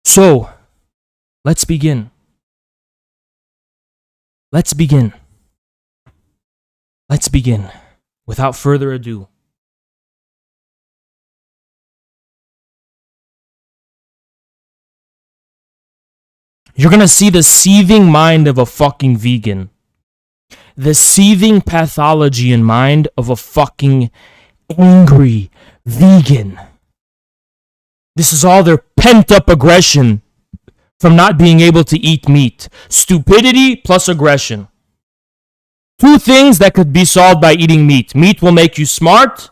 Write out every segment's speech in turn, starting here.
So, let's begin. Let's begin. Let's begin. Without further ado. You're gonna see the seething mind of a fucking vegan. The seething pathology in mind of a fucking angry vegan. This is all their pent-up aggression from not being able to eat meat. Stupidity plus aggression. Two things that could be solved by eating meat. Meat will make you smart,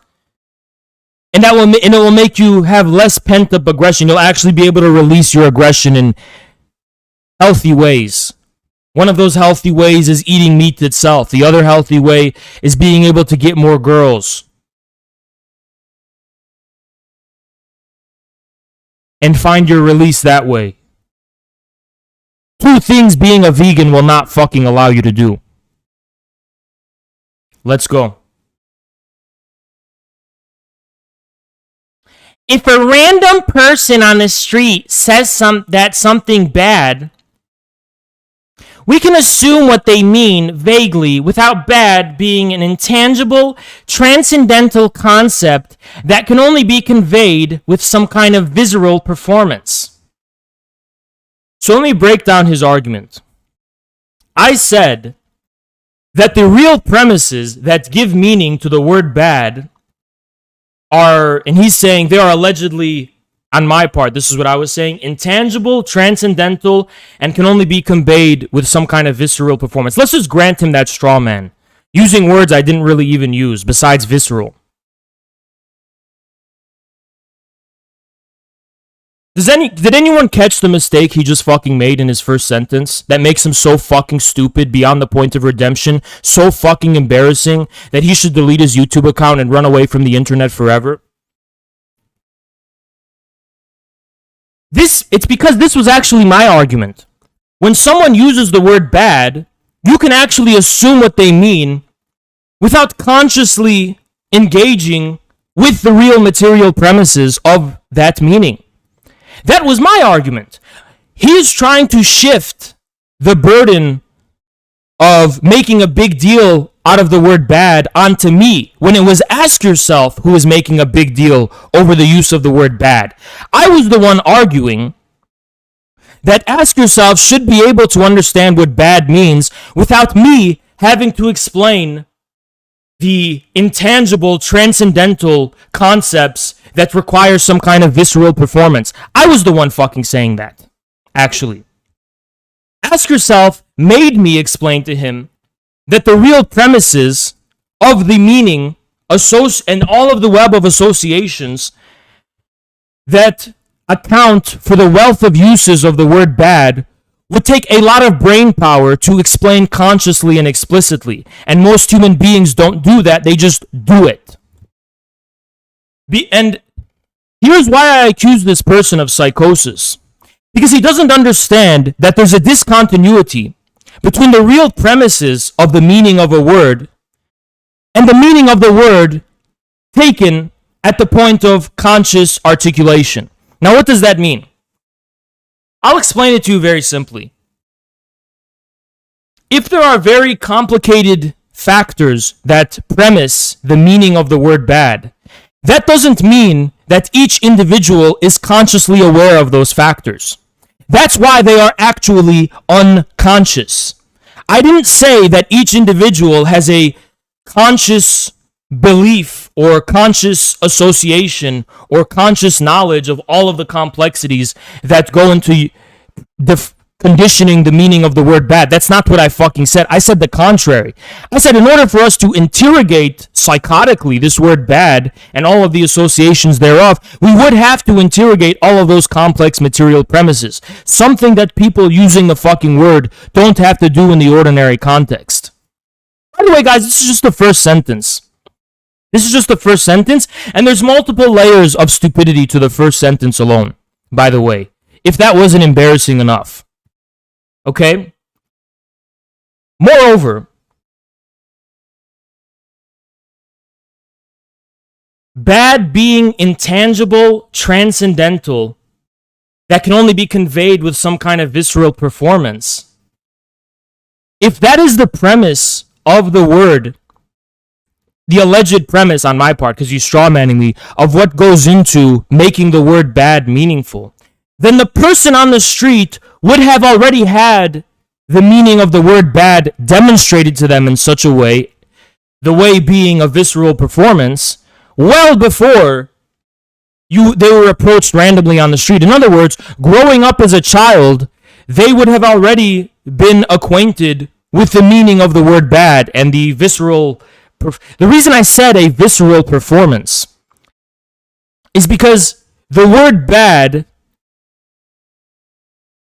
and it will make you have less pent-up aggression. You'll actually be able to release your aggression in healthy ways. One of those healthy ways is eating meat itself. The other healthy way is being able to get more girls. And find your release that way. Two things being a vegan will not fucking allow you to do. Let's go. If a random person on the street says something bad, we can assume what they mean vaguely without bad being an intangible, transcendental concept that can only be conveyed with some kind of visceral performance. So let me break down his argument. I said that the real premises that give meaning to the word bad are, and he's saying they are allegedly, on my part, this is what I was saying, intangible, transcendental, and can only be conveyed with some kind of visceral performance. Let's just grant him that straw man, using words I didn't really even use, besides visceral. Did anyone catch the mistake he just fucking made in his first sentence that makes him so fucking stupid beyond the point of redemption, so fucking embarrassing that he should delete his YouTube account and run away from the internet forever? It's because this was actually my argument. When someone uses the word bad, you can actually assume what they mean without consciously engaging with the real material premises of that meaning. That was my argument. He is trying to shift the burden of making a big deal out of the word bad onto me, when it was Ask Yourself who was making a big deal over the use of the word bad. I was the one arguing that Ask Yourself should be able to understand what bad means without me having to explain the intangible, transcendental concepts that require some kind of visceral performance. I was the one fucking saying that, actually. Ask Yourself made me explain to him that the real premises of the meaning and all of the web of associations that account for the wealth of uses of the word bad would take a lot of brain power to explain consciously and explicitly. And most human beings don't do that, they just do it. And here's why I accuse this person of psychosis. Because he doesn't understand that there's a discontinuity between the real premises of the meaning of a word and the meaning of the word taken at the point of conscious articulation. Now, what does that mean? I'll explain it to you very simply. If there are very complicated factors that premise the meaning of the word bad, that doesn't mean that each individual is consciously aware of those factors. That's why they are actually unconscious. I didn't say that each individual has a conscious belief or conscious association or conscious knowledge of all of the complexities that go into conditioning the meaning of the word bad. That's not what I fucking said. I said the contrary. I said in order for us to interrogate psychotically this word bad and all of the associations thereof, we would have to interrogate all of those complex material premises. Something that people using the fucking word don't have to do in the ordinary context. By the way, guys, this is just the first sentence. This is just the first sentence, and there's multiple layers of stupidity to the first sentence alone, by the way, if that wasn't embarrassing enough. Okay? Moreover, bad being intangible, transcendental, that can only be conveyed with some kind of visceral performance. If that is the premise of the word, the alleged premise on my part, because you strawmanning me, of what goes into making the word bad meaningful, then the person on the street would have already had the meaning of the word bad demonstrated to them in such a way, the way being a visceral performance, well before they were approached randomly on the street. In other words, growing up as a child, they would have already been acquainted with the meaning of the word bad and the visceral. The reason I said a visceral performance is because the word bad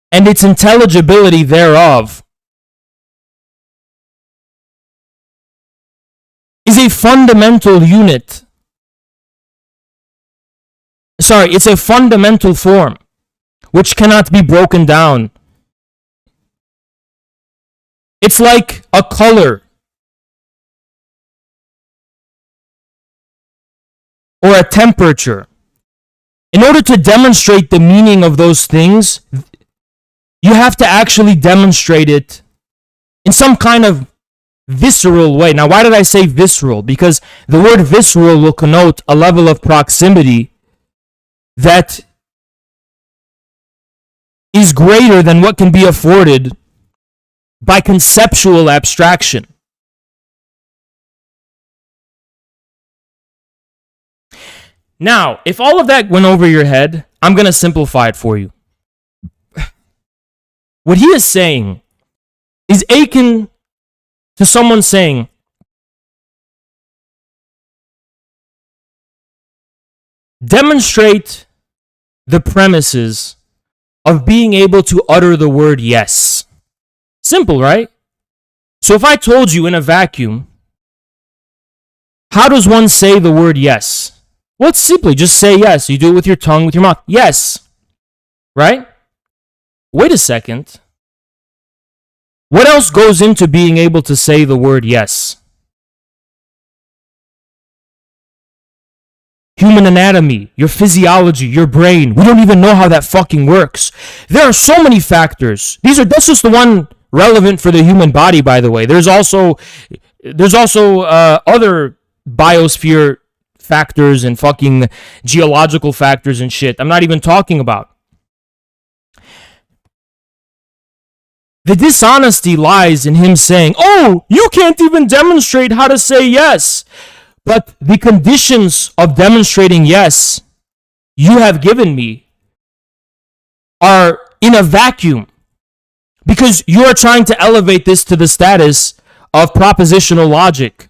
and its intelligibility thereof is a fundamental unit. It's a fundamental form which cannot be broken down. It's like a color or a temperature. In order to demonstrate the meaning of those things, you have to actually demonstrate it in some kind of visceral way. Now, why did I say visceral? Because the word visceral will connote a level of proximity that is greater than what can be afforded by conceptual abstraction. Now, if all of that went over your head, I'm going to simplify it for you. What he is saying is akin to someone saying, demonstrate the premises of being able to utter the word yes. Simple, right? So if I told you in a vacuum, how does one say the word yes? Well, it's simply just say yes. You do it with your tongue, with your mouth. Yes. Right? Wait a second. What else goes into being able to say the word yes? Human anatomy, your physiology, your brain. We don't even know how that fucking works. There are so many factors. That's just the one relevant for the human body, by the way. There's also other biosphere factors and fucking geological factors and shit I'm not even talking about. The dishonesty lies in him saying, oh, you can't even demonstrate how to say yes. But the conditions of demonstrating yes you have given me are in a vacuum because you are trying to elevate this to the status of propositional logic.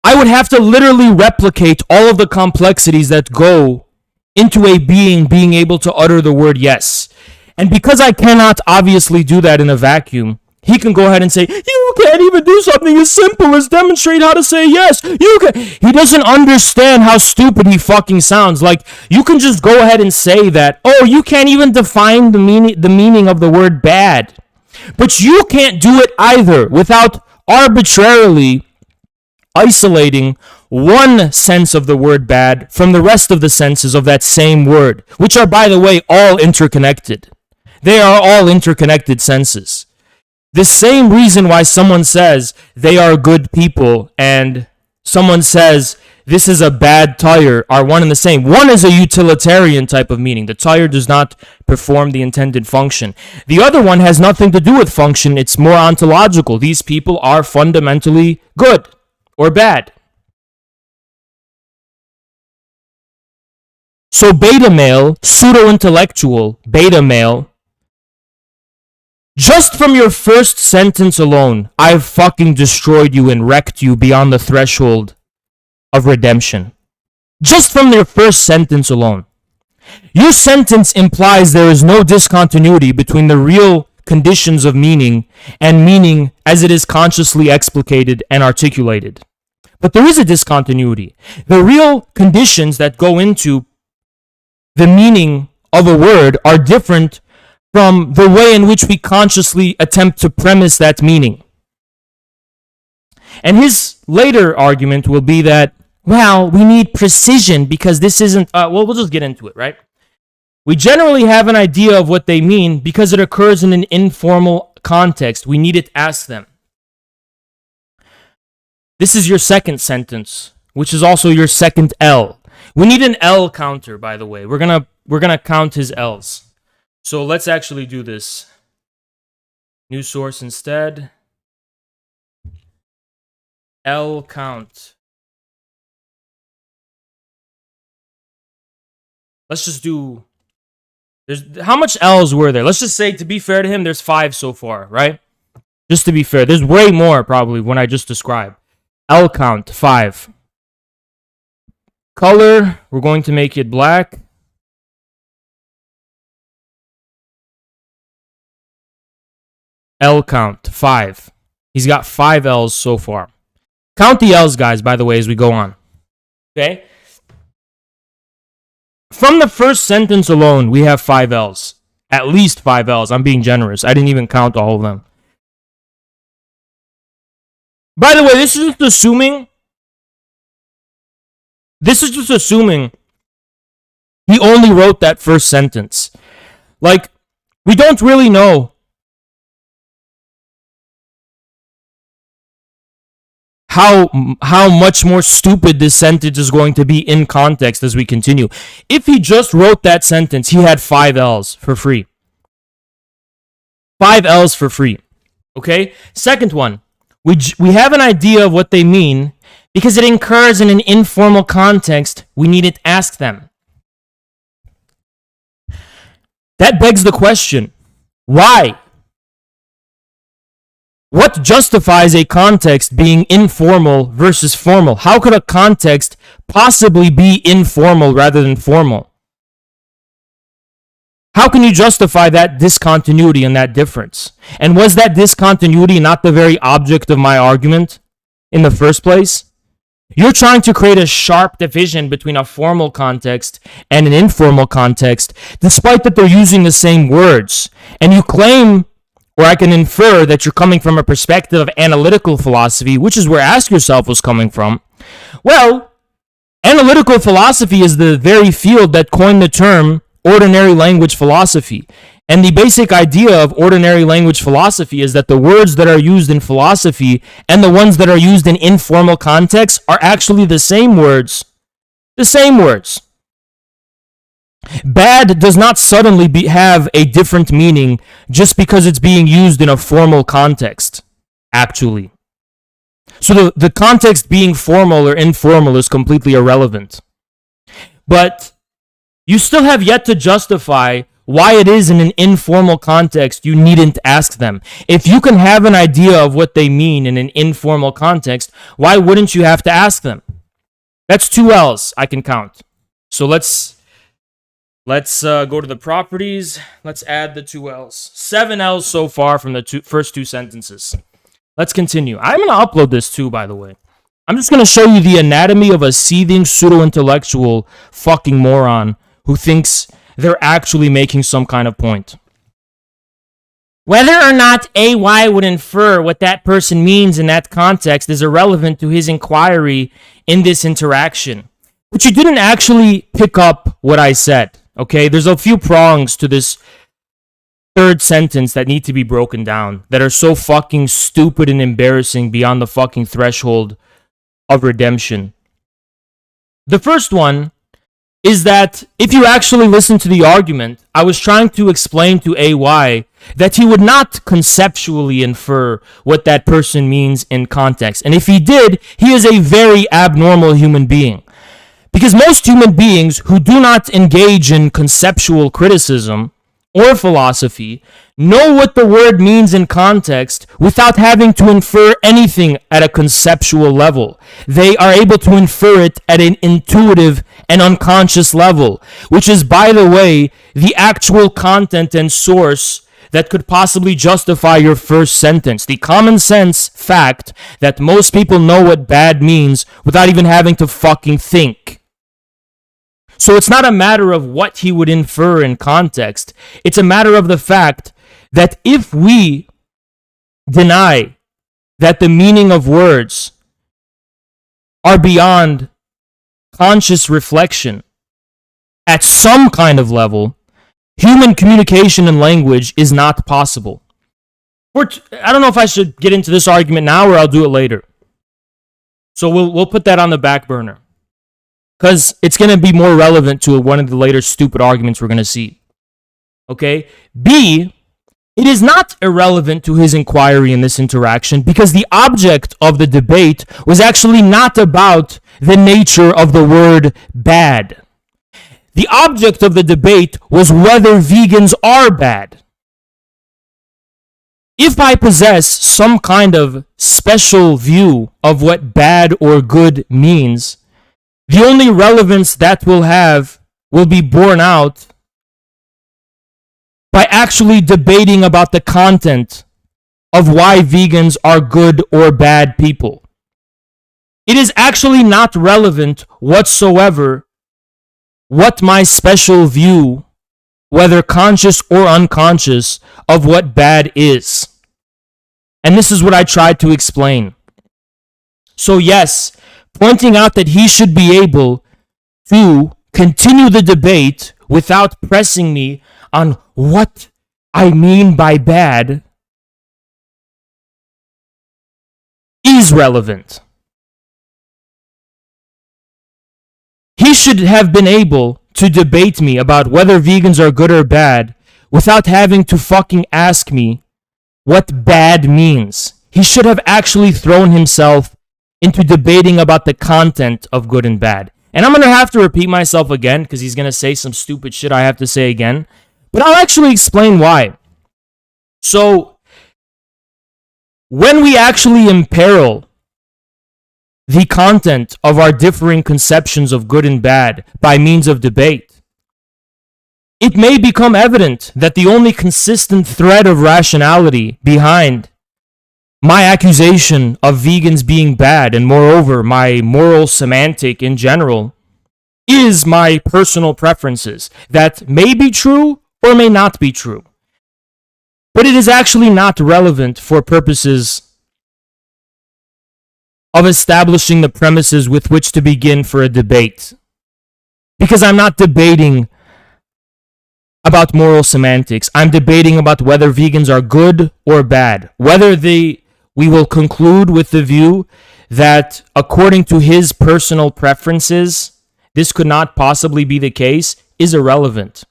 I would have to literally replicate all of the complexities that go into a being able to utter the word yes. And because I cannot obviously do that in a vacuum, he can go ahead and say, you can't even do something as simple as demonstrate how to say yes. He doesn't understand how stupid he fucking sounds. Like, you can just go ahead and say that, oh, you can't even define the meaning of the word bad. But you can't do it either without arbitrarily isolating one sense of the word bad from the rest of the senses of that same word, which are, by the way, all interconnected. They are all interconnected senses. The same reason why someone says they are good people and someone says this is a bad tire are one and the same. One is a utilitarian type of meaning. The tire does not perform the intended function. The other one has nothing to do with function. It's more ontological. These people are fundamentally good or bad. So beta male, pseudo-intellectual beta male, just from your first sentence alone, I've fucking destroyed you and wrecked you beyond the threshold of redemption. Just from your first sentence alone. Your sentence implies there is no discontinuity between the real conditions of meaning and meaning as it is consciously explicated and articulated. But there is a discontinuity. The real conditions that go into the meaning of a word are different from the way in which we consciously attempt to premise that meaning. And his later argument will be that, well, we need precision because this isn't, well, we'll just get into it, right? We generally have an idea of what they mean because it occurs in an informal context. We need to ask them. This is your second sentence, which is also your second L. We need an L counter, by the way. We're gonna count his L's. So let's actually do this. New source instead. L count. Let's just do. How much L's were there? Let's just say, to be fair to him, there's 5 so far, right? Just to be fair, there's way more probably when I just described. L count 5. Color, we're going to make it black. L count 5. He's got 5 L's so far. Count the L's, guys, by the way, as we go on. Okay? From the first sentence alone, we have 5 L's. At least 5 L's. I'm being generous. I didn't even count all of them. By the way, this is just assuming he only wrote that first sentence. Like, we don't really know how much more stupid this sentence is going to be in context as we continue. If he just wrote that sentence, he had 5 L's for free. 5 L's for free. Okay? Second one. We have an idea of what they mean because it occurs in an informal context. We needn't ask them. That begs the question, why? What justifies a context being informal versus formal? How could a context possibly be informal rather than formal? How can you justify that discontinuity and that difference? And was that discontinuity not the very object of my argument in the first place? You're trying to create a sharp division between a formal context and an informal context, despite that they're using the same words. And you claim, or I can infer, that you're coming from a perspective of analytical philosophy, which is where Ask Yourself was coming from. Well, analytical philosophy is the very field that coined the term ordinary language philosophy. And the basic idea of ordinary language philosophy is that the words that are used in philosophy and the ones that are used in informal contexts are actually the same words. The same words. Bad does not suddenly have a different meaning just because it's being used in a formal context, actually. So the context being formal or informal is completely irrelevant. But you still have yet to justify why it is in an informal context you needn't ask them. If you can have an idea of what they mean in an informal context, why wouldn't you have to ask them? That's 2 L's I can count. So let's go to the properties. Let's add the 2 L's. 7 L's so far from the first 2 sentences. Let's continue. I'm going to upload this too, by the way. I'm just going to show you the anatomy of a seething pseudo-intellectual fucking moron who thinks they're actually making some kind of point. Whether or not AY would infer what that person means in that context is irrelevant to his inquiry in this interaction. But you didn't actually pick up what I said, okay? There's a few prongs to this third sentence that need to be broken down that are so fucking stupid and embarrassing beyond the fucking threshold of redemption. The first one is that if you actually listen to the argument, I was trying to explain to AY that he would not conceptually infer what that person means in context. And if he did, he is a very abnormal human being. Because most human beings who do not engage in conceptual criticism or philosophy know what the word means in context without having to infer anything at a conceptual level. They are able to infer it at an intuitive and unconscious level, which is, by the way, the actual content and source that could possibly justify your first sentence. The common sense fact that most people know what bad means without even having to fucking think. So it's not a matter of what he would infer in context. It's a matter of the fact that if we deny that the meaning of words are beyond conscious reflection at some kind of level, human communication and language is not possible. I don't know if I should get into this argument now or I'll do it later. So we'll put that on the back burner, because it's going to be more relevant to one of the later stupid arguments we're going to see. Okay? B, it is not irrelevant to his inquiry in this interaction because the object of the debate was actually not about the nature of the word bad. The object of the debate was whether vegans are bad. If I possess some kind of special view of what bad or good means, the only relevance that will have will be borne out by actually debating about the content of why vegans are good or bad people. It is actually not relevant whatsoever what my special view, whether conscious or unconscious, of what bad is. And this is what I tried to explain. So yes, pointing out that he should be able to continue the debate without pressing me on what I mean by bad is relevant. He should have been able to debate me about whether vegans are good or bad without having to fucking ask me what bad means. He should have actually thrown himself into debating about the content of good and bad. And I'm going to have to repeat myself again because he's going to say some stupid shit I have to say again. But I'll actually explain why. So, when we actually imperil the content of our differing conceptions of good and bad by means of debate, it may become evident that the only consistent thread of rationality behind my accusation of vegans being bad, and moreover my moral semantic in general, is my personal preferences that may be true or may not be true. But it is actually not relevant for purposes of establishing the premises with which to begin for a debate. Because I'm not debating about moral semantics. I'm debating about whether vegans are good or bad. Whether we will conclude with the view that according to his personal preferences, this could not possibly be the case is irrelevant.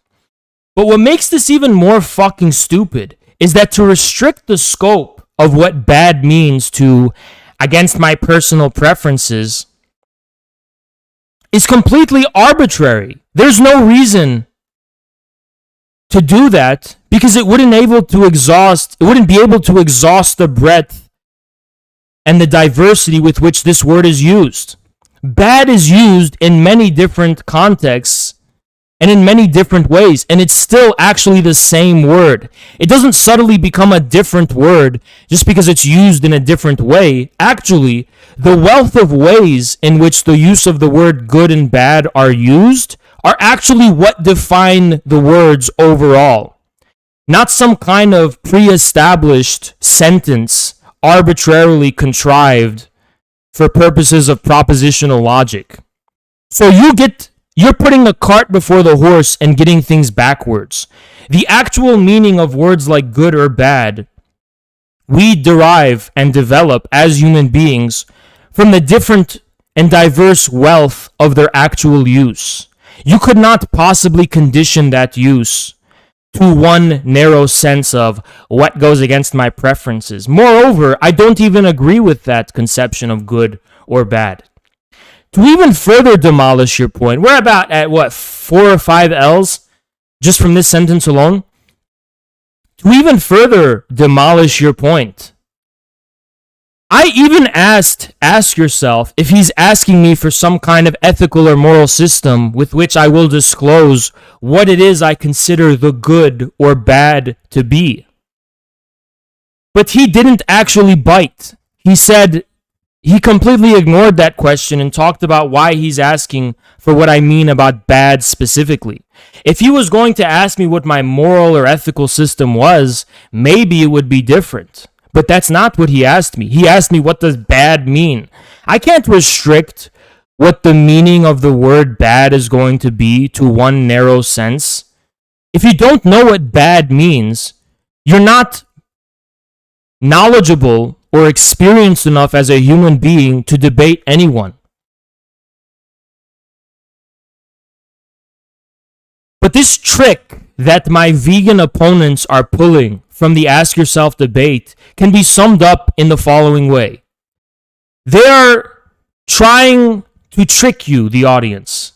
But what makes this even more fucking stupid is that to restrict the scope of what bad means to against my personal preferences is completely arbitrary. There's no reason to do that because it wouldn't be able to exhaust the breadth and the diversity with which this word is used. Bad is used in many different contexts and in many different ways, and it's still actually the same word. It doesn't subtly become a different word just because it's used in a different way. Actually, the wealth of ways in which the use of the word good and bad are used are actually what define the words overall. Not some kind of pre-established sentence arbitrarily contrived for purposes of propositional logic. So you're putting the cart before the horse and getting things backwards. The actual meaning of words like good or bad, we derive and develop as human beings from the different and diverse wealth of their actual use. You could not possibly condition that use to one narrow sense of what goes against my preferences. Moreover, I don't even agree with that conception of good or bad. To even further demolish your point, we're about at 4 or 5 L's just from this sentence alone. To even further demolish your point, I even ask yourself if he's asking me for some kind of ethical or moral system with which I will disclose what it is I consider the good or bad to be. But he didn't actually bite. He completely ignored that question and talked about why he's asking for what I mean about bad specifically. If he was going to ask me what my moral or ethical system was, maybe it would be different. But that's not what he asked me. He asked me, what does bad mean? I can't restrict what the meaning of the word bad is going to be to one narrow sense, if you don't know what bad means, you're not knowledgeable or experienced enough as a human being to debate anyone. But this trick that my vegan opponents are pulling from the Ask Yourself debate can be summed up in the following way. They are trying to trick you, the audience,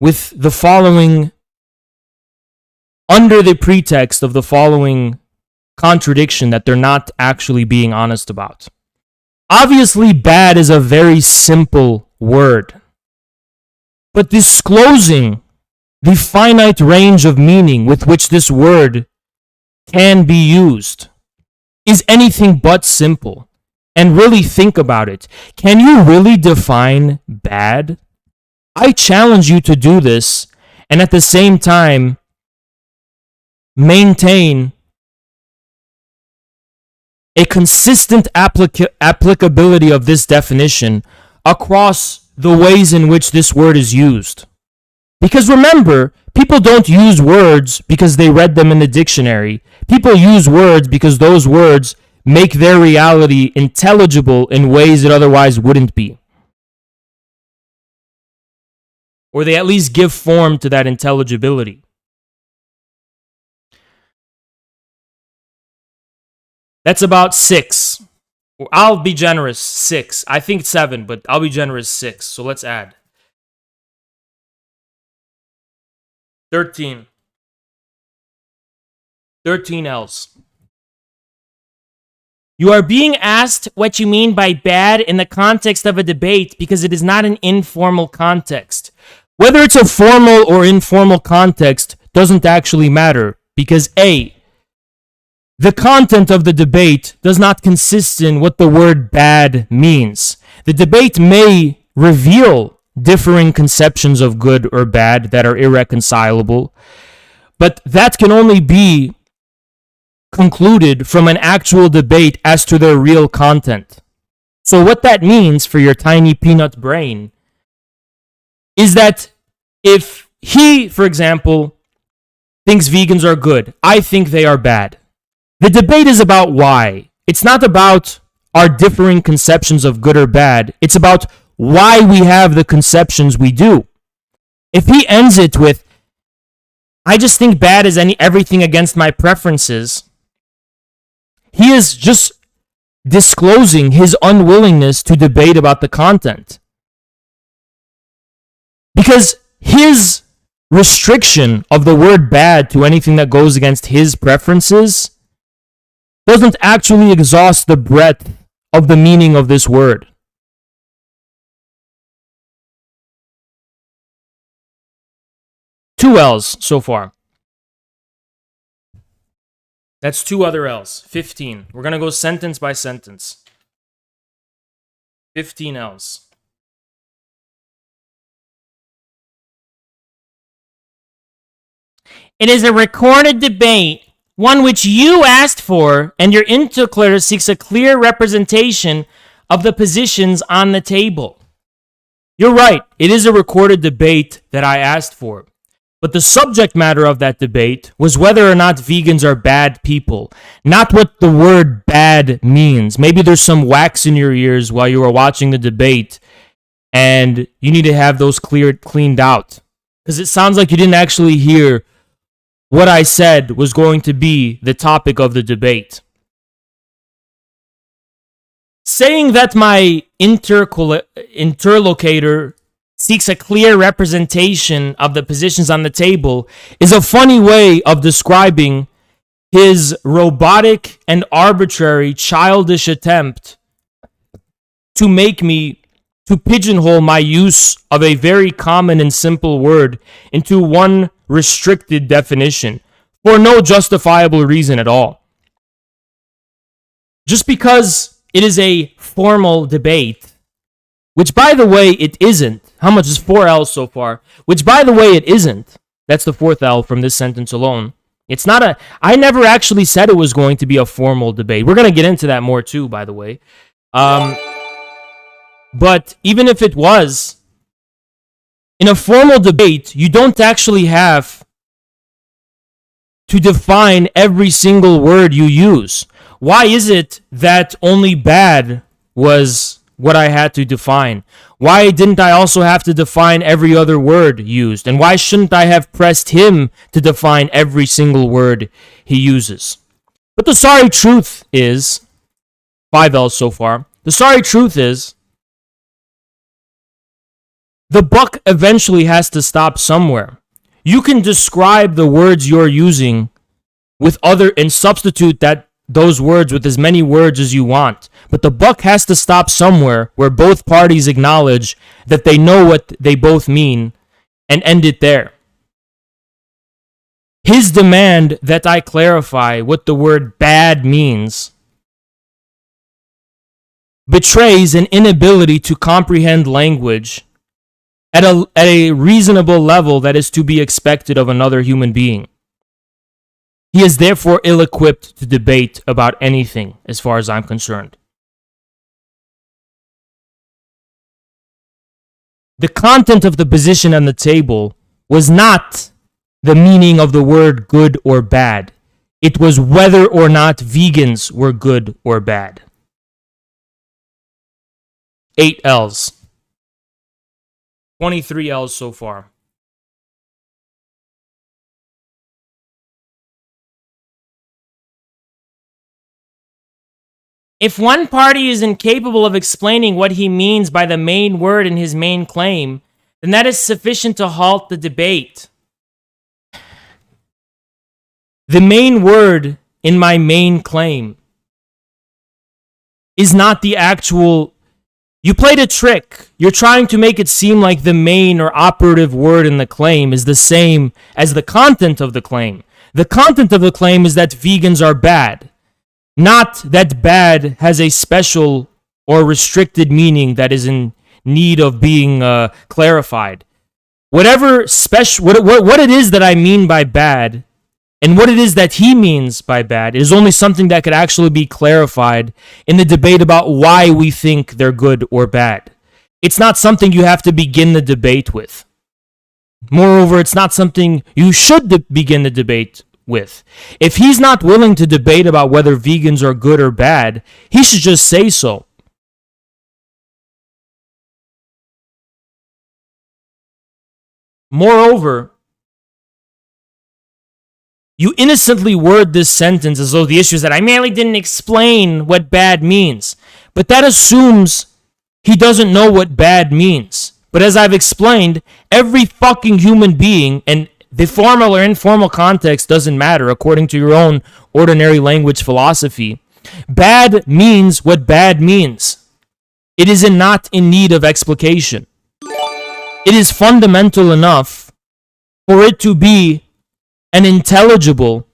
with the following, under the pretext of the following contradiction that they're not actually being honest about. Obviously, bad is a very simple word, but disclosing the finite range of meaning with which this word can be used is anything but simple. And really think about it. Can you really define bad? I challenge you to do this and at the same time maintain a consistent applicability of this definition across the ways in which this word is used. Because remember, people don't use words because they read them in the dictionary. People use words because those words make their reality intelligible in ways that otherwise wouldn't be. Or they at least give form to that intelligibility. That's about 6. I'll be generous, 6. I think 7, but I'll be generous, 6. So let's add. 13. 13 L's. You are being asked what you mean by bad in the context of a debate because it is not an informal context. Whether it's a formal or informal context doesn't actually matter because A, the content of the debate does not consist in what the word bad means. The debate may reveal differing conceptions of good or bad that are irreconcilable, but that can only be concluded from an actual debate as to their real content. So what that means for your tiny peanut brain is that if he, for example, thinks vegans are good, I think they are bad. The debate is about why. It's not about our differing conceptions of good or bad. It's about why we have the conceptions we do. If he ends it with, I just think bad is everything against my preferences, he is just disclosing his unwillingness to debate about the content. Because his restriction of the word bad to anything that goes against his preferences doesn't actually exhaust the breadth of the meaning of this word. Two L's so far. That's 2 other L's. 15. We're going to go sentence by sentence. 15 L's. It is a recorded debate, one which you asked for, and your interlocutor seeks a clear representation of the positions on the table. You're right. It is a recorded debate that I asked for. But the subject matter of that debate was whether or not vegans are bad people, not what the word bad means. Maybe there's some wax in your ears while you were watching the debate, and you need to have those cleaned out. Because it sounds like you didn't actually hear what I said was going to be the topic of the debate. Saying that my interlocutor seeks a clear representation of the positions on the table is a funny way of describing his robotic and arbitrary childish attempt to make me, to pigeonhole my use of a very common and simple word into one restricted definition for no justifiable reason at all. Just because it is a formal debate, which by the way it isn't. How much is 4 L's so far? Which by the way it isn't. That's the 4th L from this sentence alone. It's not a, I never actually said it was going to be a formal debate. We're going to get into that more too, by the way. But even if it was, In a formal debate, you don't actually have to define every single word you use. Why is it that only bad was what I had to define? Why didn't I also have to define every other word used? And why shouldn't I have pressed him to define every single word he uses? But the sorry truth is, 5 L's so far, the sorry truth is, the buck eventually has to stop somewhere. You can describe the words you're using with other and substitute those words with as many words as you want. But the buck has to stop somewhere where both parties acknowledge that they know what they both mean and end it there. His demand that I clarify what the word bad means betrays an inability to comprehend language at a reasonable level that is to be expected of another human being. He is therefore ill-equipped to debate about anything, as far as I'm concerned. The content of the position on the table was not the meaning of the word good or bad. It was whether or not vegans were good or bad. 8 L's. 23 L's so far. If one party is incapable of explaining what he means by the main word in his main claim, then that is sufficient to halt the debate. The main word in my main claim is not the actual... You played a trick. You're trying to make it seem like the main or operative word in the claim is the same as the content of the claim. The content of the claim is that vegans are bad. Not that bad has a special or restricted meaning that is in need of being clarified. Whatever special, what it is that I mean by bad, and what it is that he means by bad, is only something that could actually be clarified in the debate about why we think they're good or bad. It's not something you have to begin the debate with. Moreover, it's not something you should begin the debate with. If he's not willing to debate about whether vegans are good or bad, he should just say so. Moreover, you innocently word this sentence as though the issue is that I merely didn't explain what bad means. But that assumes he doesn't know what bad means. But as I've explained, every fucking human being, and the formal or informal context doesn't matter according to your own ordinary language philosophy, bad means what bad means. It is not in need of explication. It is fundamental enough for it to be an intelligible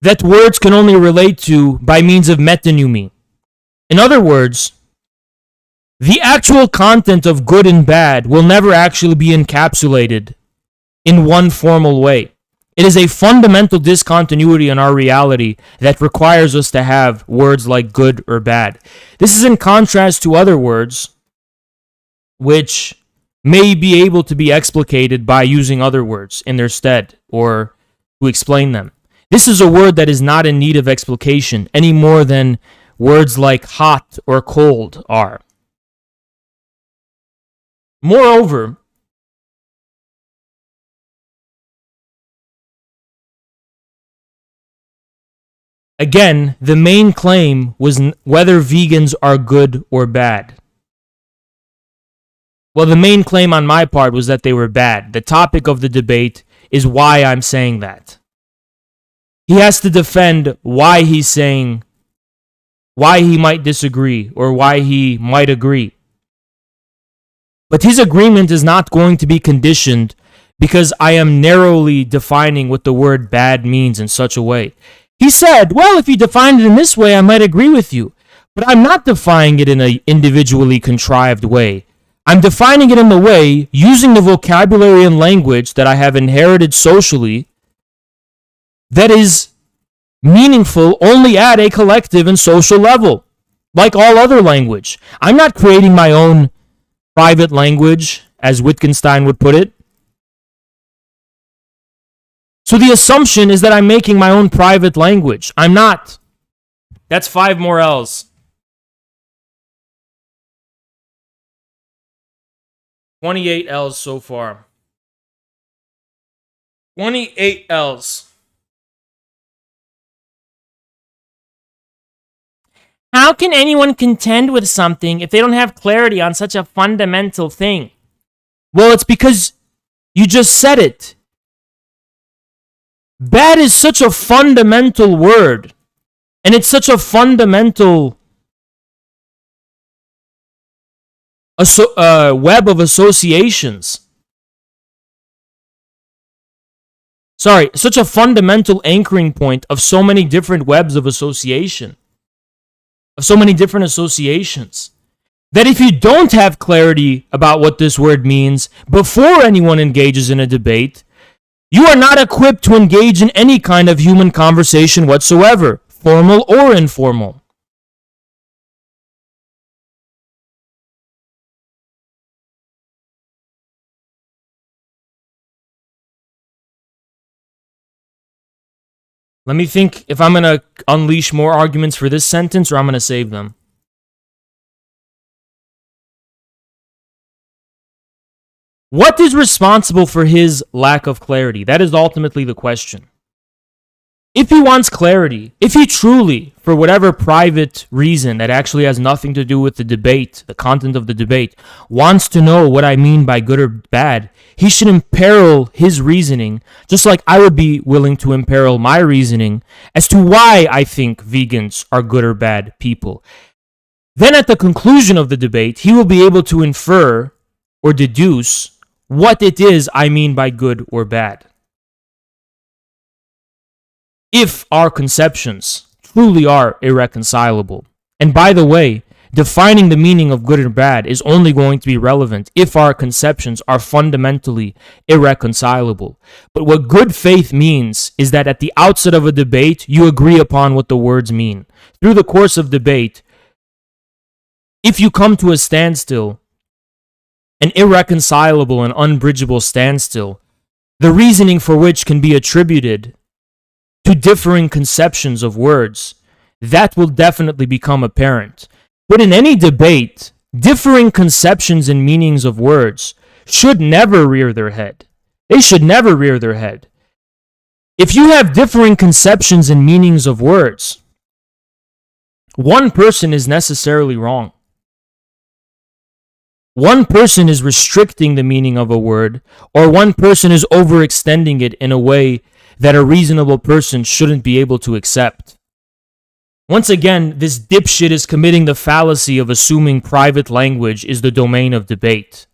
that words can only relate to by means of metonymy. In other words, the actual content of good and bad will never actually be encapsulated in one formal way. It is a fundamental discontinuity in our reality that requires us to have words like good or bad. This is in contrast to other words which may be able to be explicated by using other words in their stead or to explain them. This is a word that is not in need of explication any more than words like hot or cold are. Moreover, again, the main claim was whether vegans are good or bad. Well, the main claim on my part was that they were bad. The topic of the debate is why I'm saying that. He has to defend why he's saying, why he might disagree, or why he might agree. But his agreement is not going to be conditioned because I am narrowly defining what the word bad means in such a way. He said, well, if you define it in this way, I might agree with you. But I'm not defining it in an individually contrived way. I'm defining it in the way, using the vocabulary and language that I have inherited socially, that is meaningful only at a collective and social level, like all other language. I'm not creating my own private language, as Wittgenstein would put it. So the assumption is that I'm making my own private language. I'm not. That's 5 more L's. 28 L's so far. 28 L's. How can anyone contend with something if they don't have clarity on such a fundamental thing? Well, it's because you just said it. Bad is such a fundamental word, and it's such a fundamental web of associations. Sorry, such a fundamental anchoring point of so many different webs of association, of so many different associations, that if you don't have clarity about what this word means before anyone engages in a debate, you are not equipped to engage in any kind of human conversation whatsoever, formal or informal. Let me think if I'm going to unleash more arguments for this sentence or I'm going to save them. What is responsible for his lack of clarity? That is ultimately the question. If he wants clarity, if he truly, for whatever private reason that actually has nothing to do with the debate, the content of the debate, wants to know what I mean by good or bad, he should imperil his reasoning, just like I would be willing to imperil my reasoning as to why I think vegans are good or bad people. Then at the conclusion of the debate, he will be able to infer or deduce what it is I mean by good or bad. If our conceptions truly are irreconcilable. And by the way, defining the meaning of good or bad is only going to be relevant if our conceptions are fundamentally irreconcilable. But what good faith means is that at the outset of a debate, you agree upon what the words mean. Through the course of debate, if you come to a standstill, an irreconcilable and unbridgeable standstill, the reasoning for which can be attributed to differing conceptions of words, that will definitely become apparent. But in any debate, differing conceptions and meanings of words should never rear their head. They should never rear their head. If you have differing conceptions and meanings of words, one person is necessarily wrong. One person is restricting the meaning of a word, or one person is overextending it in a way that a reasonable person shouldn't be able to accept. Once again, this dipshit is committing the fallacy of assuming private language is the domain of debate,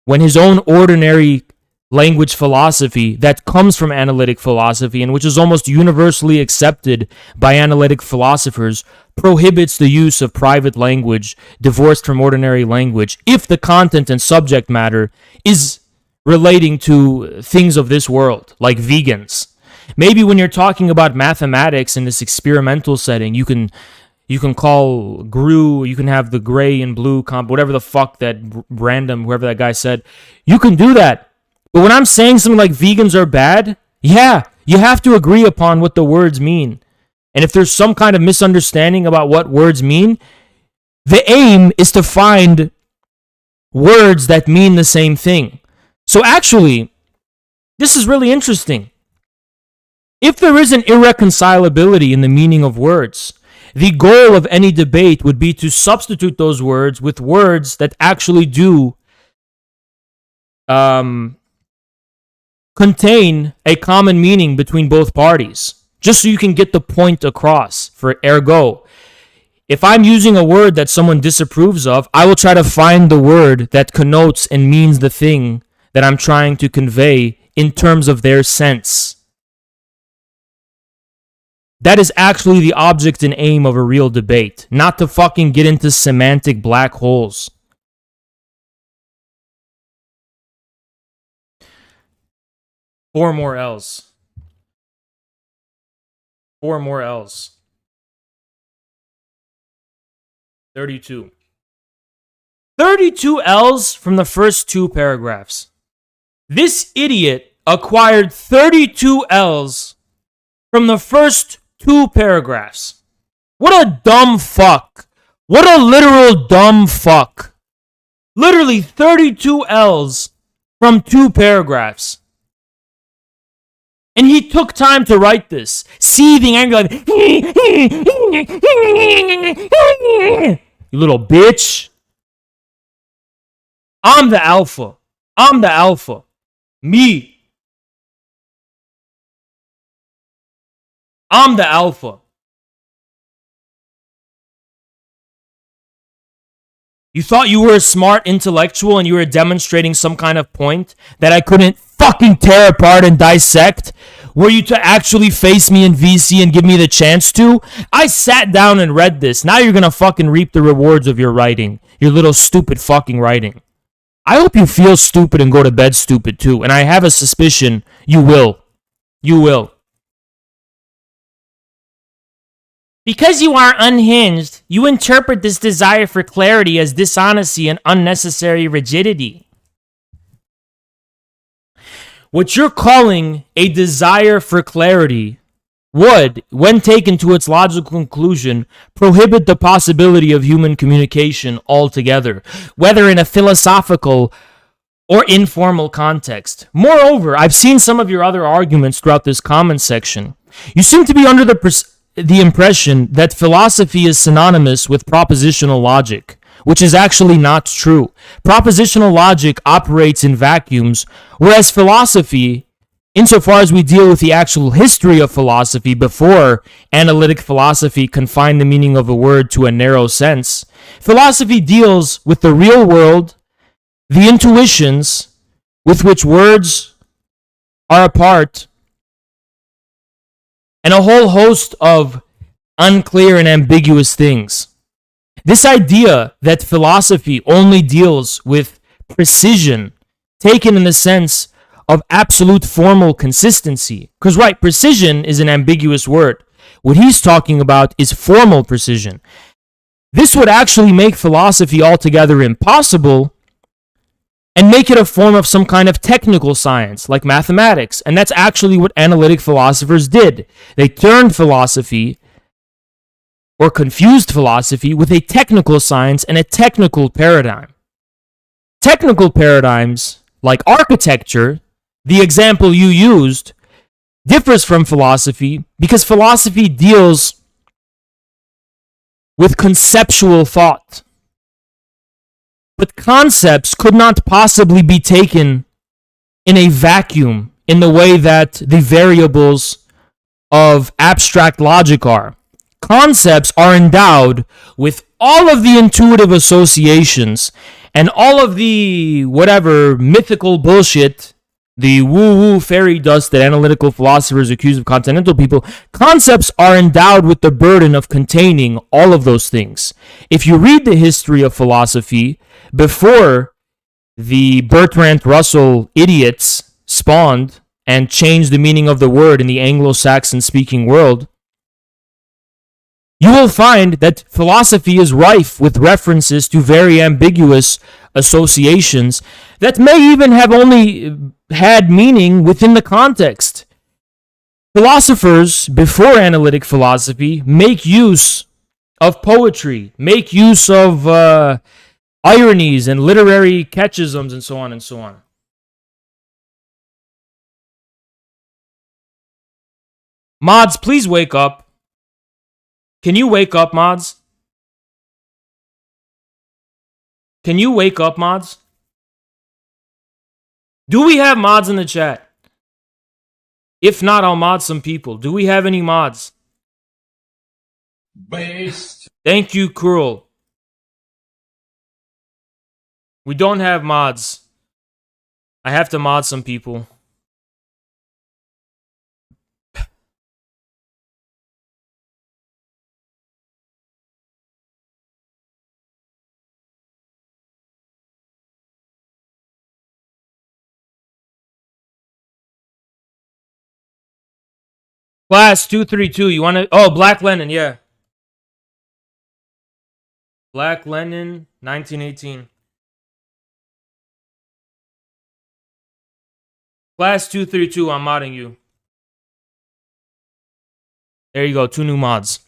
when his own ordinary language philosophy that comes from analytic philosophy and which is almost universally accepted by analytic philosophers prohibits the use of private language divorced from ordinary language if the content and subject matter is relating to things of this world, like vegans. Maybe when you're talking about mathematics in this experimental setting, you can call GRU, you can have the gray and blue comp, whatever the fuck that random, whoever that guy said. You can do that. But when I'm saying something like vegans are bad, yeah, you have to agree upon what the words mean. And if there's some kind of misunderstanding about what words mean, the aim is to find words that mean the same thing. So actually, this is really interesting. If there is an irreconcilability in the meaning of words, the goal of any debate would be to substitute those words with words that actually do contain a common meaning between both parties, just so you can get the point across. For ergo, if I'm using a word that someone disapproves of, I will try to find the word that connotes and means the thing that I'm trying to convey in terms of their sense. That is actually the object and aim of a real debate, not to fucking get into semantic black holes. Four more L's. 32. 32 L's from the first two paragraphs. This idiot acquired 32 L's from the first two paragraphs. What a dumb fuck. What a literal dumb fuck. Literally 32 L's from two paragraphs. And he took time to write this. Seething anger like, you little bitch. I'm the alpha. I'm the alpha. Me. I'm the alpha. You thought you were a smart intellectual and you were demonstrating some kind of point that I couldn't fucking tear apart and dissect? Were you to actually face me in VC and give me the chance to? I sat down and read this. Now you're gonna fucking reap the rewards of your writing. Your little stupid fucking writing. I hope you feel stupid and go to bed stupid too. And I have a suspicion you will. You will. Because you are unhinged, you interpret this desire for clarity as dishonesty and unnecessary rigidity. What you're calling a desire for clarity would, when taken to its logical conclusion, prohibit the possibility of human communication altogether, whether in a philosophical or informal context. Moreover, I've seen some of your other arguments throughout this comment section. You seem to be under the impression that philosophy is synonymous with propositional logic, which is actually not true. Propositional logic operates in vacuums, whereas philosophy, insofar as we deal with the actual history of philosophy before analytic philosophy confined the meaning of a word to a narrow sense, philosophy deals with the real world, the intuitions with which words are a part, and a whole host of unclear and ambiguous things. This idea that philosophy only deals with precision, taken in the sense of absolute formal consistency, because right, precision is an ambiguous word. What he's talking about is formal precision. This would actually make philosophy altogether impossible and make it a form of some kind of technical science, like mathematics. And that's actually what analytic philosophers did. They turned philosophy, or confused philosophy, with a technical science and a technical paradigm. Technical paradigms, like architecture, the example you used, differs from philosophy because philosophy deals with conceptual thought. But concepts could not possibly be taken in a vacuum in the way that the variables of abstract logic are. Concepts are endowed with all of the intuitive associations and all of the whatever mythical bullshit, the woo-woo fairy dust that analytical philosophers accuse of continental people. Concepts are endowed with the burden of containing all of those things. If you read the history of philosophy before the Bertrand Russell idiots spawned and changed the meaning of the word in the Anglo-Saxon speaking world, you will find that philosophy is rife with references to very ambiguous associations that may even have only had meaning within the context. Philosophers before analytic philosophy make use of poetry, make use of ironies and literary catchisms and so on and so on. Mods, please wake up. Can you wake up, mods? Can you wake up, mods? Do we have mods in the chat? If not, I'll mod some people. Do we have any mods? Based. Thank you, Cruel. We don't have mods. I have to mod some people. Class 232, you want to... Oh, Black Lenin, yeah. Black Lenin, 1918. Class 232, I'm modding you. There you go, 2 new mods.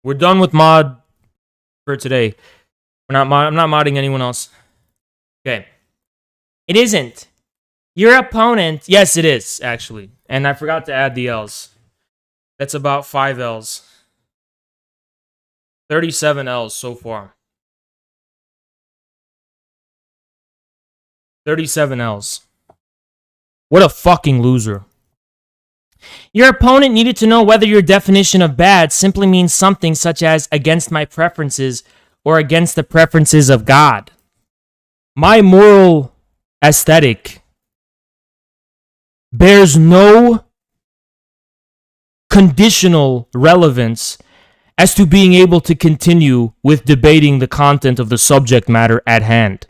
We're done with mod for today. I'm not modding anyone else. Okay. It isn't. Your opponent... Yes, it is, actually. And I forgot to add the L's. That's about 5 L's. 37 L's so far. 37 L's. What a fucking loser. Your opponent needed to know whether your definition of bad simply means something such as against my preferences or against the preferences of God. My moral aesthetic bears no conditional relevance as to being able to continue with debating the content of the subject matter at hand.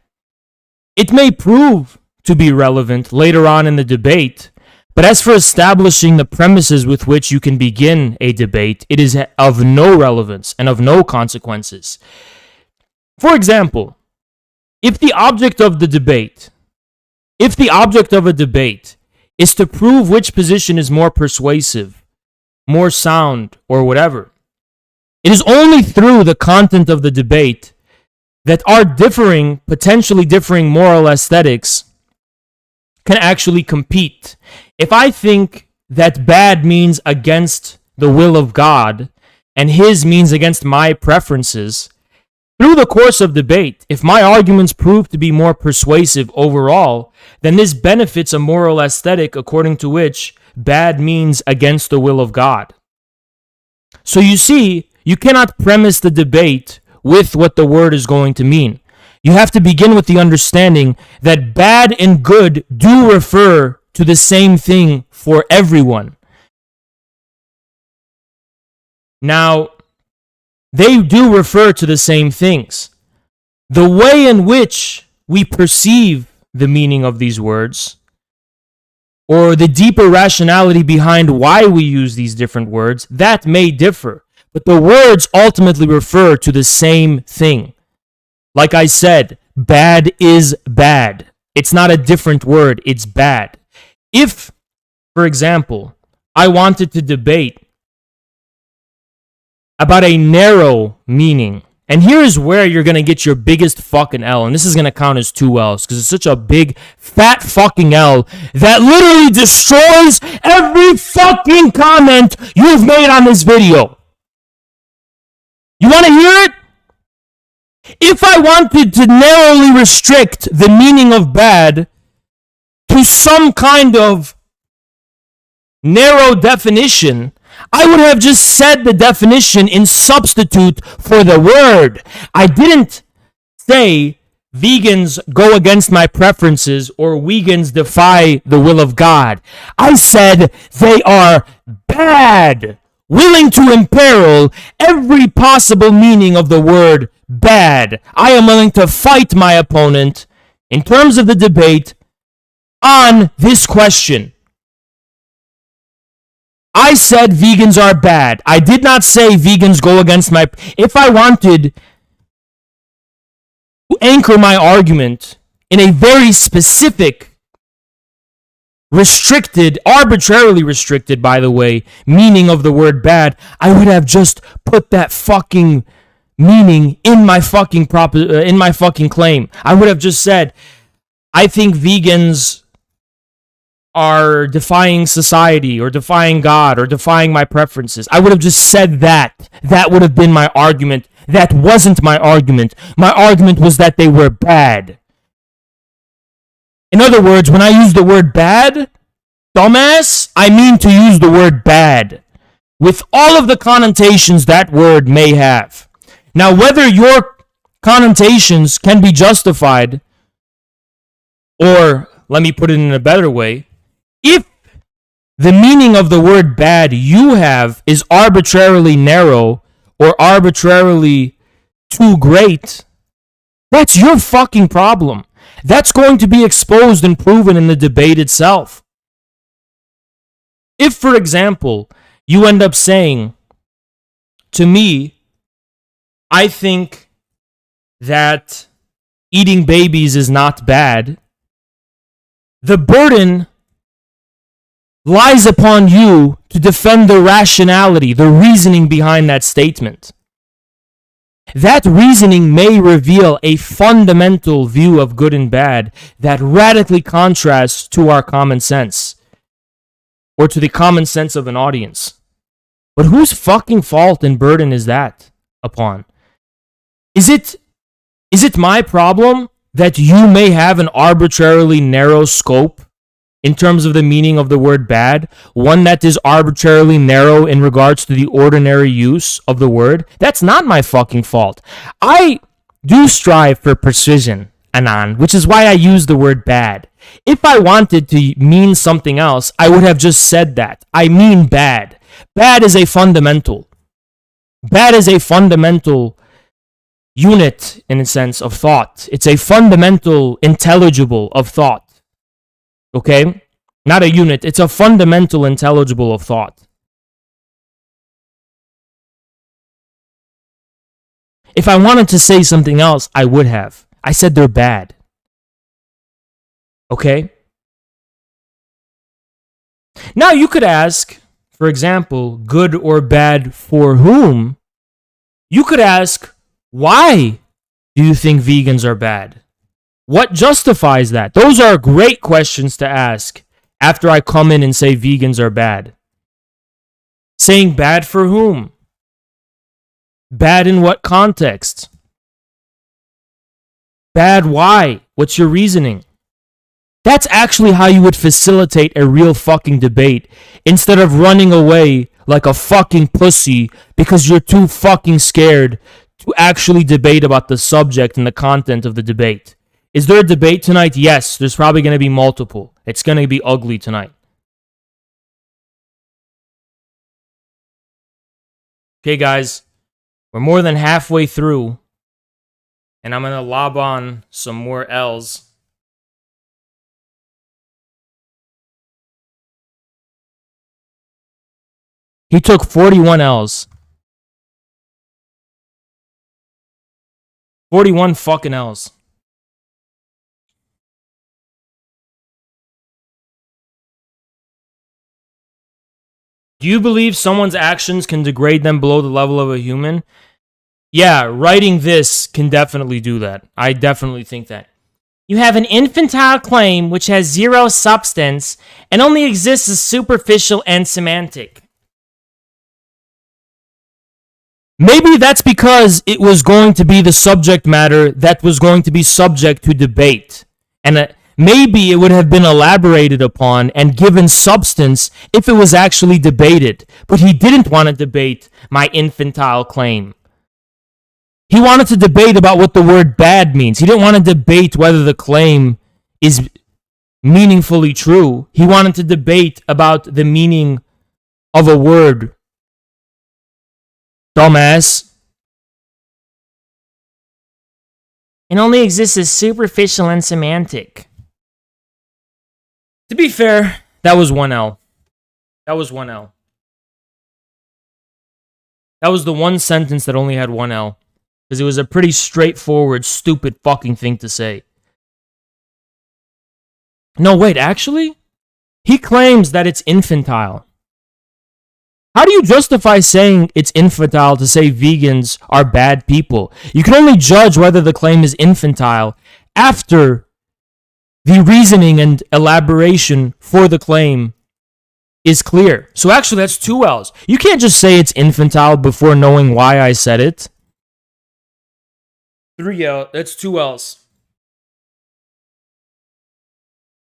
It may prove to be relevant later on in the debate, but as for establishing the premises with which you can begin a debate, it is of no relevance and of no consequences. For example, if the object of a debate is to prove which position is more persuasive, more sound, or whatever, it is only through the content of the debate that our potentially differing moral aesthetics can actually compete. If I think that bad means against the will of God and his means against my preferences, through the course of debate, if my arguments prove to be more persuasive overall, then this benefits a moral aesthetic according to which bad means against the will of God. So you see, you cannot premise the debate with what the word is going to mean. You have to begin with the understanding that bad and good do refer to the same thing for everyone. Now, they do refer to the same things. The way in which we perceive the meaning of these words, or the deeper rationality behind why we use these different words, that may differ. But the words ultimately refer to the same thing. Like I said, bad is bad. It's not a different word, it's bad. If, for example, I wanted to debate about a narrow meaning, and here is where you're going to get your biggest fucking L, and this is going to count as 2 L's, because it's such a big, fat fucking L that literally destroys every fucking comment you've made on this video. You want to hear it? If I wanted to narrowly restrict the meaning of bad to some kind of narrow definition, I would have just said the definition in substitute for the word. I didn't say vegans go against my preferences or vegans defy the will of God. I said they are bad, willing to imperil every possible meaning of the word bad. I am willing to fight my opponent in terms of the debate on this question. I said vegans are bad. I did not say vegans go against my... If I wanted to anchor my argument in a very specific, restricted, arbitrarily restricted, by the way, meaning of the word bad, I would have just put that fucking meaning in my fucking claim. I would have just said, I think vegans are defying society or defying God or defying my preferences. I would have just said that. That would have been my argument. That wasn't my argument. My argument was that they were bad. In other words, when I use the word bad, dumbass, I mean to use the word bad with all of the connotations that word may have. Now, whether your connotations can be justified, or let me put it in a better way, if the meaning of the word bad you have is arbitrarily narrow or arbitrarily too great, that's your fucking problem. That's going to be exposed and proven in the debate itself. If, for example, you end up saying to me, I think that eating babies is not bad, the burden lies upon you to defend the rationality, the reasoning behind that statement. That reasoning may reveal a fundamental view of good and bad that radically contrasts to our common sense, or to the common sense of an audience. But whose fucking fault and burden is that upon? Is it my problem that you may have an arbitrarily narrow scope in terms of the meaning of the word bad, one that is arbitrarily narrow in regards to the ordinary use of the word? That's not my fucking fault. I do strive for precision, Anon, which is why I use the word bad. If I wanted to mean something else, I would have just said that. I mean bad. Bad is a fundamental. Bad is a fundamental unit, in a sense, of thought. It's a fundamental intelligible of thought. Okay? Not a unit. It's a fundamental intelligible of thought. If I wanted to say something else, I would have. I said they're bad. Okay? Now you could ask, for example, good or bad for whom? You could ask, why do you think vegans are bad? What justifies that? Those are great questions to ask after I come in and say vegans are bad. Saying bad for whom? Bad in what context? Bad why? What's your reasoning? That's actually how you would facilitate a real fucking debate instead of running away like a fucking pussy because you're too fucking scared to actually debate about the subject and the content of the debate. Is there a debate tonight? Yes, there's probably going to be multiple. It's going to be ugly tonight. Okay, guys, we're more than halfway through, and I'm going to lob on some more L's. He took 41 L's. 41 fucking L's. Do you believe someone's actions can degrade them below the level of a human? Yeah, writing this can definitely do that. I definitely think that. You have an infantile claim which has zero substance and only exists as superficial and semantic. Maybe that's because it was going to be the subject matter that was going to be subject to debate. And maybe it would have been elaborated upon and given substance if it was actually debated. But he didn't want to debate my infantile claim. He wanted to debate about what the word bad means. He didn't want to debate whether the claim is meaningfully true. He wanted to debate about the meaning of a word. Dumbass. It only exists as superficial and semantic. To be fair, that was 1L. That was 1L. That was the one sentence that only had 1L. Because it was a pretty straightforward, stupid fucking thing to say. No, wait, actually? He claims that it's infantile. How do you justify saying it's infantile to say vegans are bad people? You can only judge whether the claim is infantile after the reasoning and elaboration for the claim is clear. So actually, that's 2 L's. You can't just say it's infantile before knowing why I said it. 3 L, that's 2 L's.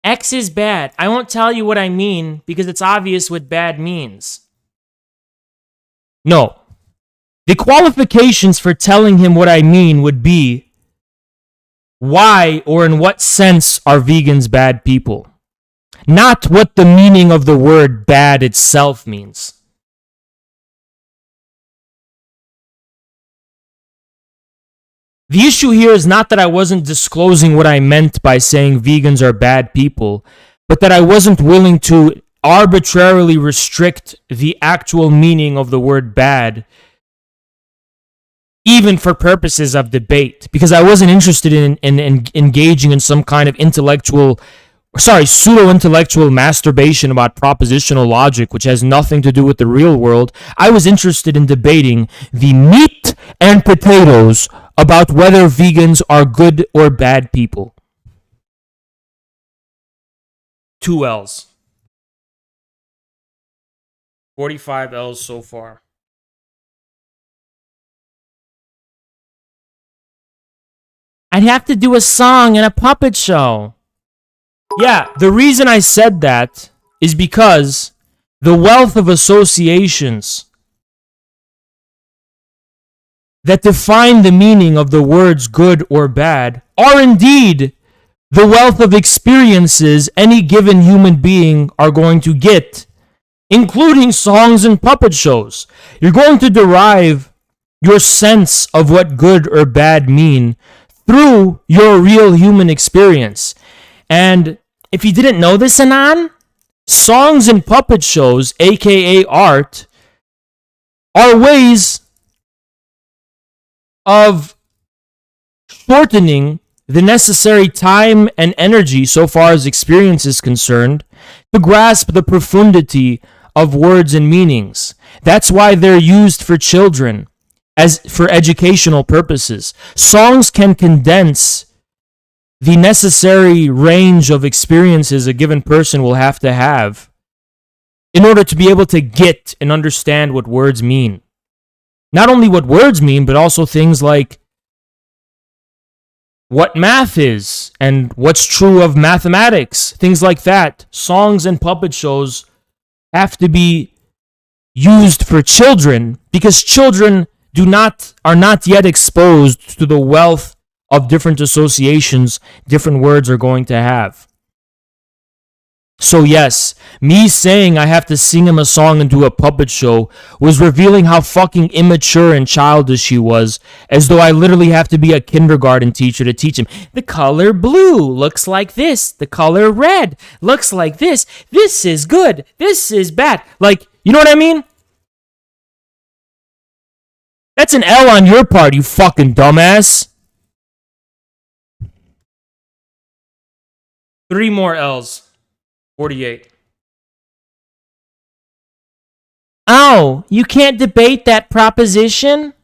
X is bad. I won't tell you what I mean because it's obvious what bad means. No. The qualifications for telling him what I mean would be why or in what sense are vegans bad people? Not what the meaning of the word bad itself means. The issue here is not that I wasn't disclosing what I meant by saying vegans are bad people, but that I wasn't willing to arbitrarily restrict the actual meaning of the word bad, even for purposes of debate, because I wasn't interested in engaging in some kind of intellectual pseudo-intellectual masturbation about propositional logic, which has nothing to do with the real world. I was interested in debating the meat and potatoes about whether vegans are good or bad people. 2 L's. 45 L's so far. I'd have to do a song and a puppet show. Yeah, the reason I said that is because the wealth of associations that define the meaning of the words good or bad are indeed the wealth of experiences any given human being are going to get, including songs and puppet shows. You're going to derive your sense of what good or bad mean through your real human experience. And if you didn't know this, Anon, songs and puppet shows, aka art, are ways of shortening the necessary time and energy, so far as experience is concerned, to grasp the profundity of words and meanings. That's why they're used for children, as for educational purposes. Songs can condense the necessary range of experiences a given person will have to have in order to be able to get and understand what words mean. Not only what words mean, but also things like what math is and what's true of mathematics, things like that. Songs and puppet shows have to be used for children because children are not yet exposed to the wealth of different associations different words are going to have. So yes, me saying I have to sing him a song and do a puppet show was revealing how fucking immature and childish he was, as though I literally have to be a kindergarten teacher to teach him. The color blue looks like this. The color red looks like this. This is good. This is bad. Like, you know what I mean? That's an L on your part, you fucking dumbass. 3 more L's. 48. Oh, you can't debate that proposition?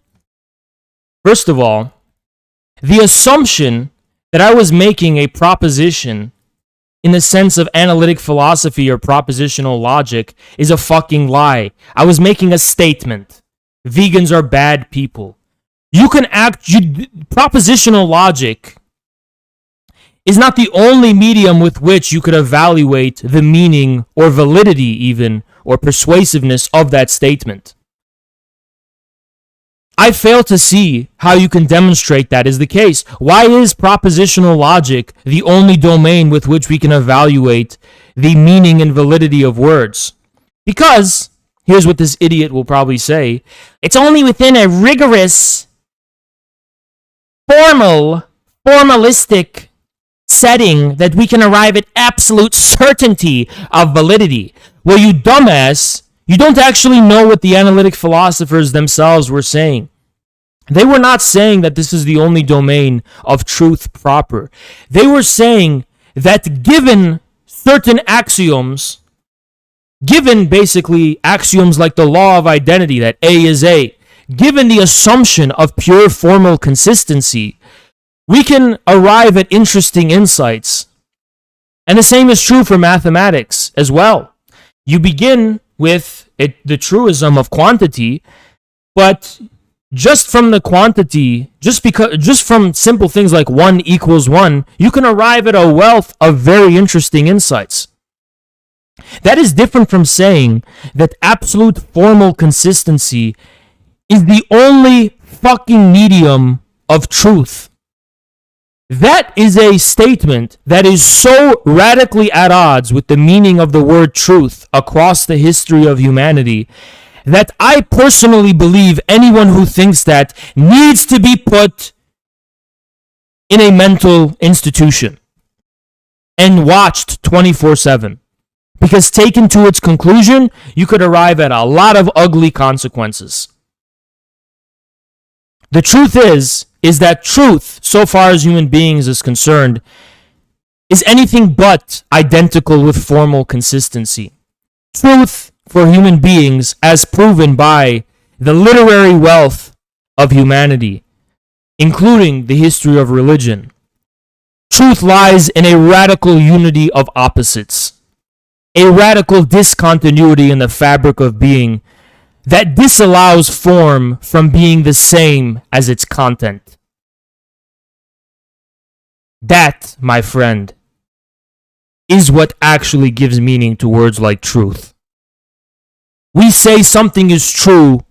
First of all, the assumption that I was making a proposition in the sense of analytic philosophy or propositional logic is a fucking lie. I was making a statement. Vegans are bad people. Propositional logic is not the only medium with which you could evaluate the meaning or validity even or persuasiveness of that statement. I fail to see how you can demonstrate that is the case. Why is propositional logic the only domain with which we can evaluate the meaning and validity of words? Because, here's what this idiot will probably say, it's only within a rigorous, formalistic setting that we can arrive at absolute certainty of validity. Well, you dumbass, you don't actually know what the analytic philosophers themselves were saying. They were not saying that this is the only domain of truth proper. They were saying that given certain axioms, given basically axioms like the law of identity, that A is A, given the assumption of pure formal consistency, we can arrive at interesting insights. And the same is true for mathematics as well. You begin with the truism of quantity, but just from the quantity, just from simple things like 1 equals 1, you can arrive at a wealth of very interesting insights. That is different from saying that absolute formal consistency is the only fucking medium of truth. That is a statement that is so radically at odds with the meaning of the word truth across the history of humanity that I personally believe anyone who thinks that needs to be put in a mental institution and watched 24/7. Because taken to its conclusion, you could arrive at a lot of ugly consequences. The truth is that truth, so far as human beings is concerned, is anything but identical with formal consistency. Truth for human beings, as proven by the literary wealth of humanity, including the history of religion. Truth lies in a radical unity of opposites, a radical discontinuity in the fabric of being that disallows form from being the same as its content. That, my friend, is what actually gives meaning to words like truth. We say something is true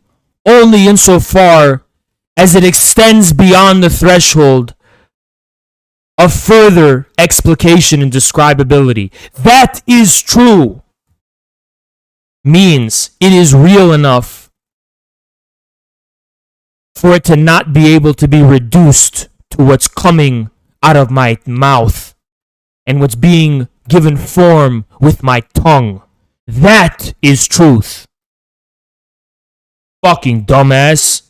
only insofar as it extends beyond the threshold of further explication and describability. That is true. Means it is real enough for it to not be able to be reduced to what's coming out of my mouth and what's being given form with my tongue. That is truth. Fucking dumbass.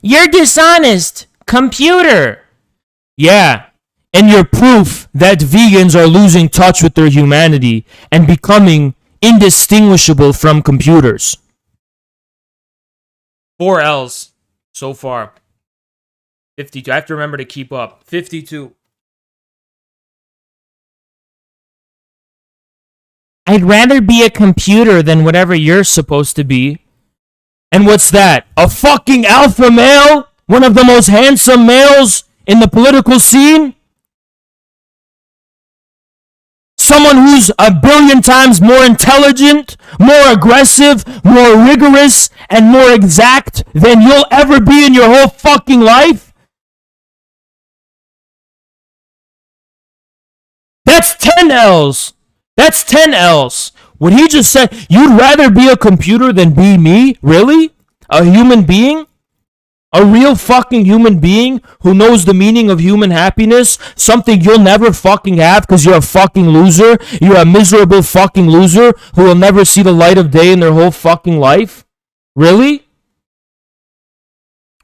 You're dishonest, computer. Yeah, and you're proof that vegans are losing touch with their humanity and becoming indistinguishable from computers. 4 L's so far. 52. I have to remember to keep up. 52. I'd rather be a computer than whatever you're supposed to be. And what's that? A fucking alpha male? One of the most handsome males in the political scene? Someone who's a billion times more intelligent, more aggressive, more rigorous, and more exact than you'll ever be in your whole fucking life? That's 10 L's. That's 10 L's. What he just said, you'd rather be a computer than be me? Really? A human being? A real fucking human being who knows the meaning of human happiness? Something you'll never fucking have because you're a fucking loser? You're a miserable fucking loser who will never see the light of day in their whole fucking life? Really?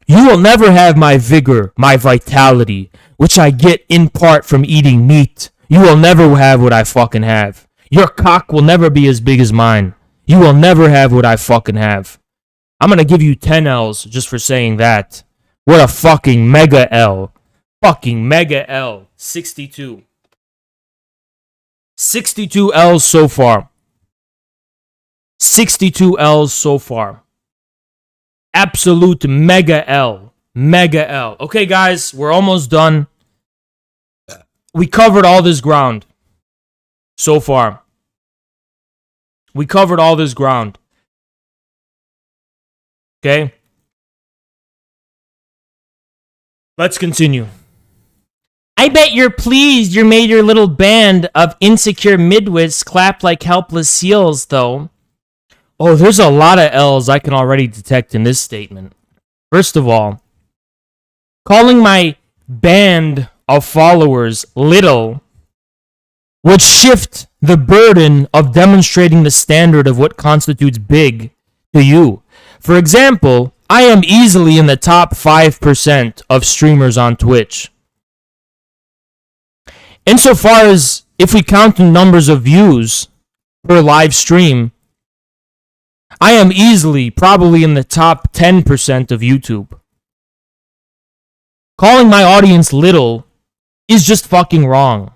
You will never have my vigor, my vitality, which I get in part from eating meat. You will never have what I fucking have. Your cock will never be as big as mine. You will never have what I fucking have. I'm gonna give you 10 L's just for saying that. What a fucking mega L. Fucking mega L. 62. 62 L's so far. 62 L's so far. Absolute mega L. Mega L. Okay, guys, we're almost done. We covered all this ground so far. We covered all this ground. Okay? Let's continue. I bet you're pleased you made your little band of insecure midwits clap like helpless seals, though. Oh, there's a lot of L's I can already detect in this statement. First of all, calling my band of followers little would shift the burden of demonstrating the standard of what constitutes big to you. For example, I am easily in the top 5% of streamers on Twitch. Insofar as if we count the numbers of views per live stream, I am easily probably in the top 10% of YouTube. Calling my audience little is just fucking wrong.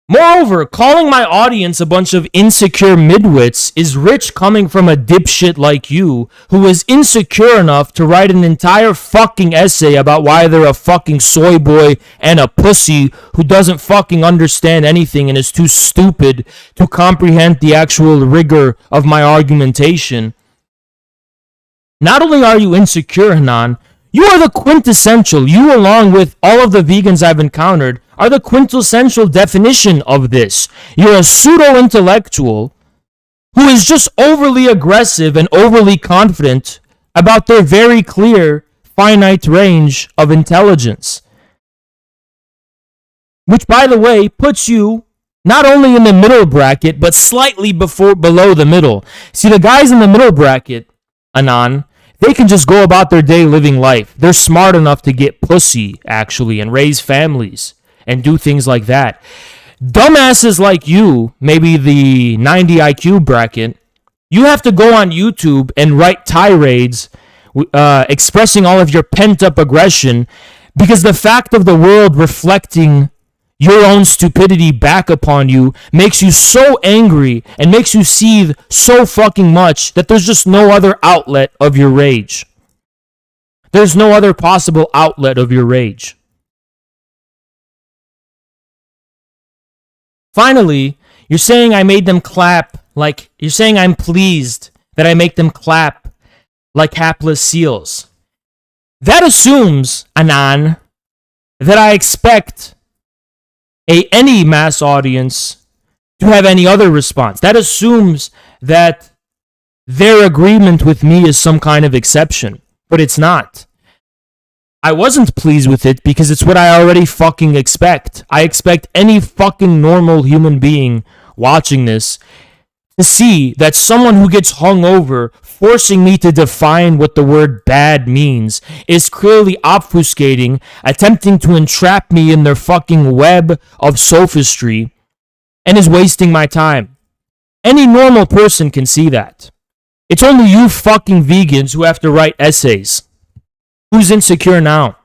Moreover, calling my audience a bunch of insecure midwits is rich coming from a dipshit like you who is insecure enough to write an entire fucking essay about why they're a fucking soy boy and a pussy who doesn't fucking understand anything and is too stupid to comprehend the actual rigor of my argumentation. Not only are you insecure, Anon, you are the quintessential, you along with all of the vegans I've encountered, are the quintessential definition of this. You're a pseudo-intellectual who is just overly aggressive and overly confident about their very clear, finite range of intelligence. Which, by the way, puts you not only in the middle bracket, but slightly below the middle. See, the guys in the middle bracket, Anon, they can just go about their day living life. They're smart enough to get pussy, actually, and raise families and do things like that. Dumbasses like you, maybe the 90 IQ bracket, you have to go on YouTube and write tirades expressing all of your pent-up aggression because the fact of the world reflecting your own stupidity back upon you makes you so angry and makes you seethe so fucking much that there's just no other outlet of your rage. There's no other possible outlet of your rage. Finally, you're saying I made them clap like, you're saying I'm pleased that I make them clap like hapless seals. That assumes, Anon, that I expect any mass audience to have any other response. That assumes that their agreement with me is some kind of exception, but it's not. I wasn't pleased with it because it's what I already fucking expect. I expect any fucking normal human being watching this to see that someone who gets hung over forcing me to define what the word bad means is clearly obfuscating, attempting to entrap me in their fucking web of sophistry, and is wasting my time. Any normal person can see that. It's only you fucking vegans who have to write essays. Who's insecure now?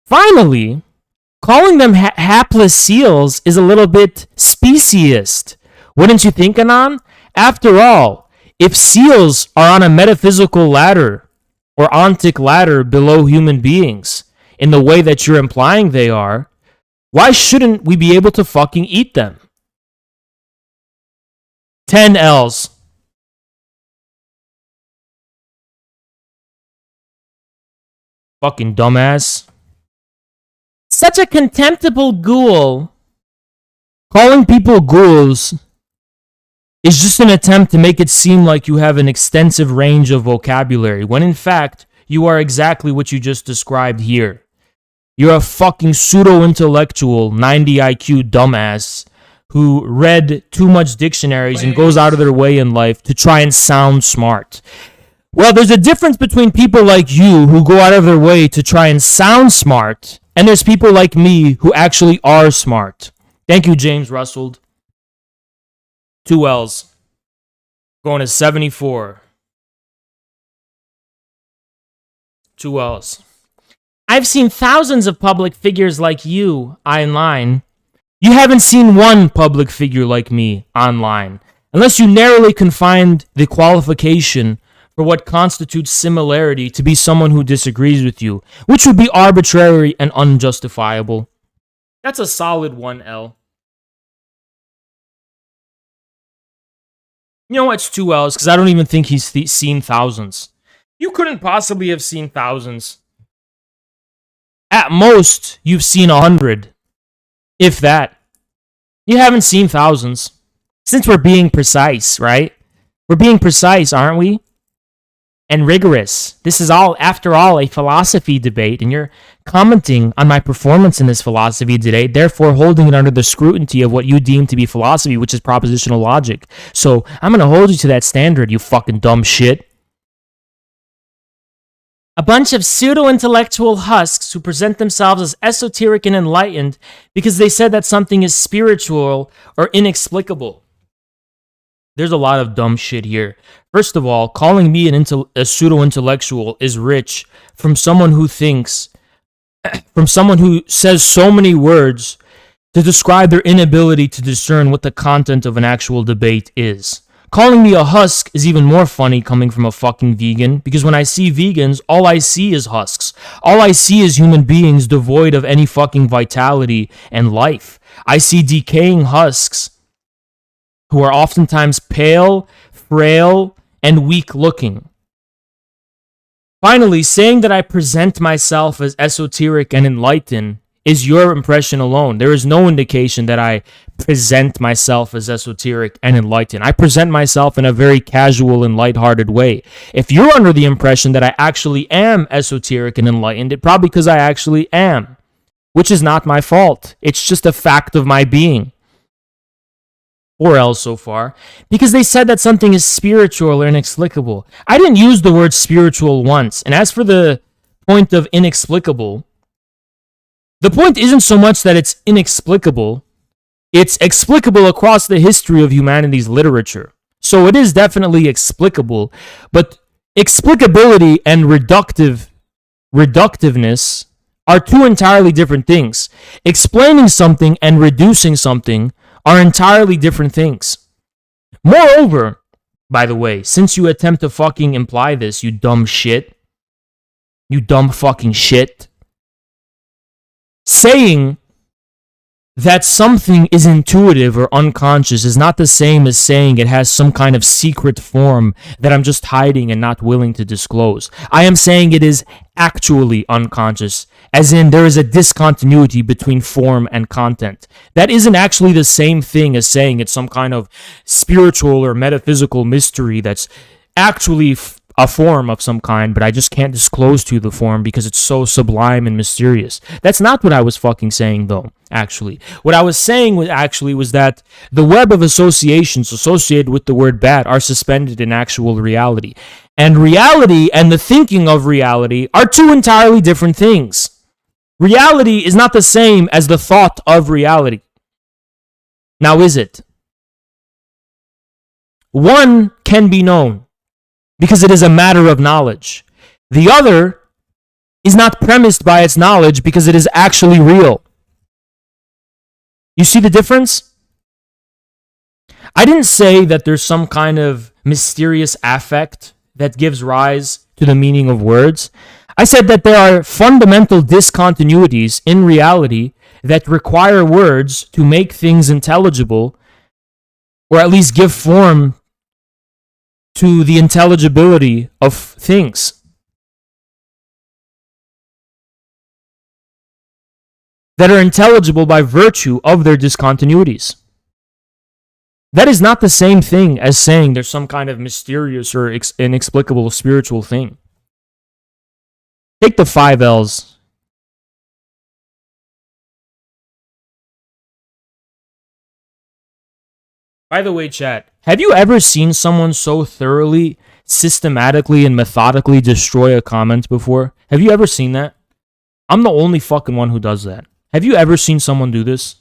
Finally, calling them hapless seals is a little bit speciesist. Wouldn't you think, Anon? After all, if seals are on a metaphysical ladder or ontic ladder below human beings in the way that you're implying they are, why shouldn't we be able to fucking eat them? 10 L's. Fucking dumbass. Such a contemptible ghoul. Calling people ghouls is just an attempt to make it seem like you have an extensive range of vocabulary, when in fact, you are exactly what you just described here. You're a fucking pseudo-intellectual 90 IQ dumbass who read too much dictionaries and goes out of their way in life to try and sound smart. Well, there's a difference between people like you who go out of their way to try and sound smart, and there's people like me who actually are smart. Thank you, James Russell. 2 L's. Going to 74. 2 L's. I've seen thousands of public figures like you online. You haven't seen one public figure like me online, unless you narrowly confined the qualification for what constitutes similarity to be someone who disagrees with you, which would be arbitrary and unjustifiable. That's a solid 1 L. You know what? It's 2 L's because I don't even think he's seen thousands. You couldn't possibly have seen thousands. At most, you've seen 100. If that. You haven't seen thousands. Since we're being precise, right? We're being precise, aren't we? And rigorous. This is all, after all, a philosophy debate, and you're commenting on my performance in this philosophy debate, therefore holding it under the scrutiny of what you deem to be philosophy, which is propositional logic. So I'm going to hold you to that standard, you fucking dumb shit. A bunch of pseudo-intellectual husks who present themselves as esoteric and enlightened because they said that something is spiritual or inexplicable. There's a lot of dumb shit here. First of all, calling me a pseudo-intellectual is rich from someone who thinks, from someone who says so many words to describe their inability to discern what the content of an actual debate is. Calling me a husk is even more funny coming from a fucking vegan, because when I see vegans, all I see is husks. All I see is human beings devoid of any fucking vitality and life. I see decaying husks who are oftentimes pale, frail, and weak-looking. Finally, saying that I present myself as esoteric and enlightened is your impression alone. There is no indication that I present myself as esoteric and enlightened. I present myself in a very casual and lighthearted way. If you're under the impression that I actually am esoteric and enlightened, it's probably because I actually am, which is not my fault. It's just a fact of my being. 4 L's so far, because they said that something is spiritual or inexplicable. I didn't use the word spiritual once. And as for the point of inexplicable, the point isn't so much that it's inexplicable, it's explicable across the history of humanity's literature. So it is definitely explicable, but explicability and reductiveness are two entirely different things. Explaining something and reducing something are entirely different things. Moreover, by the way, since you attempt to fucking imply this, you dumb shit, you dumb fucking shit, saying that something is intuitive or unconscious is not the same as saying it has some kind of secret form that I'm just hiding and not willing to disclose. I am saying it is actually unconscious, as in there is a discontinuity between form and content. That isn't actually the same thing as saying it's some kind of spiritual or metaphysical mystery that's actually a form of some kind, but I just can't disclose to you the form because it's so sublime and mysterious. That's not what I was fucking saying, though, actually. What I was saying was that the web of associations associated with the word bad are suspended in actual reality. And reality and the thinking of reality are two entirely different things. Reality is not the same as the thought of reality. Now, is it? One can be known because it is a matter of knowledge. The other is not premised by its knowledge because it is actually real. You see the difference? I didn't say that there's some kind of mysterious affect that gives rise to the meaning of words. I said that there are fundamental discontinuities in reality that require words to make things intelligible, or at least give form to the intelligibility of things. That are intelligible by virtue of their discontinuities. That is not the same thing as saying there's some kind of mysterious or inexplicable spiritual thing. Take the 5 L's. By the way, chat, have you ever seen someone so thoroughly, systematically, and methodically destroy a comment before? Have you ever seen that? I'm the only fucking one who does that. Have you ever seen someone do this?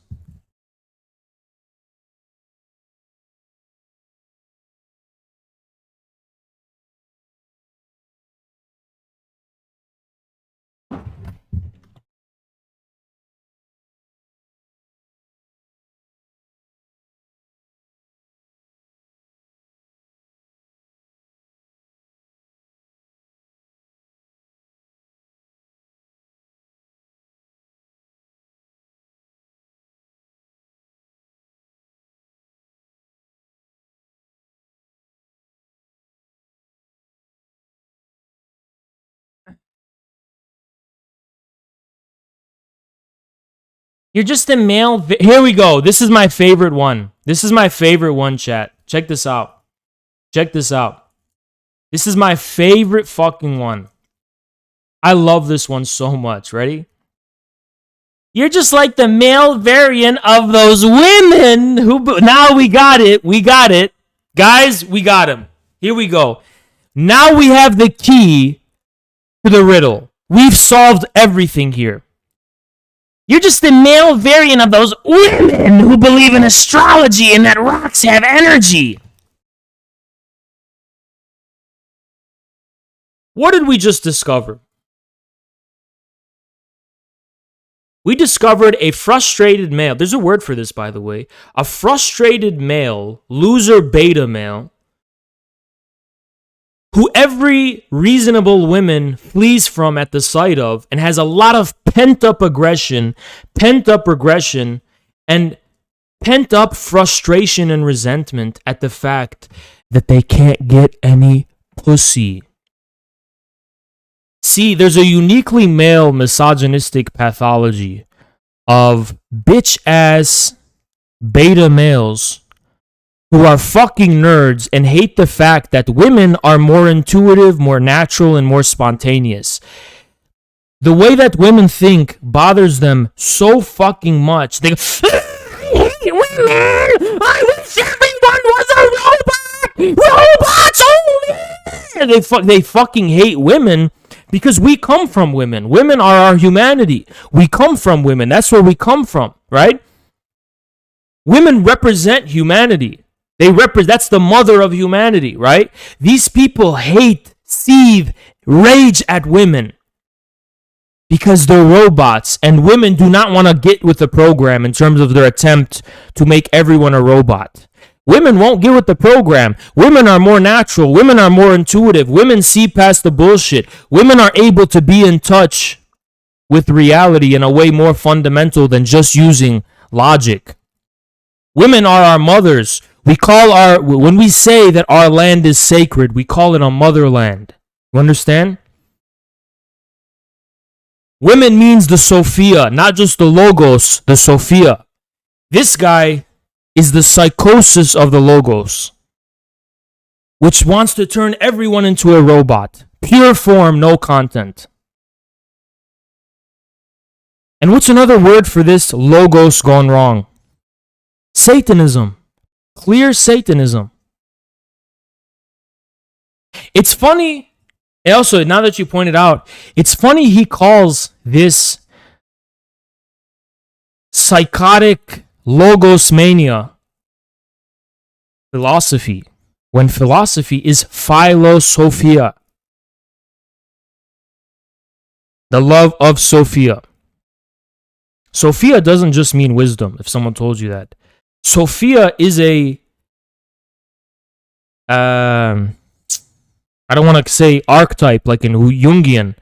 You're just a male. Here we go. This is my favorite one. This is my favorite one, chat. Check this out. Check this out. This is my favorite fucking one. I love this one so much. Ready? You're just like the male variant of those women who... Now we got it. We got it. Guys, we got him. Here we go. Now we have the key to the riddle. We've solved everything here. You're just the male variant of those women who believe in astrology and that rocks have energy. What did we just discover? We discovered a frustrated male. There's a word for this, by the way. A frustrated male, loser beta male, who every reasonable woman flees from at the sight of and has a lot of pent-up aggression, pent-up regression, and pent-up frustration and resentment at the fact that they can't get any pussy. See, there's a uniquely male misogynistic pathology of bitch-ass beta males who are fucking nerds and hate the fact that women are more intuitive, more natural, and more spontaneous. The way that women think bothers them so fucking much. They go, I hate hate women. I wish everyone was a robot. Robots only. They fucking hate women because we come from women. Women are our humanity. We come from women. That's where we come from, right? Women represent humanity. That's the mother of humanity, right? These people hate, seethe, rage at women because they're robots, and women do not want to get with the program in terms of their attempt to make everyone a robot. Women won't get with the program. Women are more natural. Women are more intuitive. Women see past the bullshit. Women are able to be in touch with reality in a way more fundamental than just using logic. Women are our mothers. When we say that our land is sacred, we call it a motherland. You understand? Women means the Sophia, not just the Logos, the Sophia. This guy is the psychosis of the Logos, which wants to turn everyone into a robot. Pure form, no content. And what's another word for this Logos gone wrong? Satanism. Clear Satanism. It's funny. And also, now that you pointed out, it's funny he calls this psychotic logos mania philosophy, when philosophy is philosophia, the love of Sophia. Sophia doesn't just mean wisdom, if someone told you that. Sophia is a I don't want to say archetype like in Jungian.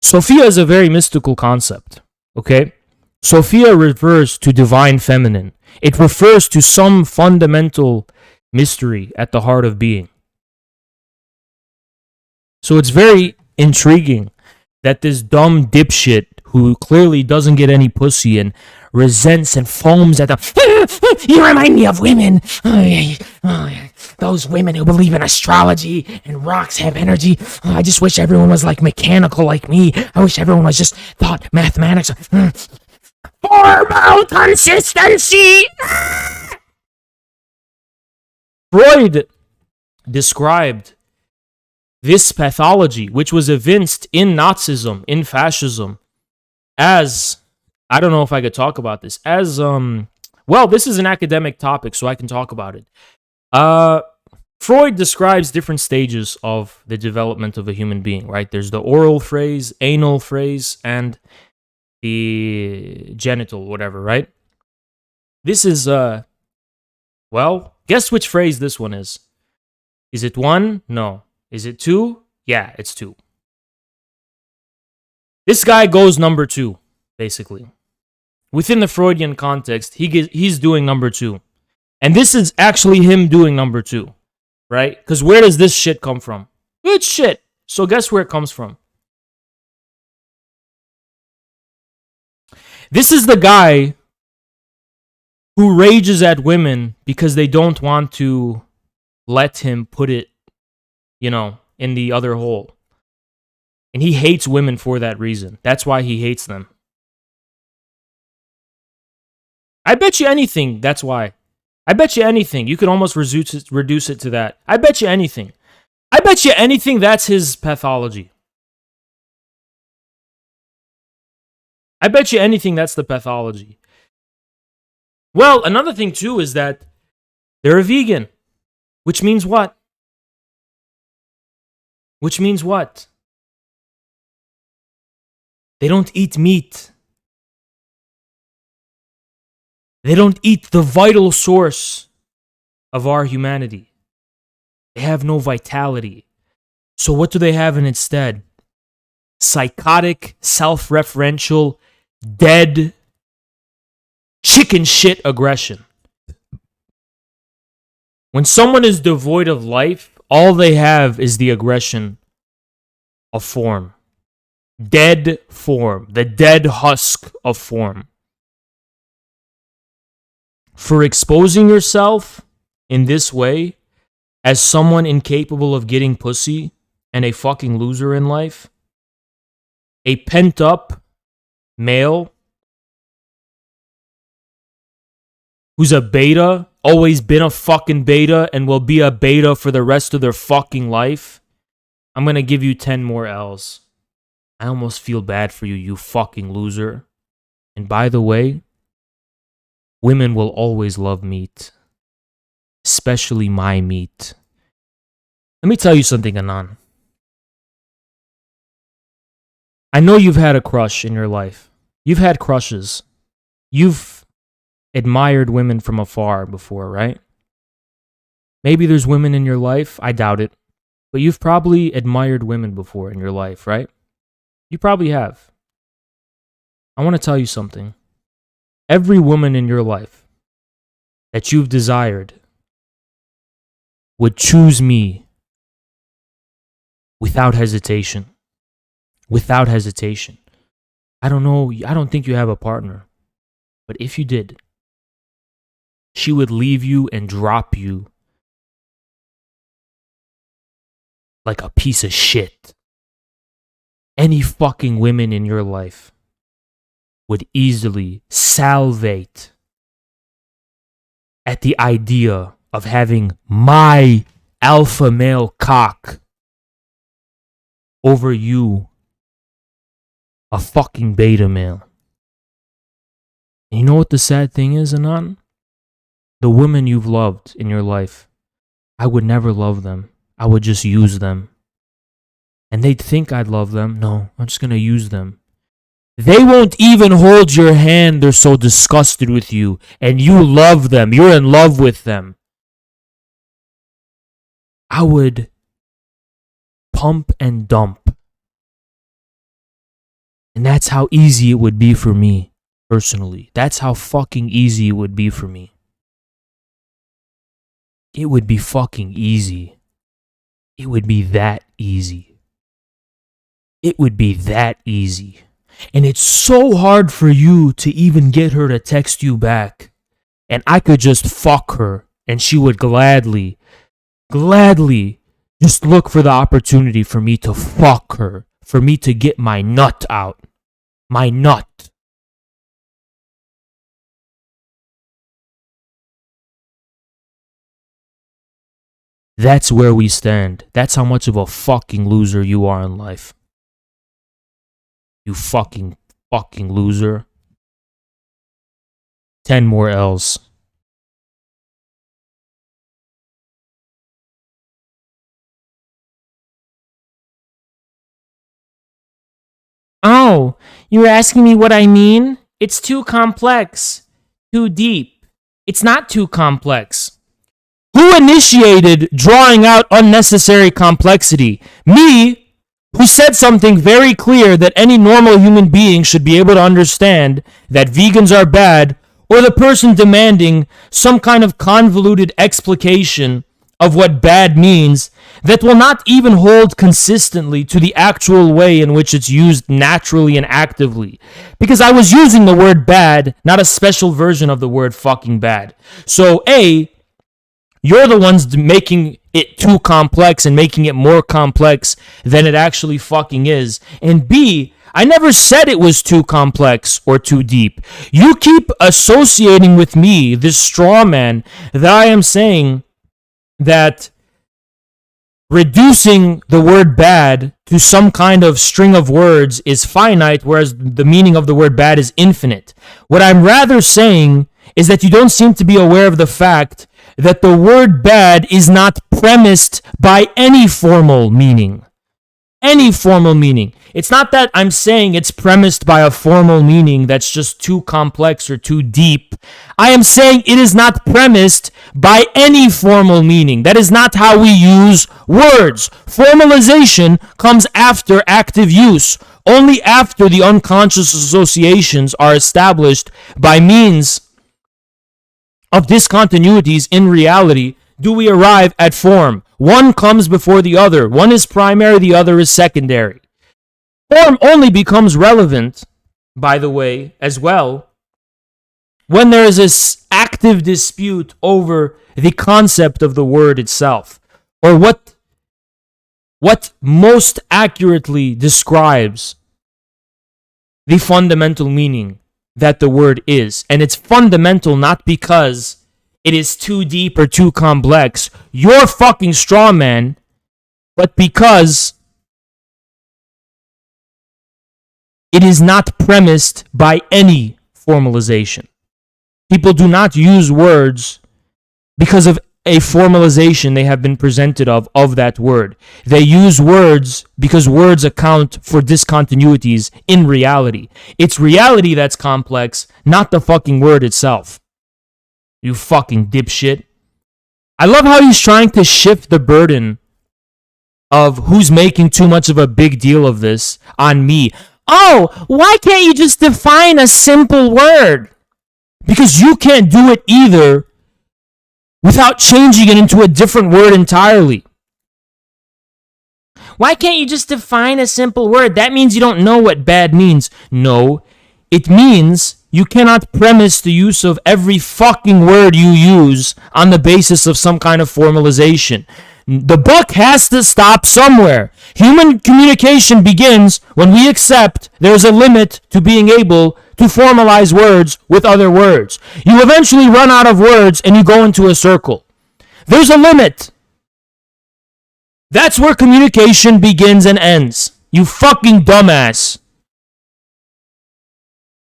Sophia is a very mystical concept, okay? Sophia refers to divine feminine. It refers to some fundamental mystery at the heart of being. So it's very intriguing that this dumb dipshit who clearly doesn't get any pussy and resents and foams at the you remind me of women. Those women who believe in astrology and rocks have energy. I just wish everyone was like mechanical like me. I wish everyone was just thought mathematics. Formal consistency. Freud described this pathology, which was evinced in Nazism, in fascism, as, I don't know if I could talk about this, as, well, this is an academic topic, so I can talk about it. Freud describes different stages of the development of a human being, right? There's the oral phase, anal phase, and the genital, whatever, right? This is, well, guess which phrase this one is. Is it 1? No. Is it 2? Yeah, it's 2. This guy goes number 2, basically. Within the Freudian context, he's doing number 2. And this is actually him doing number 2, right? Because where does this shit come from? It's shit. So guess where it comes from? This is the guy who rages at women because they don't want to let him put it, in the other hole. And he hates women for that reason. That's why he hates them. I bet you anything that's why. I bet you anything. You could almost reduce it to that. I bet you anything. I bet you anything that's his pathology. I bet you anything that's the pathology. Well, another thing too is that they're a vegan. Which means what? Which means what? They don't eat meat. They don't eat the vital source of our humanity. They have no vitality. So what do they have instead? Psychotic, self-referential, dead, chicken shit aggression. When someone is devoid of life, all they have is the aggression of form. Dead form. The dead husk of form. For exposing yourself in this way as someone incapable of getting pussy and a fucking loser in life, a pent-up male who's a beta, always been a fucking beta, and will be a beta for the rest of their fucking life, I'm gonna give you 10 more L's. I almost feel bad for you, you fucking loser. And by the way, women will always love meat. Especially my meat. Let me tell you something, Anon. I know you've had a crush in your life. You've had crushes. You've admired women from afar before, right? Maybe there's women in your life. I doubt it. But you've probably admired women before in your life, right? You probably have. I want to tell you something. Every woman in your life that you've desired would choose me without hesitation. Without hesitation. I don't know, I don't think you have a partner. But if you did, she would leave you and drop you like a piece of shit. Any fucking women in your life would easily salivate at the idea of having my alpha male cock over you, a fucking beta male. And you know what the sad thing is, Anon? The women you've loved in your life, I would never love them. I would just use them. And they'd think I'd love them. No, I'm just going to use them. They won't even hold your hand. They're so disgusted with you. And you love them. You're in love with them. I would pump and dump. And that's how easy it would be for me, personally. That's how fucking easy it would be for me. It would be fucking easy. It would be that easy. It would be that easy. And it's so hard for you to even get her to text you back. And I could just fuck her and she would gladly just look for the opportunity for me to fuck her, for me to get my nut out. My nut. That's where we stand. That's how much of a fucking loser you are in life. You fucking loser. 10 more L's. Oh, you're asking me what I mean? It's too complex. Too deep. It's not too complex. Who initiated drawing out unnecessary complexity? Me, who said something very clear that any normal human being should be able to understand that vegans are bad, or the person demanding some kind of convoluted explication of what bad means that will not even hold consistently to the actual way in which it's used naturally and actively. Because I was using the word bad, not a special version of the word fucking bad. So A, you're the ones making it too complex and making it more complex than it actually fucking is. And B, I never said it was too complex or too deep. You keep associating with me this straw man that I am saying that reducing the word bad to some kind of string of words is finite, whereas the meaning of the word bad is infinite. What I'm rather saying is that you don't seem to be aware of the fact that the word bad is not premised by any formal meaning. Any formal meaning. It's not that I'm saying it's premised by a formal meaning that's just too complex or too deep. I am saying it is not premised by any formal meaning. That is not how we use words. Formalization comes after active use. Only after the unconscious associations are established by means of discontinuities in reality do we arrive at form. One comes before the other. One is primary, the other is secondary. Form only becomes relevant, by the way, as well, when there is this active dispute over the concept of the word itself, or what most accurately describes the fundamental meaning that the word is. And it's fundamental not because it is too deep or too complex. You're fucking straw man, but because it is not premised by any formalization. People do not use words because of a formalization they have been presented of that word. They use words because words account for discontinuities in reality. It's reality that's complex, not the fucking word itself. You fucking dipshit. I love how he's trying to shift the burden of who's making too much of a big deal of this on me. Oh, why can't you just define a simple word? Because you can't do it either without changing it into a different word entirely. Why can't you just define a simple word? That means you don't know what bad means. No, it means you cannot premise the use of every fucking word you use on the basis of some kind of formalization. The buck has to stop somewhere. Human communication begins when we accept there's a limit to being able to formalize words with other words. You eventually run out of words and you go into a circle. There's a limit. That's where communication begins and ends. You fucking dumbass.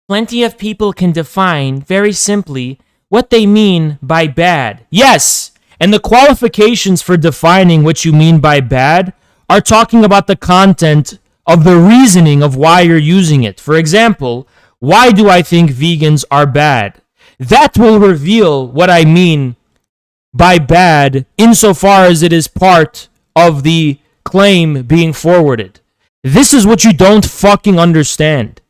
Plenty of people can define, very simply, what they mean by bad. Yes, and the qualifications for defining what you mean by bad are talking about the content of the reasoning of why you're using it. For example, why do I think vegans are bad? That will reveal what I mean by bad insofar as it is part of the claim being forwarded. This is what you don't fucking understand.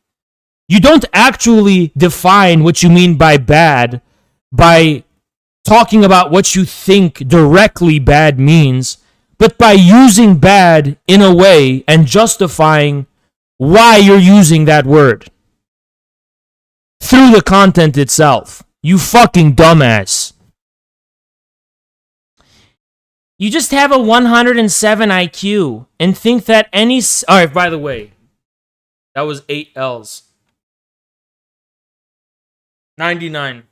You don't actually define what you mean by bad by talking about what you think directly bad means, but by using bad in a way and justifying why you're using that word through the content itself. You fucking dumbass. You just have a 107 IQ and think that any... Alright, by the way, that was 8 L's. 99.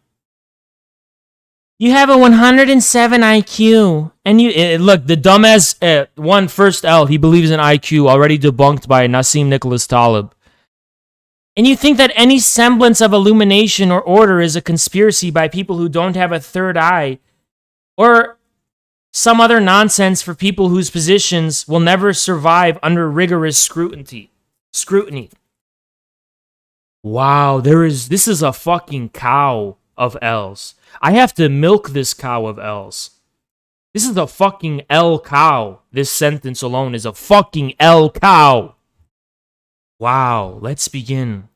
You have a 107 IQ, and you look, the dumbass one first L, he believes in IQ, already debunked by Nassim Nicholas Taleb. And you think that any semblance of illumination or order is a conspiracy by people who don't have a third eye, or some other nonsense for people whose positions will never survive under rigorous scrutiny. Wow, this is a fucking cow of L's. I have to milk this cow of L's. This is a fucking L cow. This sentence alone is a fucking L cow. Wow, let's begin.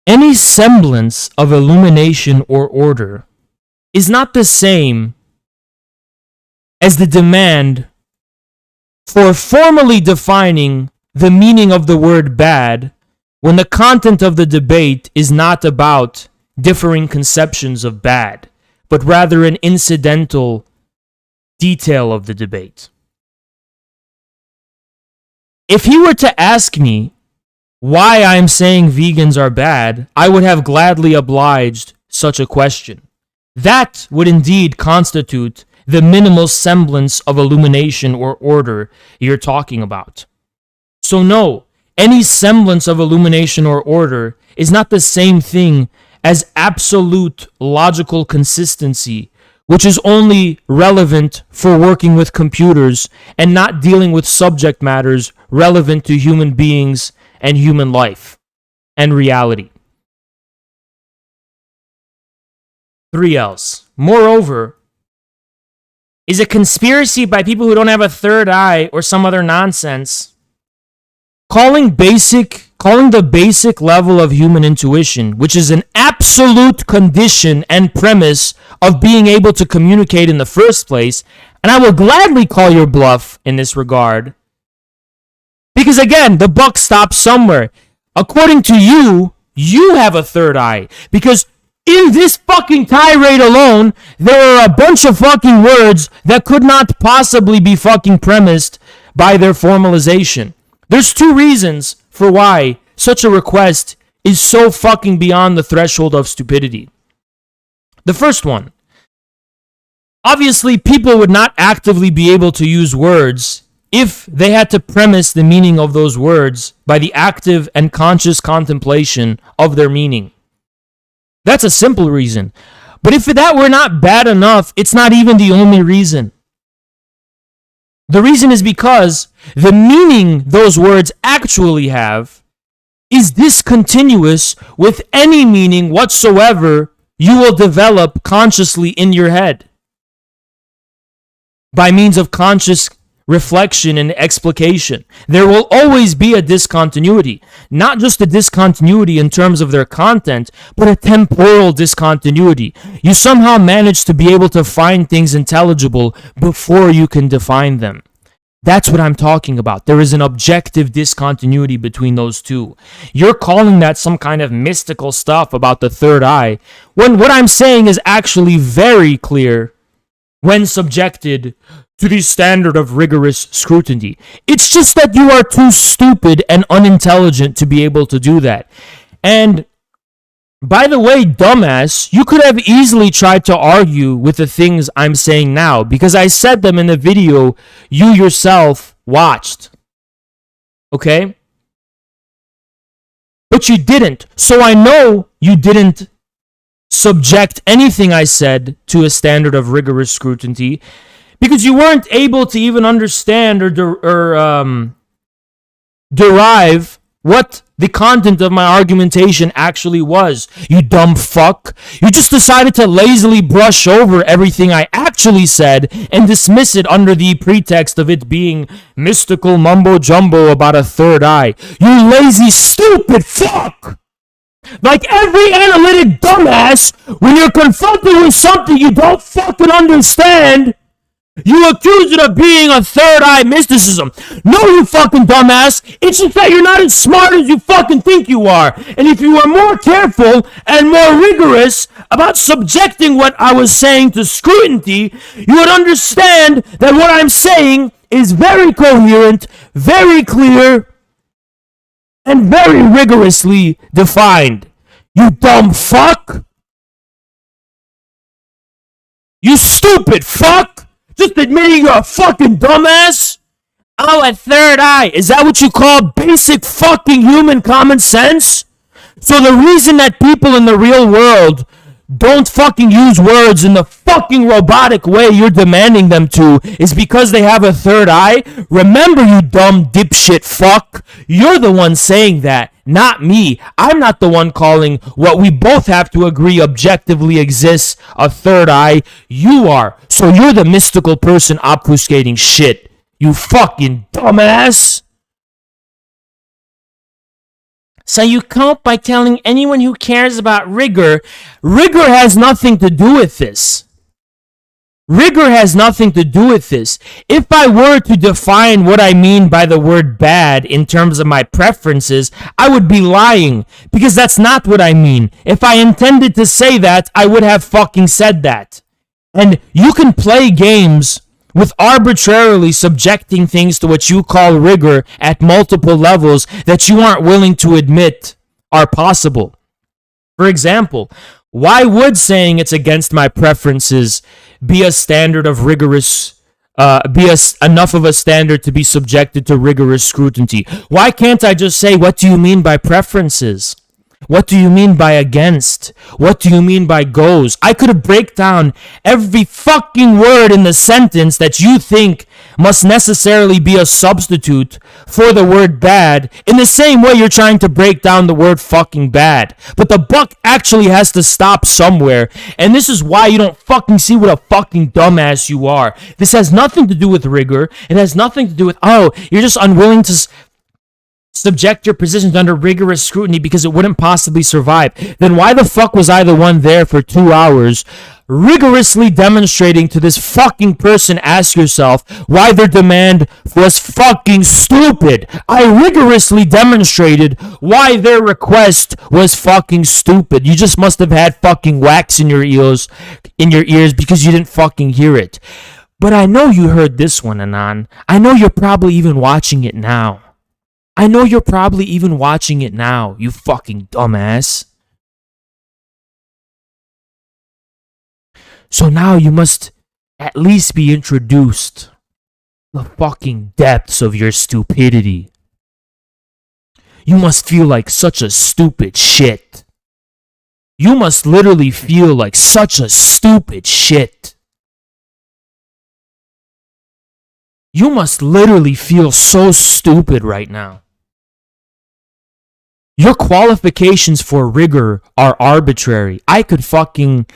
Any semblance of illumination or order is not the same as the demand for formally defining the meaning of the word bad when the content of the debate is not about differing conceptions of bad, but rather an incidental detail of the debate. If he were to ask me why I'm saying vegans are bad, I would have gladly obliged such a question. That would indeed constitute the minimal semblance of illumination or order you're talking about. So no, any semblance of illumination or order is not the same thing as absolute logical consistency, which is only relevant for working with computers and not dealing with subject matters relevant to human beings and human life and reality. 3 L's. Moreover, is a conspiracy by people who don't have a third eye or some other nonsense calling the basic level of human intuition, which is an absolute condition and premise of being able to communicate in the first place, and I will gladly call your bluff in this regard, because again, the buck stops somewhere. According to you, you have a third eye, because in this fucking tirade alone, there are a bunch of fucking words that could not possibly be fucking premised by their formalization. There's two reasons for why such a request is so fucking beyond the threshold of stupidity. The first one, obviously people would not actively be able to use words if they had to premise the meaning of those words by the active and conscious contemplation of their meaning. That's a simple reason. But if that were not bad enough, it's not even the only reason. The reason is because the meaning those words actually have is discontinuous with any meaning whatsoever you will develop consciously in your head by means of conscious reflection and explication. There will always be a discontinuity, not just a discontinuity in terms of their content, but a temporal discontinuity. You somehow manage to be able to find things intelligible before you can define them. That's what I'm talking about. There is an objective discontinuity between those two. You're calling that some kind of mystical stuff about the third eye, when what I'm saying is actually very clear when subjected to the standard of rigorous scrutiny. It's just that you are too stupid and unintelligent to be able to do that. And by the way, dumbass, you could have easily tried to argue with the things I'm saying now, because I said them in the video you yourself watched. Okay? But you didn't. So I know you didn't subject anything I said to a standard of rigorous scrutiny, because you weren't able to even understand or derive what the content of my argumentation actually was. You dumb fuck. You just decided to lazily brush over everything I actually said and dismiss it under the pretext of it being mystical mumbo jumbo about a third eye. You lazy stupid fuck! Like every analytic dumbass, when you're confronted with something you don't fucking understand, you accuse it of being a third eye mysticism. No, you fucking dumbass. It's just that you're not as smart as you fucking think you are. And if you were more careful and more rigorous about subjecting what I was saying to scrutiny, you would understand that what I'm saying is very coherent, very clear, and very rigorously defined. You dumb fuck. You stupid fuck. Just admitting you're a fucking dumbass? Oh, a third eye. Is that what you call basic fucking human common sense? So the reason that people in the real world don't fucking use words in the fucking robotic way you're demanding them to is because they have a third eye? Remember, you dumb dipshit fuck. You're the one saying that, not me. I'm not the one calling what we both have to agree objectively exists a third eye. You are. So you're the mystical person obfuscating shit. You fucking dumbass. So you cope by telling anyone who cares about rigor. Rigor has nothing to do with this. Rigor has nothing to do with this. If I were to define what I mean by the word bad in terms of my preferences, I would be lying, because that's not what I mean. If I intended to say that, I would have fucking said that. And you can play games with arbitrarily subjecting things to what you call rigor at multiple levels that you aren't willing to admit are possible. For example, why would saying it's against my preferences be a standard of rigorous, enough of a standard to be subjected to rigorous scrutiny? Why can't I just say, what do you mean by preferences? What do you mean by against? What do you mean by goes? I could break down every fucking word in the sentence that you think must necessarily be a substitute for the word bad in the same way you're trying to break down the word fucking bad. But the buck actually has to stop somewhere. And this is why you don't fucking see what a fucking dumbass you are. This has nothing to do with rigor. It has nothing to do with, oh, you're just unwilling to subject your positions under rigorous scrutiny because it wouldn't possibly survive. Then why the fuck was I the one there for 2 hours rigorously demonstrating to this fucking person, ask yourself, why their demand was fucking stupid? I rigorously demonstrated why their request was fucking stupid. You just must have had fucking wax in your ears because you didn't fucking hear it. But I know you heard this one, Anon. I know you're probably even watching it now. I know you're probably even watching it now, you fucking dumbass. So now you must at least be introduced to the fucking depths of your stupidity. You must feel like such a stupid shit. You must literally feel like such a stupid shit. You must literally feel so stupid right now. Your qualifications for rigor are arbitrary. I could fucking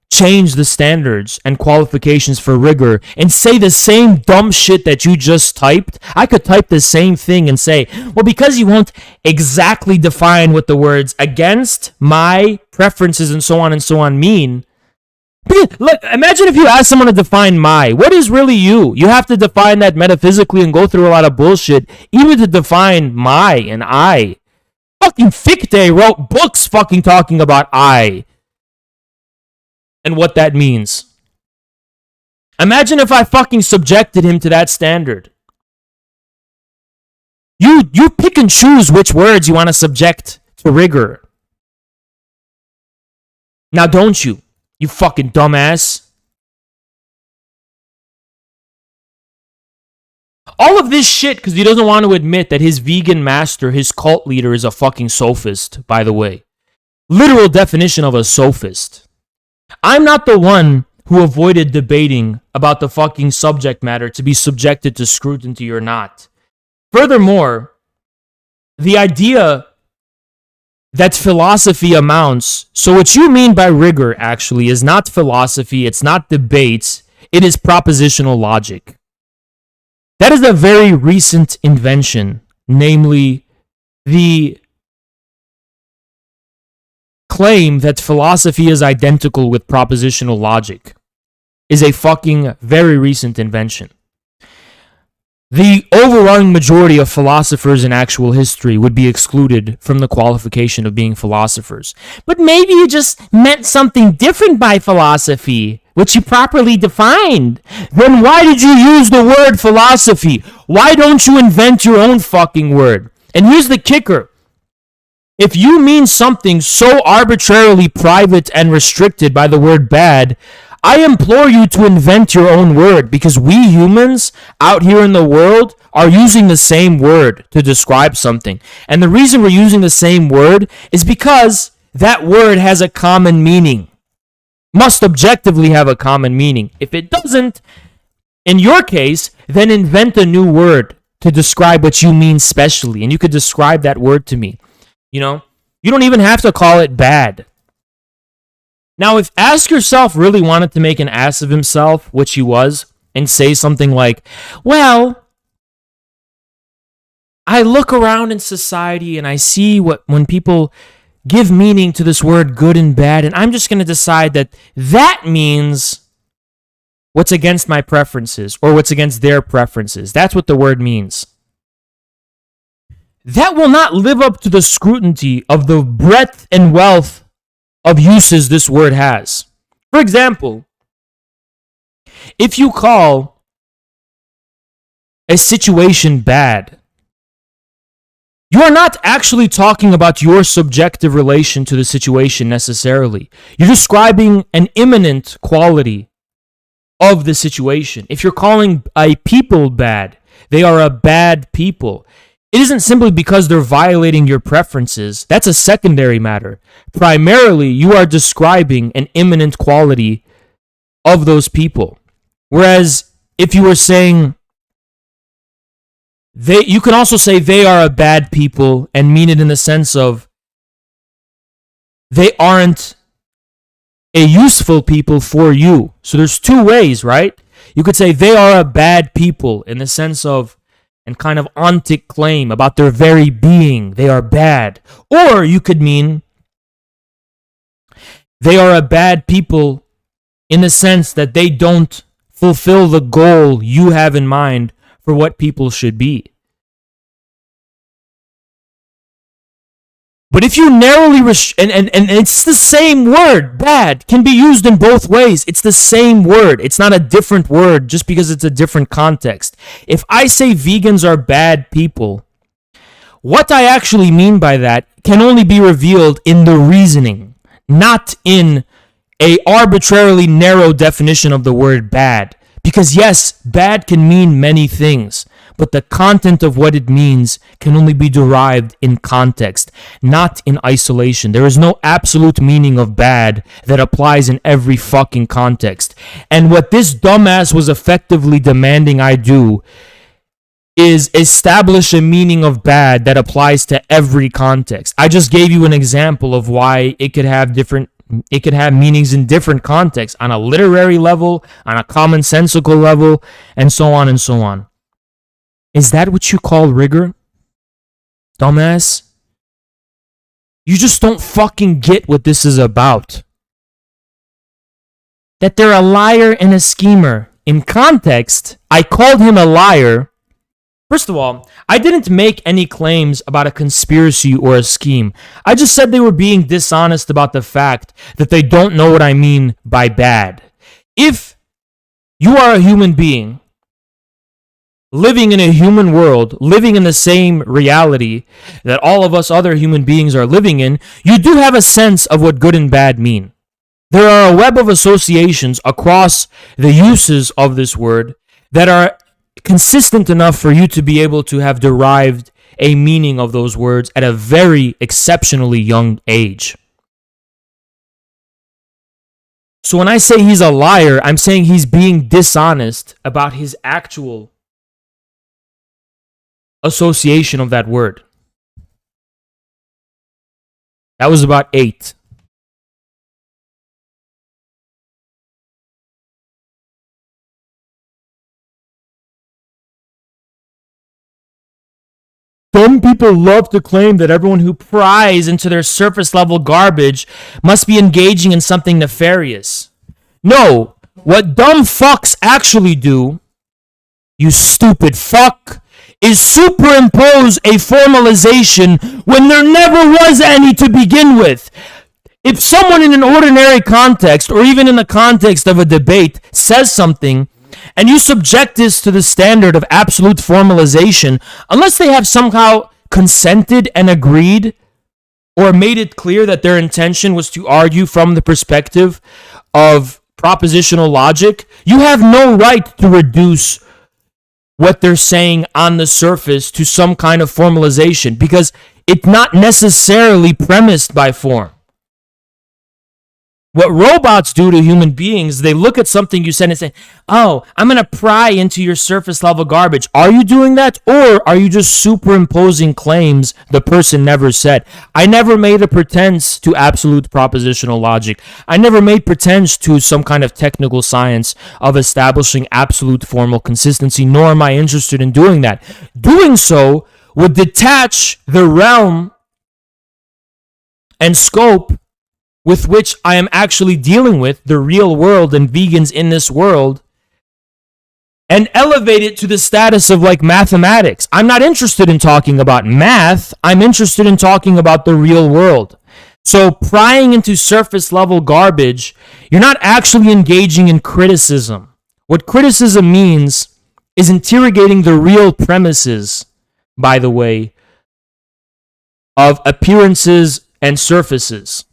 change the standards and qualifications for rigor and say the same dumb shit that you just typed. I could type the same thing and say, well, because you won't exactly define what the words against, my, preferences, and so on mean. Look, imagine if you ask someone to define my. What is really you? You have to define that metaphysically and go through a lot of bullshit, even to define my and I. Fucking Fichte wrote books fucking talking about I and what that means. Imagine if I fucking subjected him to that standard. You pick and choose which words you want to subject to rigor. Now don't you? You fucking dumbass. All of this shit because he doesn't want to admit that his vegan master, his cult leader, is a fucking sophist, by the way. Literal definition of a sophist. I'm not the one who avoided debating about the fucking subject matter to be subjected to scrutiny or not. Furthermore, the idea that philosophy amounts, so what you mean by rigor actually is not philosophy, it's not debates, it is propositional logic. That is a very recent invention, namely the claim that philosophy is identical with propositional logic is a fucking very recent invention. The overwhelming majority of philosophers in actual history would be excluded from the qualification of being philosophers. But maybe you just meant something different by philosophy, which you properly defined. Then why did you use the word philosophy? Why don't you invent your own fucking word? And here's the kicker. If you mean something so arbitrarily private and restricted by the word bad, I implore you to invent your own word, because we humans out here in the world are using the same word to describe something. And the reason we're using the same word is because that word has a common meaning. Must objectively have a common meaning. If it doesn't, in your case, then invent a new word to describe what you mean specially. And you could describe that word to me. You know, you don't even have to call it bad. Now, if Ask Yourself really wanted to make an ass of himself, which he was, and say something like, well, I look around in society and I see when people give meaning to this word good and bad, and I'm just going to decide that that means what's against my preferences or what's against their preferences. That's what the word means. That will not live up to the scrutiny of the breadth and wealth of uses this word has. For example, if you call a situation bad, you are not actually talking about your subjective relation to the situation necessarily. You're describing an imminent quality of the situation. If you're calling a people bad, they are a bad people. It isn't simply because they're violating your preferences. That's a secondary matter. Primarily, you are describing an imminent quality of those people. Whereas if you were saying you can also say they are a bad people and mean it in the sense of they aren't a useful people for you. So there's two ways, right? You could say they are a bad people in the sense of and kind of ontic claim about their very being. They are bad. Or you could mean they are a bad people in the sense that they don't fulfill the goal you have in mind for what people should be. But if you narrowly and it's the same word, bad, can be used in both ways. It's the same word. It's not a different word just because it's a different context. If I say vegans are bad people, what I actually mean by that can only be revealed in the reasoning, not in a arbitrarily narrow definition of the word bad. Because yes, bad can mean many things, but the content of what it means can only be derived in context, not in isolation. There is no absolute meaning of bad that applies in every fucking context. And what this dumbass was effectively demanding I do is establish a meaning of bad that applies to every context. I just gave you an example of why it could have meanings in different contexts, on a literary level, on a commonsensical level, and so on and so on. Is that what you call rigor? Dumbass? You just don't fucking get what this is about. That they're a liar and a schemer. In context, I called him a liar. First of all, I didn't make any claims about a conspiracy or a scheme. I just said they were being dishonest about the fact that they don't know what I mean by bad. If you are a human being, living in a human world, living in the same reality that all of us other human beings are living in, you do have a sense of what good and bad mean. There are a web of associations across the uses of this word that are consistent enough for you to be able to have derived a meaning of those words at a very exceptionally young age. So when I say he's a liar, I'm saying he's being dishonest about his actual association of that word. That was about 8. Some people love to claim that everyone who pries into their surface level garbage must be engaging in something nefarious. No, what dumb fucks actually do, you stupid fuck, is superimpose a formalization when there never was any to begin with. If someone in an ordinary context, or even in the context of a debate, says something, and you subject this to the standard of absolute formalization, unless they have somehow consented and agreed, or made it clear that their intention was to argue from the perspective of propositional logic, you have no right to reduce what they're saying on the surface to some kind of formalization, because it's not necessarily premised by form. What robots do to human beings, they look at something you said and say, oh, I'm going to pry into your surface level garbage. Are you doing that? Or are you just superimposing claims the person never said? I never made a pretense to absolute propositional logic. I never made pretense to some kind of technical science of establishing absolute formal consistency, nor am I interested in doing that. Doing so would detach the realm and scope with which I am actually dealing with, the real world and vegans in this world, and elevate it to the status of like mathematics. I'm not interested in talking about math. I'm interested in talking about the real world. So prying into surface level garbage, you're not actually engaging in criticism. What criticism means is interrogating the real premises, by the way, of appearances and surfaces.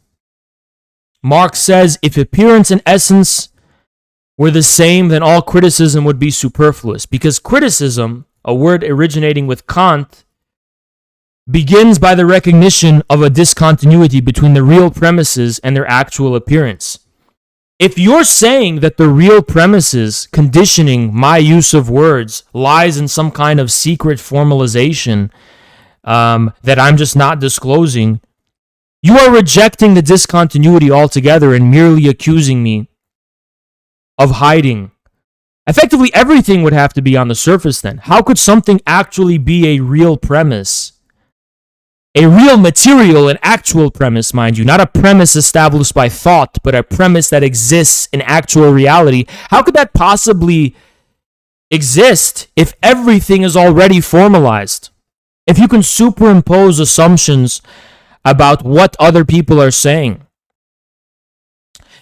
Marx says, if appearance and essence were the same, then all criticism would be superfluous. Because criticism, a word originating with Kant, begins by the recognition of a discontinuity between the real premises and their actual appearance. If you're saying that the real premises conditioning my use of words lies in some kind of secret formalization that I'm just not disclosing, you are rejecting the discontinuity altogether and merely accusing me of hiding. Effectively, everything would have to be on the surface then. How could something actually be a real premise? A real material and actual premise, mind you, not a premise established by thought, but a premise that exists in actual reality. How could that possibly exist if everything is already formalized? If you can superimpose assumptions about what other people are saying.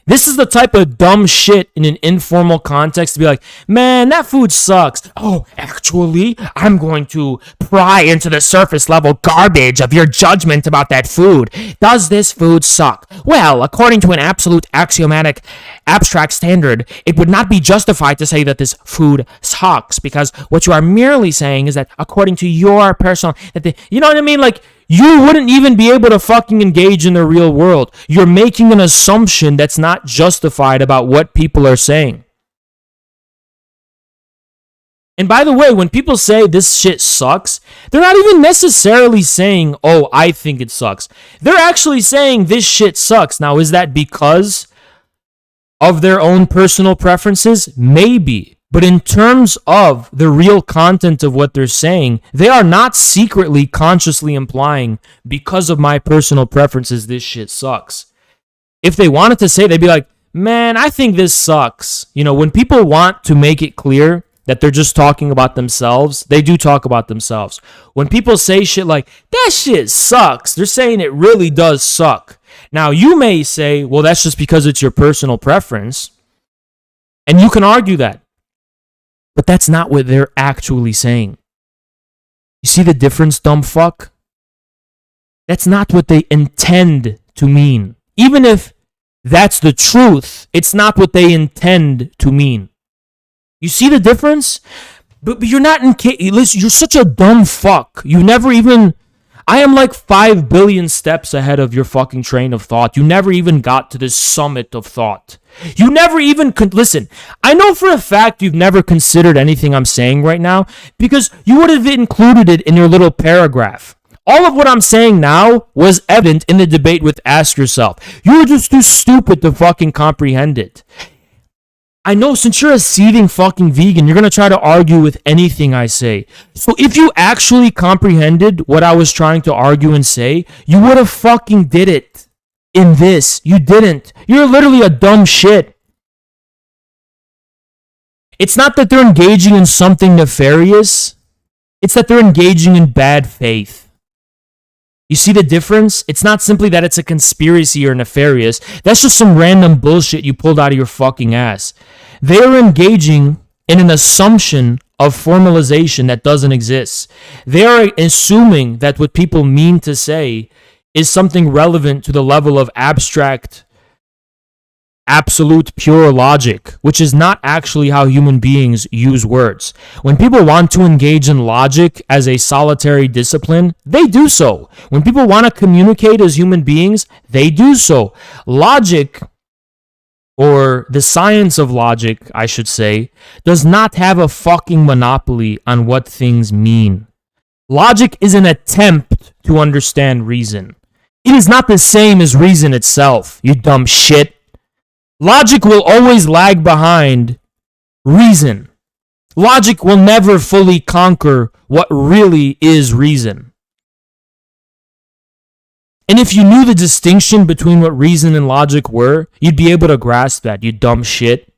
This is the type of dumb shit in an informal context to be like, man, that food sucks. Oh, actually, I'm going to pry into the surface level garbage of your judgment about that food. Does this food suck? Well, according to an absolute axiomatic abstract standard, it would not be justified to say that this food sucks, because what you are merely saying is that according to your personal, you know what I mean? Like, you wouldn't even be able to fucking engage in the real world. You're making an assumption that's not justified about what people are saying. And by the way, when people say this shit sucks, they're not even necessarily saying, oh, I think it sucks. They're actually saying this shit sucks. Now, is that because of their own personal preferences? Maybe. But in terms of the real content of what they're saying, they are not secretly, consciously implying, because of my personal preferences, this shit sucks. If they wanted to say, they'd be like, man, I think this sucks. You know, when people want to make it clear that they're just talking about themselves, they do talk about themselves. When people say shit like, that shit sucks, they're saying it really does suck. Now, you may say, well, that's just because it's your personal preference. And you can argue that. But that's not what they're actually saying. You see the difference, dumb fuck? That's not what they intend to mean. Even if that's the truth, it's not what they intend to mean. You see the difference? But you're not listen, you're such a dumb fuck. You never even... I am like 5 billion steps ahead of your fucking train of thought. You never even got to this summit of thought. You never even listen, I know for a fact you've never considered anything I'm saying right now, because you would have included it in your little paragraph. All of what I'm saying now was evident in the debate with Ask Yourself. You were just too stupid to fucking comprehend it. I know, since you're a seething fucking vegan, you're going to try to argue with anything I say. So if you actually comprehended what I was trying to argue and say, you would have fucking did it in this. You didn't. You're literally a dumb shit. It's not that they're engaging in something nefarious. It's that they're engaging in bad faith. You see the difference? It's not simply that it's a conspiracy or nefarious. That's just some random bullshit you pulled out of your fucking ass. They are engaging in an assumption of formalization that doesn't exist. They are assuming that what people mean to say is something relevant to the level of abstract, absolute, pure logic, which is not actually how human beings use words. When people want to engage in logic as a solitary discipline, they do so. When people want to communicate as human beings, they do so. Logic, or the science of logic, I should say, does not have a fucking monopoly on what things mean. Logic is an attempt to understand reason. It is not the same as reason itself, you dumb shit. Logic will always lag behind reason. Logic will never fully conquer what really is reason. And if you knew the distinction between what reason and logic were, you'd be able to grasp that, you dumb shit.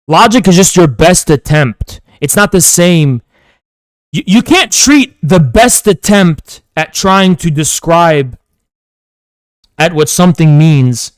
Logic is just your best attempt. It's not the same. You can't treat the best attempt at trying to describe at what something means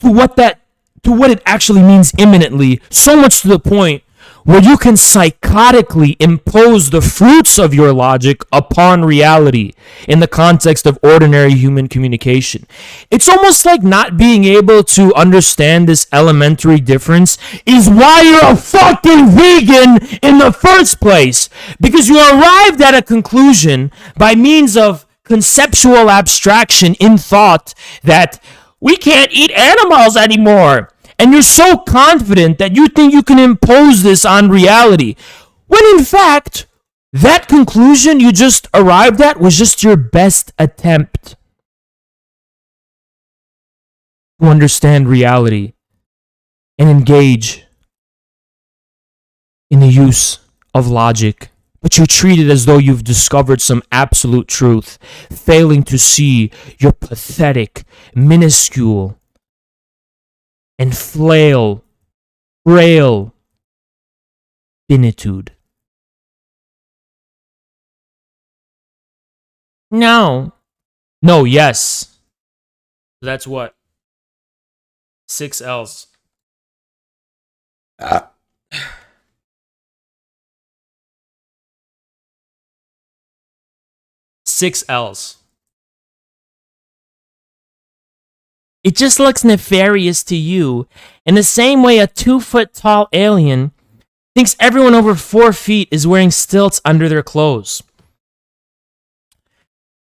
to what it actually means imminently, so much to the point where you can psychotically impose the fruits of your logic upon reality in the context of ordinary human communication. It's almost like not being able to understand this elementary difference is why you're a fucking vegan in the first place, because you arrived at a conclusion by means of conceptual abstraction in thought that we can't eat animals anymore. And you're so confident that you think you can impose this on reality, when in fact, that conclusion you just arrived at was just your best attempt to understand reality and engage in the use of logic. But you treat it as though you've discovered some absolute truth, failing to see your pathetic, minuscule, and frail finitude. No, No, yes. That's what? 6 L's. 6 L's. It just looks nefarious to you in the same way a 2-foot tall alien thinks everyone over 4 feet is wearing stilts under their clothes.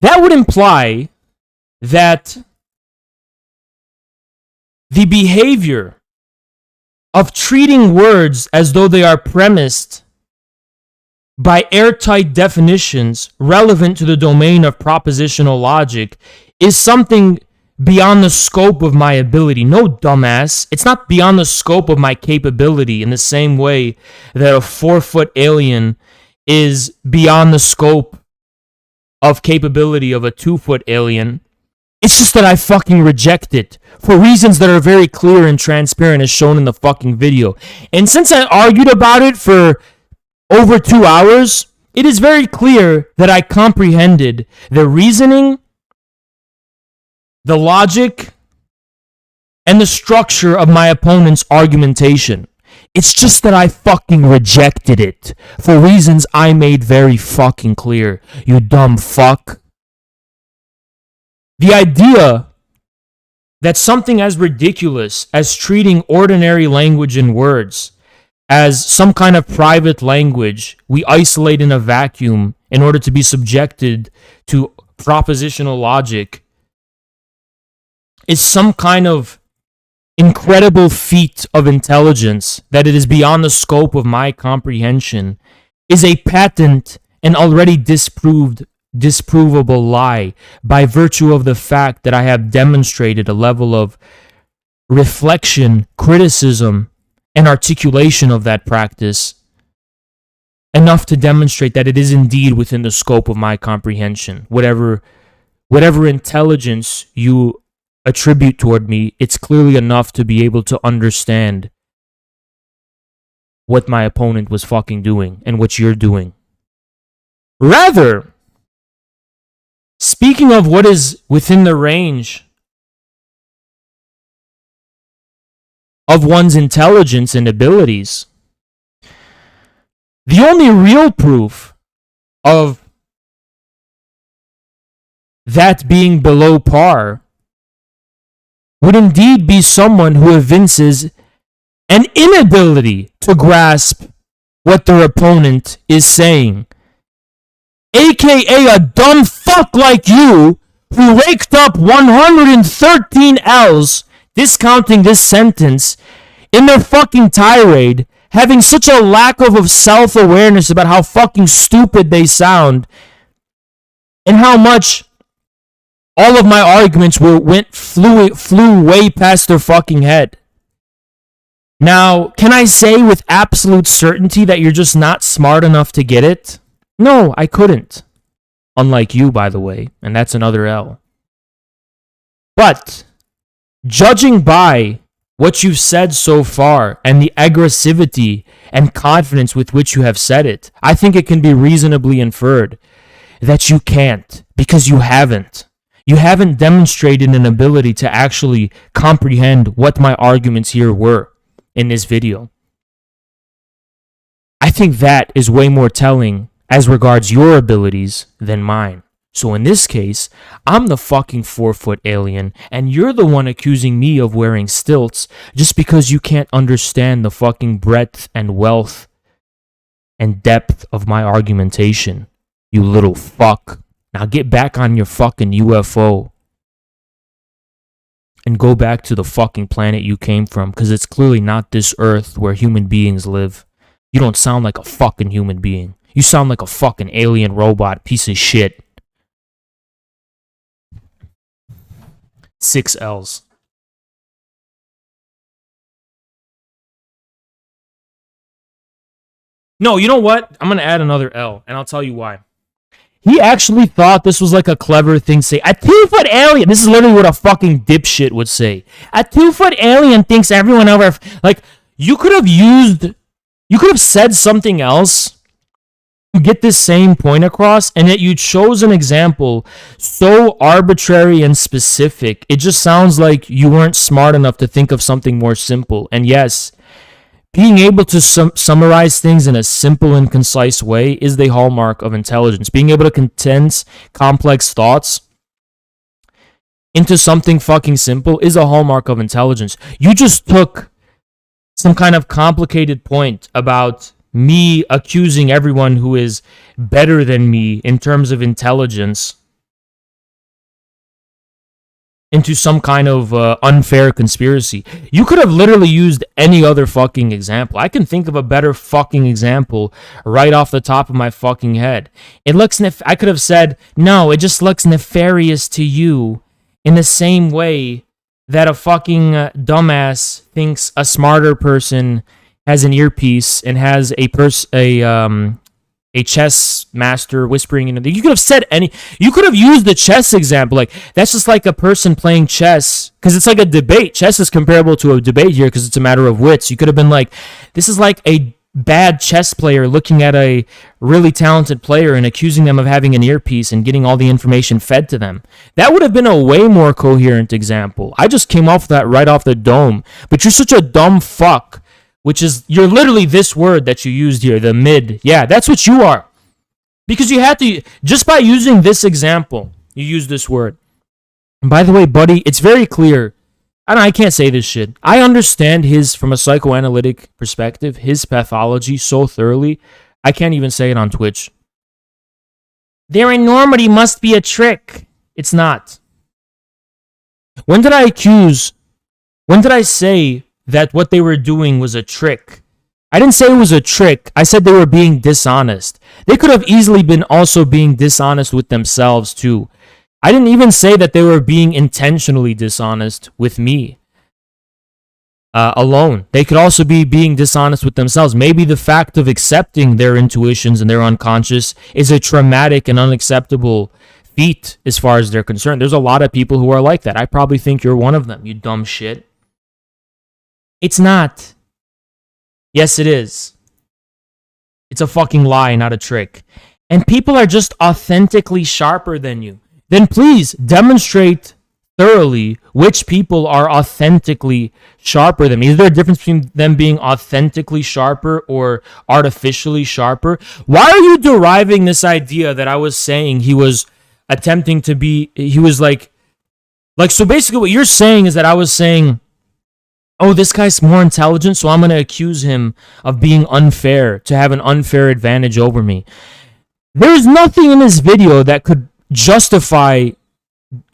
That would imply that the behavior of treating words as though they are premised by airtight definitions relevant to the domain of propositional logic is something beyond the scope of my ability. No, dumbass. It's not beyond the scope of my capability in the same way that a 4-foot alien is beyond the scope of capability of a 2-foot alien. It's just that I fucking reject it for reasons that are very clear and transparent as shown in the fucking video. And since I argued about it for over 2 hours, it is very clear that I comprehended the reasoning, the logic, and the structure of my opponent's argumentation. It's just that I fucking rejected it for reasons I made very fucking clear, you dumb fuck. The idea that something as ridiculous as treating ordinary language and words as some kind of private language we isolate in a vacuum in order to be subjected to propositional logic is some kind of incredible feat of intelligence that it is beyond the scope of my comprehension is a patent and already disprovable lie by virtue of the fact that I have demonstrated a level of reflection, criticism, and articulation of that practice enough to demonstrate that it is indeed within the scope of my comprehension. Whatever intelligence you attribute toward me, it's clearly enough to be able to understand what my opponent was fucking doing and what you're doing. Rather, speaking of what is within the range of one's intelligence and abilities, the only real proof of that being below par would indeed be someone who evinces an inability to grasp what their opponent is saying. AKA a dumb fuck like you who raked up 113 L's, discounting this sentence, in their fucking tirade, having such a lack of self-awareness about how fucking stupid they sound, and how much all of my arguments flew way past their fucking head. Now, can I say with absolute certainty that you're just not smart enough to get it? No, I couldn't. Unlike you, by the way, and that's another L. But, judging by what you've said so far and the aggressivity and confidence with which you have said it, I think it can be reasonably inferred that you can't, because you haven't. You haven't demonstrated an ability to actually comprehend what my arguments here were in this video. I think that is way more telling as regards your abilities than mine. So in this case, I'm the fucking 4-foot alien, and you're the one accusing me of wearing stilts just because you can't understand the fucking breadth and wealth and depth of my argumentation, you little fuck. Now get back on your fucking UFO and go back to the fucking planet you came from, because it's clearly not this Earth where human beings live. You don't sound like a fucking human being. You sound like a fucking alien robot piece of shit. 6 L's. No, you know what? I'm going to add another L, and I'll tell you why. He actually thought this was like a clever thing to say. A 2-foot alien. This is literally what a fucking dipshit would say. A 2-foot alien thinks everyone over. Like, you could have said something else to get this same point across, and yet you chose an example so arbitrary and specific. It just sounds like you weren't smart enough to think of something more simple. And yes, being able to summarize things in a simple and concise way is the hallmark of intelligence. Being able to condense complex thoughts into something fucking simple is a hallmark of intelligence. You just took some kind of complicated point about me accusing everyone who is better than me in terms of intelligence into some kind of unfair conspiracy. You could have literally used any other fucking example. I can think of a better fucking example right off the top of my fucking head. I could have said, no, it just looks nefarious to you in the same way that a fucking dumbass thinks a smarter person has an earpiece and has a chess master whispering in. You could have said you could have used the chess example. Like, that's just like a person playing chess, because it's like a debate. Chess is comparable to a debate here because it's a matter of wits. You could have been like, this is like a bad chess player looking at a really talented player and accusing them of having an earpiece and getting all the information fed to them. That would have been a way more coherent example. I just came off with that right off the dome. But you're such a dumb fuck. You're literally this word that you used here, the mid. Yeah, that's what you are. Because you had to, just by using this example, you use this word. And by the way, buddy, it's very clear. I can't say this shit. I understand from a psychoanalytic perspective, his pathology so thoroughly, I can't even say it on Twitch. Their enormity must be a trick. It's not. When did I say that what they were doing was a trick? I didn't say it was a trick. I said they were being dishonest. They could have easily been also being dishonest with themselves too. I didn't even say that they were being intentionally dishonest with me alone. They could also be being dishonest with themselves. Maybe the fact of accepting their intuitions and their unconscious is a traumatic and unacceptable feat as far as they're concerned. There's a lot of people who are like that. I probably think you're one of them, you dumb shit. It's not. Yes, it is. It's a fucking lie, not a trick. And people are just authentically sharper than you. Then please demonstrate thoroughly which people are authentically sharper than me. Is there a difference between them being authentically sharper or artificially sharper? Why are you deriving this idea that I was saying he was attempting to be, he was like, so basically what you're saying is that I was saying, oh, this guy's more intelligent, so I'm going to accuse him of being unfair, to have an unfair advantage over me. There's nothing in this video that could justify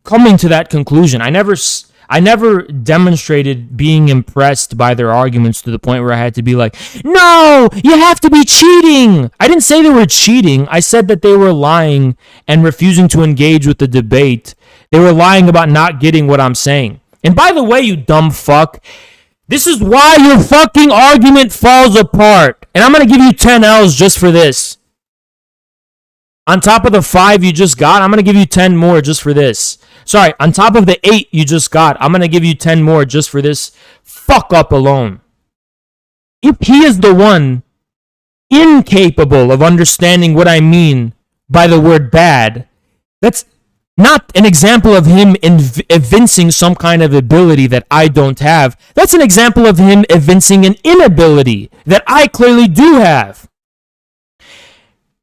coming to that conclusion. I never demonstrated being impressed by their arguments to the point where I had to be like, no, you have to be cheating. I didn't say they were cheating. I said that they were lying and refusing to engage with the debate. They were lying about not getting what I'm saying. And by the way, you dumb fuck, this is why your fucking argument falls apart. And I'm going to give you 10 L's just for this. On top of the 5 you just got, I'm going to give you 10 more just for this. Sorry, on top of the 8 you just got, I'm going to give you 10 more just for this fuck up alone. If he is the one incapable of understanding what I mean by the word bad, that's not an example of him evincing some kind of ability that I don't have. That's an example of him evincing an inability that I clearly do have.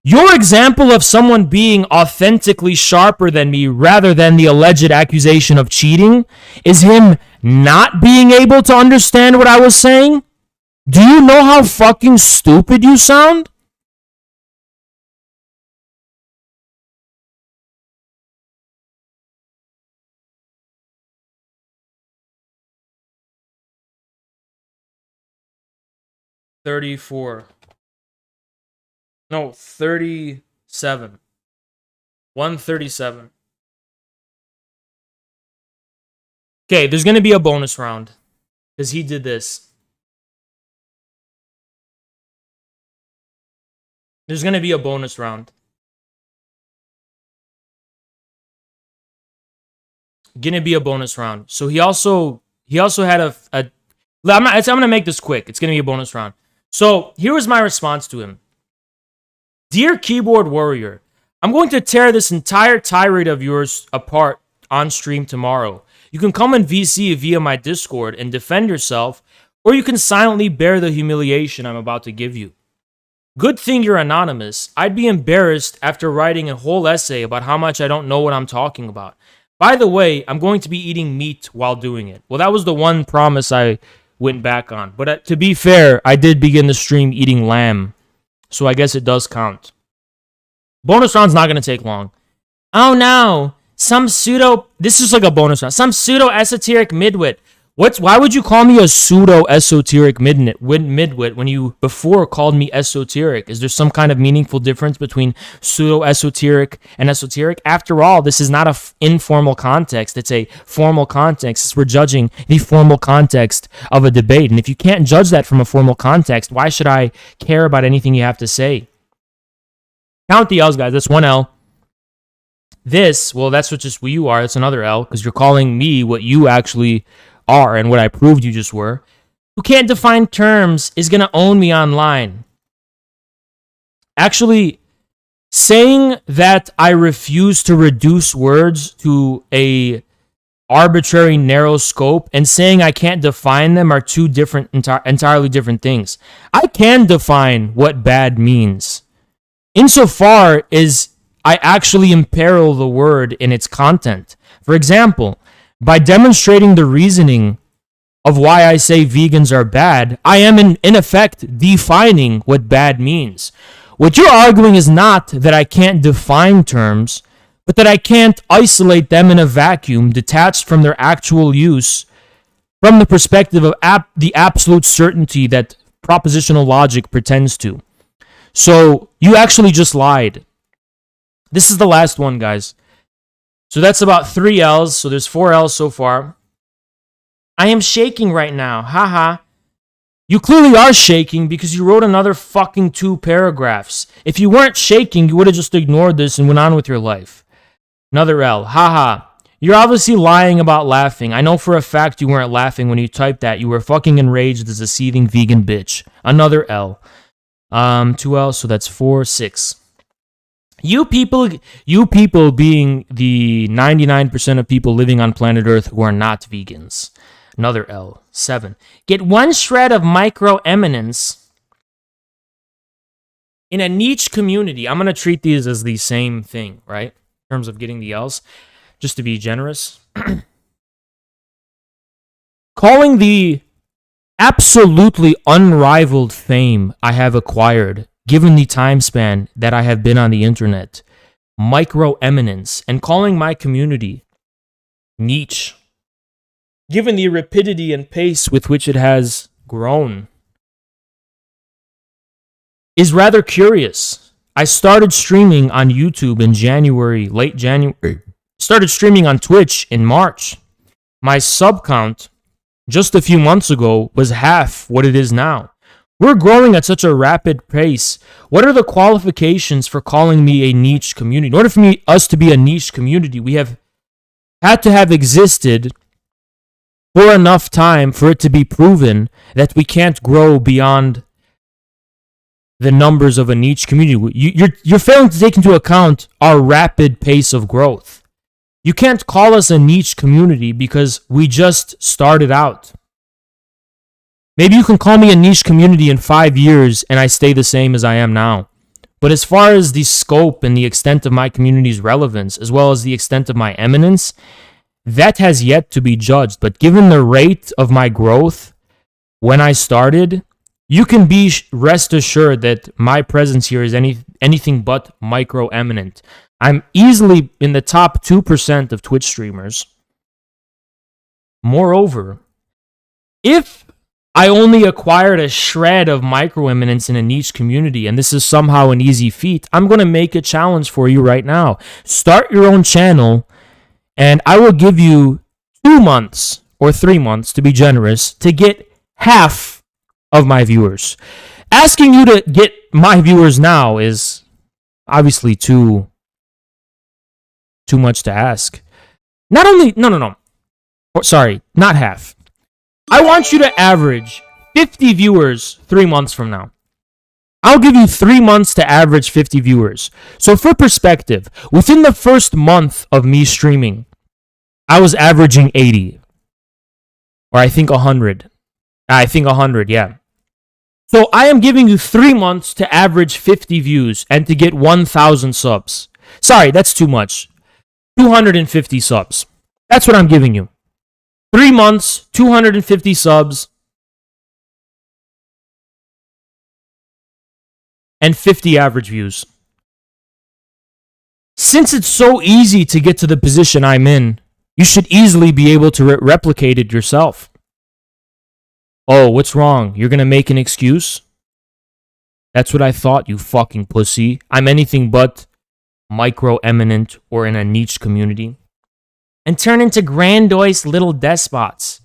Your example of someone being authentically sharper than me rather than the alleged accusation of cheating is him not being able to understand what I was saying? Do you know how fucking stupid you sound? $34. No, 37. 137. Okay, there's going to be a bonus round. Because he did this. There's going to be a bonus round. Gonna be a bonus round. So he also had a I'm going to make this quick. It's going to be a bonus round. So here was my response to him. Dear keyboard warrior, I'm going to tear this entire tirade of yours apart on stream tomorrow. You can come and VC via my Discord and defend yourself, or you can silently bear the humiliation I'm about to give you. Good thing you're anonymous. I'd be embarrassed after writing a whole essay about how much I don't know what I'm talking about. By the way, I'm going to be eating meat while doing it. Well, that was the one promise I went back on. But to be fair, I did begin the stream eating lamb. So I guess it does count. Bonus round's not going to take long. Oh no, this is like a bonus round. Some pseudo-esoteric midwit. Why would you call me a pseudo-esoteric midwit when you before called me esoteric? Is there some kind of meaningful difference between pseudo-esoteric and esoteric? After all, this is not an informal context. It's a formal context. We're judging the formal context of a debate. And if you can't judge that from a formal context, why should I care about anything you have to say? Count the L's, guys. That's one L. That's what you are. That's another L, because you're calling me what you actually are and what I proved you just were. Who can't define terms is going to own me online. Actually, saying that I refuse to reduce words to a arbitrary narrow scope and saying I can't define them are two different, entirely different things. I can define what bad means, insofar as I actually imperil the word in its content. For example, by demonstrating the reasoning of why I say vegans are bad, I am in effect defining what bad means. What you're arguing is not that I can't define terms, but that I can't isolate them in a vacuum detached from their actual use from the perspective of the absolute certainty that propositional logic pretends to. So you actually just lied. This is the last one, guys. So that's about 3 L's. So there's 4 L's so far. I am shaking right now. Haha. You clearly are shaking because you wrote another fucking 2 paragraphs. If you weren't shaking, you would have just ignored this and went on with your life. Another L. Haha. You're obviously lying about laughing. I know for a fact you weren't laughing when you typed that. You were fucking enraged as a seething vegan bitch. Another L. 2 L's, so that's 4, 6. You people being the 99% of people living on planet Earth who are not vegans. Another L. 7. Get one shred of micro-eminence in a niche community. I'm going to treat these as the same thing, right? In terms of getting the L's, just to be generous. Calling the absolutely unrivaled fame I have acquired, given the time span that I have been on the internet, micro-eminence, and calling my community niche, given the rapidity and pace with which it has grown, is rather curious. I started streaming on YouTube in January, late January. Started streaming on Twitch in March. My sub count just a few months ago was half what it is now. We're growing at such a rapid pace. What are the qualifications for calling me a niche community? In order for us to be a niche community, we have had to have existed for enough time for it to be proven that we can't grow beyond the numbers of a niche community. You're failing to take into account our rapid pace of growth. You can't call us a niche community because we just started out. Maybe you can call me a niche community in 5 years and I stay the same as I am now. But as far as the scope and the extent of my community's relevance, as well as the extent of my eminence, that has yet to be judged. But given the rate of my growth when I started, you can be rest assured that my presence here is anything but micro-eminent. I'm easily in the top 2% of Twitch streamers. Moreover, if I only acquired a shred of micro-eminence in a niche community, and this is somehow an easy feat, I'm going to make a challenge for you right now. Start your own channel, and I will give you 2 months or 3 months, to be generous, to get half of my viewers. Asking you to get my viewers now is obviously too much to ask. Not half. I want you to average 50 viewers 3 months from now. I'll give you 3 months to average 50 viewers. So for perspective, within the first month of me streaming, I was averaging 80. Or I think 100. I think 100, yeah. So I am giving you 3 months to average 50 views and to get 1,000 subs. Sorry, that's too much. 250 subs. That's what I'm giving you. 3 months, 250 subs, and 50 average views. Since it's so easy to get to the position I'm in, you should easily be able to replicate it yourself. Oh, what's wrong? You're gonna make an excuse? That's what I thought, you fucking pussy. I'm anything but micro-eminent or in a niche community. And turn into grandiose little despots.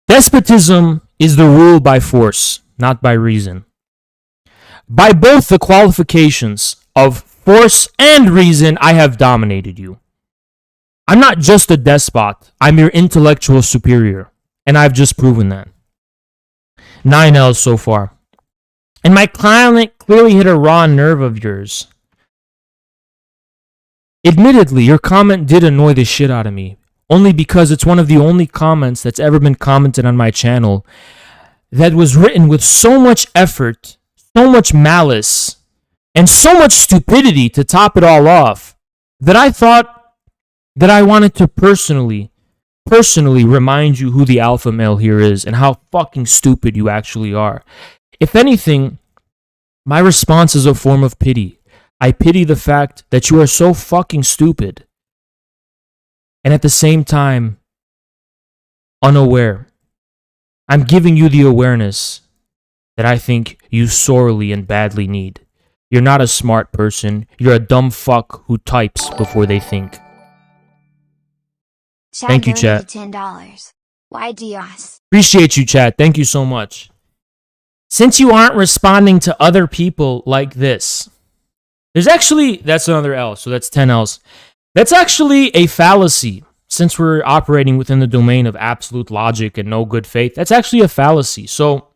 Despotism is the rule by force, not by reason. By both the qualifications of force and reason, I have dominated you. I'm not just a despot, I'm your intellectual superior. And I've just proven that. 9 L's so far. And my client clearly hit a raw nerve of yours. Admittedly, your comment did annoy the shit out of me. Only because it's one of the only comments that's ever been commented on my channel that was written with so much effort, so much malice, and so much stupidity to top it all off that I thought that I wanted to personally remind you who the alpha male here is and how fucking stupid you actually are. If anything, my response is a form of pity. I pity the fact that you are so fucking stupid and at the same time unaware. I'm giving you the awareness that I think you sorely and badly need. You're not a smart person. You're a dumb fuck who types before they think. Thank you, chat. $10. Why Dios? Appreciate you, chat. Thank you so much. Since you aren't responding to other people like this, that's another L, so that's 10 L's. That's actually a fallacy. Since we're operating within the domain of absolute logic and no good faith, that's actually a fallacy. So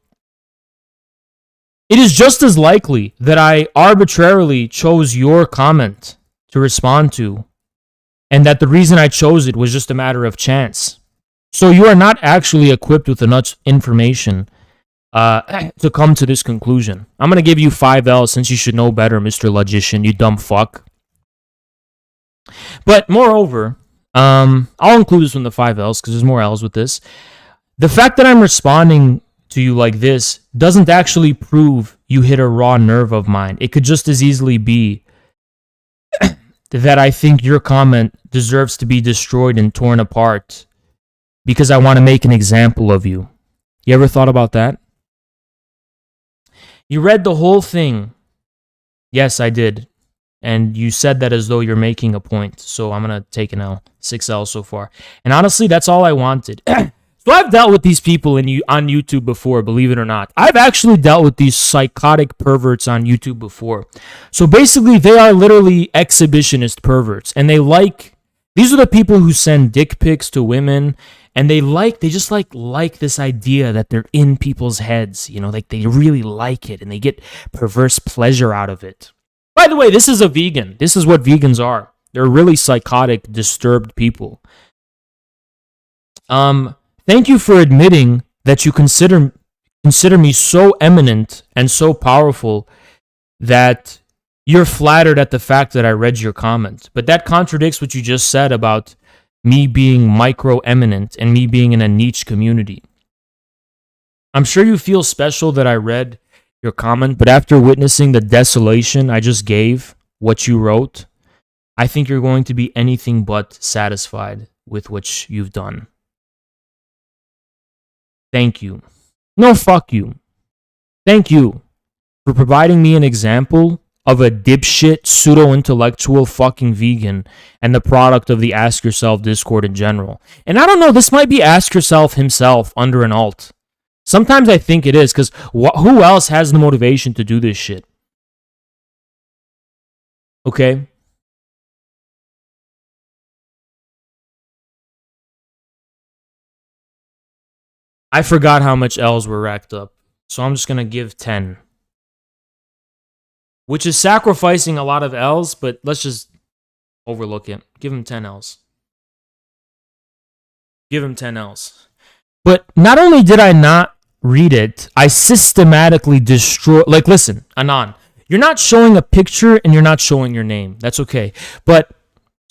it is just as likely that I arbitrarily chose your comment to respond to, and that the reason I chose it was just a matter of chance. So you are not actually equipped with enough information to come to this conclusion. I'm going to give you 5 L's since you should know better, Mr. Logician, you dumb fuck. But moreover, I'll include this in the 5 L's because there's more L's with this. The fact that I'm responding to you like this doesn't actually prove you hit a raw nerve of mine. It could just as easily be that I think your comment deserves to be destroyed and torn apart because I want to make an example of you. You ever thought about that? You read the whole thing. Yes, I did. And you said that as though you're making a point. So I'm going to take an L. 6 L so far. And honestly, that's all I wanted. So I've dealt with these people on YouTube before, believe it or not. I've actually dealt with these psychotic perverts on YouTube before. So basically, they are literally exhibitionist perverts. And these are the people who send dick pics to women. And they just like this idea that they're in people's heads. You know, like they really like it and they get perverse pleasure out of it. By the way, this is a vegan. This is what vegans are. They're really psychotic, disturbed people. Thank you for admitting that you consider me so eminent and so powerful that you're flattered at the fact that I read your comment. But that contradicts what you just said about me being micro-eminent and me being in a niche community. I'm sure you feel special that I read your comment, but after witnessing the desolation I just gave what you wrote, I think you're going to be anything but satisfied with what you've done. Thank you. No, fuck you. Thank you for providing me an example of a dipshit, pseudo-intellectual fucking vegan and the product of the Ask Yourself Discord in general. And I don't know, this might be Ask Yourself himself under an alt. Sometimes I think it is, because who else has the motivation to do this shit? Okay? I forgot how much L's were racked up, so I'm just going to give 10. which is sacrificing a lot of L's, but let's just overlook it. Give him 10 L's. Give him 10 L's. But not only did I not read it, I systematically destroyed. Like, listen, Anon, you're not showing a picture and you're not showing your name. That's okay. But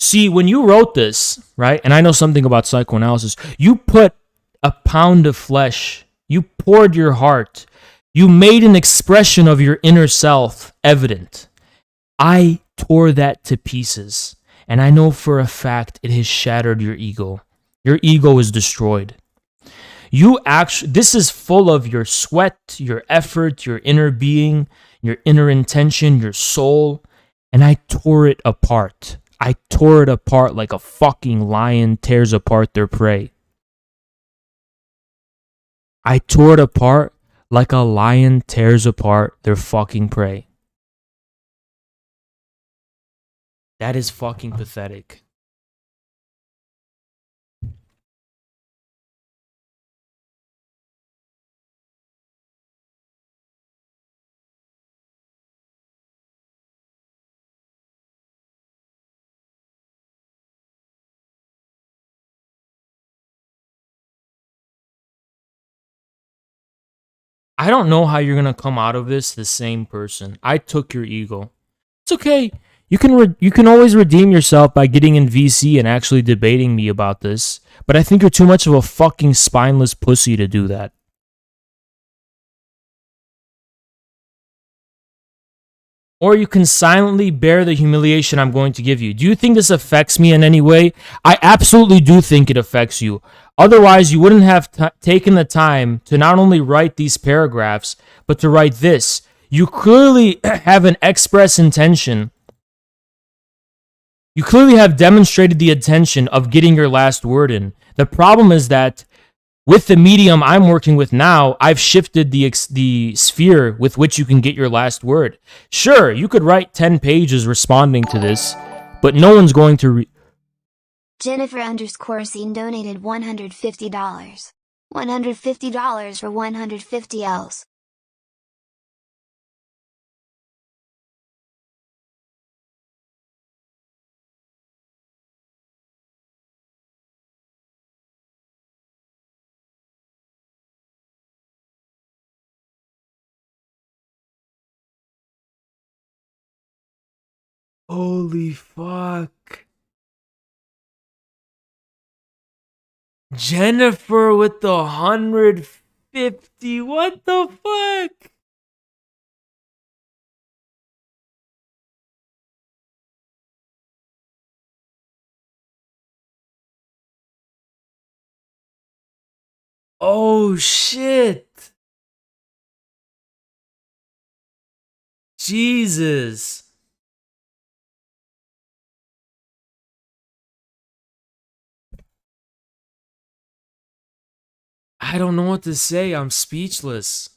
see, when you wrote this, right, and I know something about psychoanalysis, you put a pound of flesh, you poured your heart, you made an expression of your inner self evident. I tore that to pieces, and I know for a fact it has shattered your ego. Your ego is destroyed. This is full of your sweat, your effort, your inner being, your inner intention, your soul, and I tore it apart. I tore it apart like a fucking lion tears apart their prey. I tore it apart like a lion tears apart their fucking prey. That is fucking pathetic. I don't know how you're gonna come out of this the same person. I took your ego. It's okay. You can always redeem yourself by getting in VC and actually debating me about this. But I think you're too much of a fucking spineless pussy to do that. Or you can silently bear the humiliation I'm going to give you. Do you think this affects me in any way? I absolutely do think it affects you. Otherwise, you wouldn't have taken the time to not only write these paragraphs, but to write this. You clearly have an express intention. You clearly have demonstrated the intention of getting your last word in. The problem is that with the medium I'm working with now, I've shifted the sphere with which you can get your last word. Sure, you could write 10 pages responding to this, but no one's going to Jennifer_scene donated $150. $150 for 150 L's. Holy fuck. Jennifer with the 150. What the fuck? Oh shit. Jesus. I don't know what to say. I'm speechless.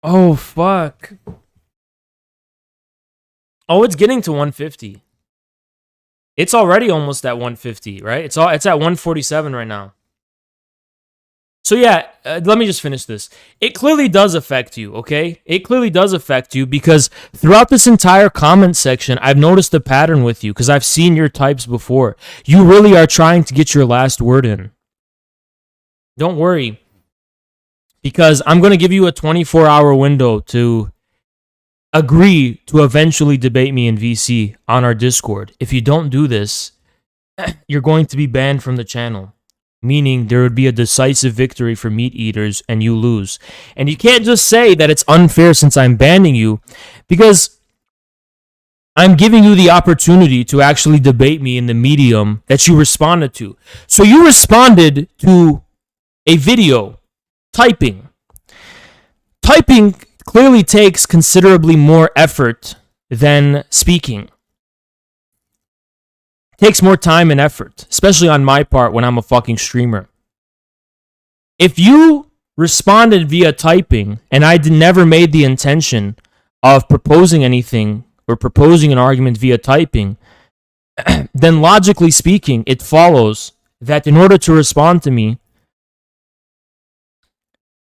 Oh, fuck. Oh, it's getting to 150. It's already almost at 150, right? It's at 147 right now. So yeah, let me just finish this. It clearly does affect you, okay? It clearly does affect you because throughout this entire comment section, I've noticed a pattern with you because I've seen your types before. You really are trying to get your last word in. Don't worry, because I'm going to give you a 24-hour window to agree to eventually debate me in VC on our Discord. If you don't do this, you're going to be banned from the channel. Meaning there would be a decisive victory for meat eaters and you lose. And you can't just say that it's unfair since I'm banning you, because I'm giving you the opportunity to actually debate me in the medium that you responded to. So you responded to a video, typing. Typing clearly takes considerably more effort than speaking. Takes more time and effort, especially on my part when I'm a fucking streamer. If you responded via typing and I never made the intention of proposing anything or proposing an argument via typing, then logically speaking, it follows that in order to respond to me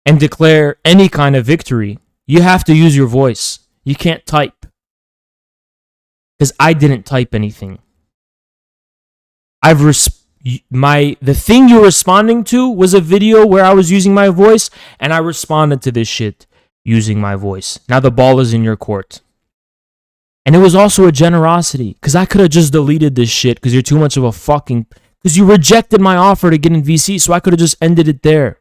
and declare any kind of victory, you have to use your voice. You can't type. Because I didn't type anything. The thing you're responding to was a video where I was using my voice, and I responded to this shit using my voice. Now the ball is in your court. And it was also a generosity, because I could have just deleted this shit because you're too much of a fucking... Because you rejected my offer to get in VC, so I could have just ended it there.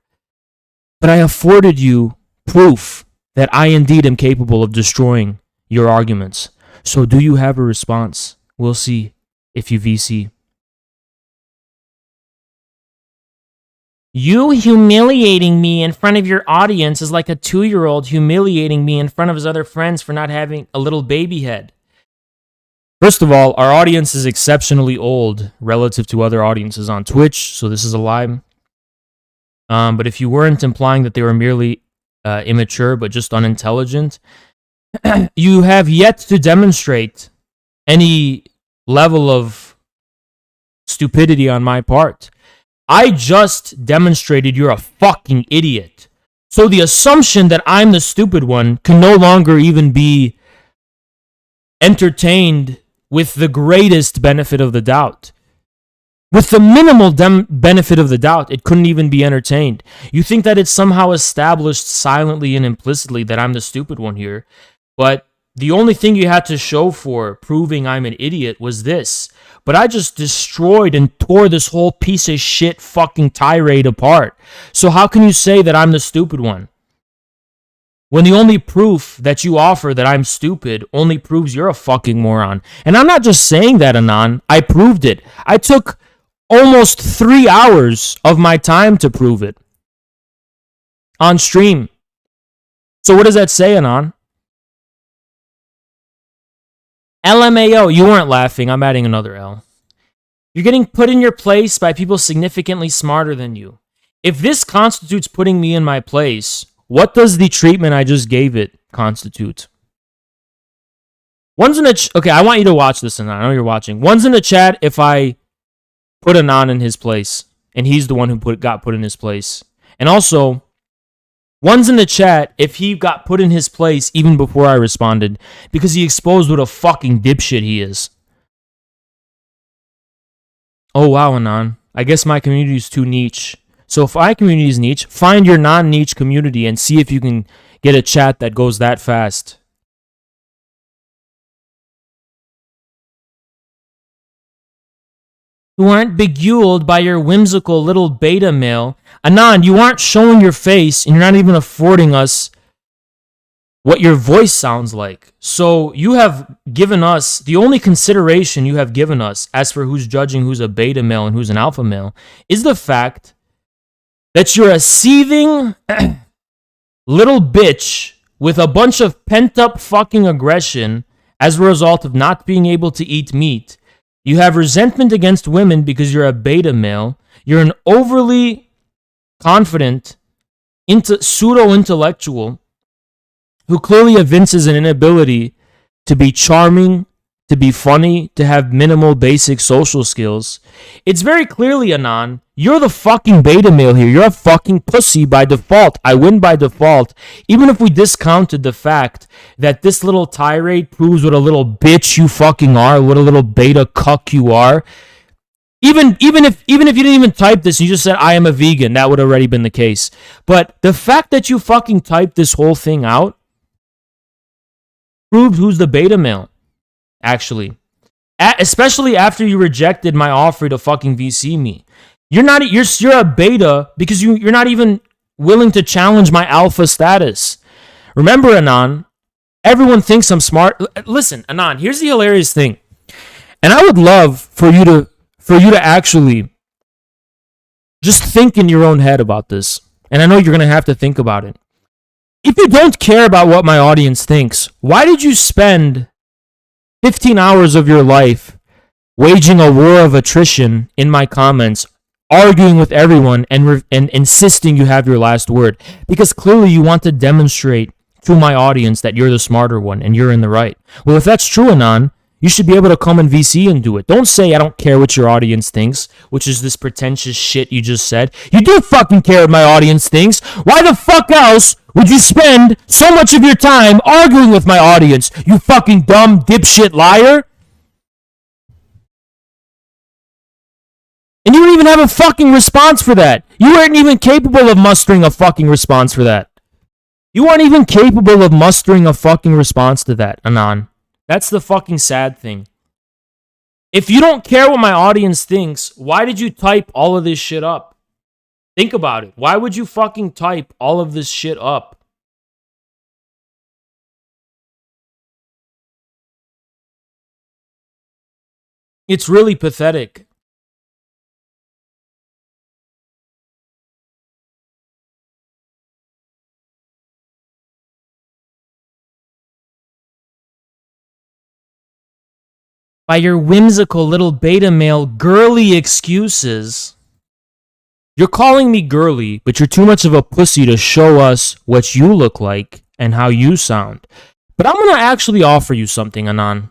But I afforded you proof that I indeed am capable of destroying your arguments. So do you have a response? We'll see if you VC. You humiliating me in front of your audience is like a 2-year-old humiliating me in front of his other friends for not having a little baby head. First of all, our audience is exceptionally old relative to other audiences on Twitch, so this is a lie. But if you weren't implying that they were merely immature but just unintelligent, you have yet to demonstrate any level of stupidity on my part. I just demonstrated you're a fucking idiot. So the assumption that I'm the stupid one can no longer even be entertained with the greatest benefit of the doubt. With the minimal benefit of the doubt, it couldn't even be entertained. You think that it's somehow established silently and implicitly that I'm the stupid one here, but the only thing you had to show for proving I'm an idiot was this. But I just destroyed and tore this whole piece of shit fucking tirade apart. So how can you say that I'm the stupid one? When the only proof that you offer that I'm stupid only proves you're a fucking moron. And I'm not just saying that, Anon. I proved it. I took almost 3 hours of my time to prove it. On stream. So what does that say, Anon? LMAO, you weren't laughing. I'm adding another L. You're getting put in your place by people significantly smarter than you. If this constitutes putting me in my place, what does the treatment I just gave it constitute? One's in the okay, I want you to watch this, Anon. I know you're watching. One's in the chat if I put Anon in his place, and he's the one who got put in his place. And also, one's in the chat if he got put in his place even before I responded, because he exposed what a fucking dipshit he is. Oh wow, Anon. I guess my community is too niche. So if my community is niche, find your non-niche community and see if you can get a chat that goes that fast. Who aren't beguiled by your whimsical little beta male. Anon, you aren't showing your face and you're not even affording us what your voice sounds like. So you have given us, the only consideration you have given us as for who's judging who's a beta male and who's an alpha male is the fact that you're a seething little bitch with a bunch of pent-up fucking aggression as a result of not being able to eat meat. You have resentment against women because you're a beta male. You're an overly confident, pseudo-intellectual who clearly evinces an inability to be charming, to be funny, to have minimal basic social skills. It's very clearly, Anon, you're the fucking beta male here. You're a fucking pussy by default. I win by default. Even if we discounted the fact that this little tirade proves what a little bitch you fucking are, what a little beta cuck you are. Even if you didn't even type this, you just said I am a vegan, that would have already been the case. But the fact that you fucking typed this whole thing out proves who's the beta male. Actually, especially after you rejected my offer to fucking VC me. You're a beta because you're not even willing to challenge my alpha status. Remember, Anon, everyone thinks I'm smart. Listen, Anon, here's the hilarious thing. And I would love for you to actually just think in your own head about this. And I know you're going to have to think about it. If you don't care about what my audience thinks, why did you spend 15 hours of your life waging a war of attrition in my comments, arguing with everyone and insisting you have your last word? Because clearly you want to demonstrate to my audience that you're the smarter one and you're in the right. Well, if that's true, Anon, You should be able to come in VC and do it. Don't say I don't care what your audience thinks, which is this pretentious shit you just said. You do fucking care what my audience thinks. Why the fuck else would you spend so much of your time arguing with my audience, you fucking dumb dipshit liar? And you don't even have a fucking response for that. You weren't even capable of mustering a fucking response for that. You aren't even capable of mustering a fucking response to that, Anon. That's the fucking sad thing. If you don't care what my audience thinks, why did you type all of this shit up? Think about it. Why would you fucking type all of this shit up? It's really pathetic. By your whimsical little beta male girly excuses. You're calling me girly, but you're too much of a pussy to show us what you look like and how you sound. But I'm going to actually offer you something, Anon.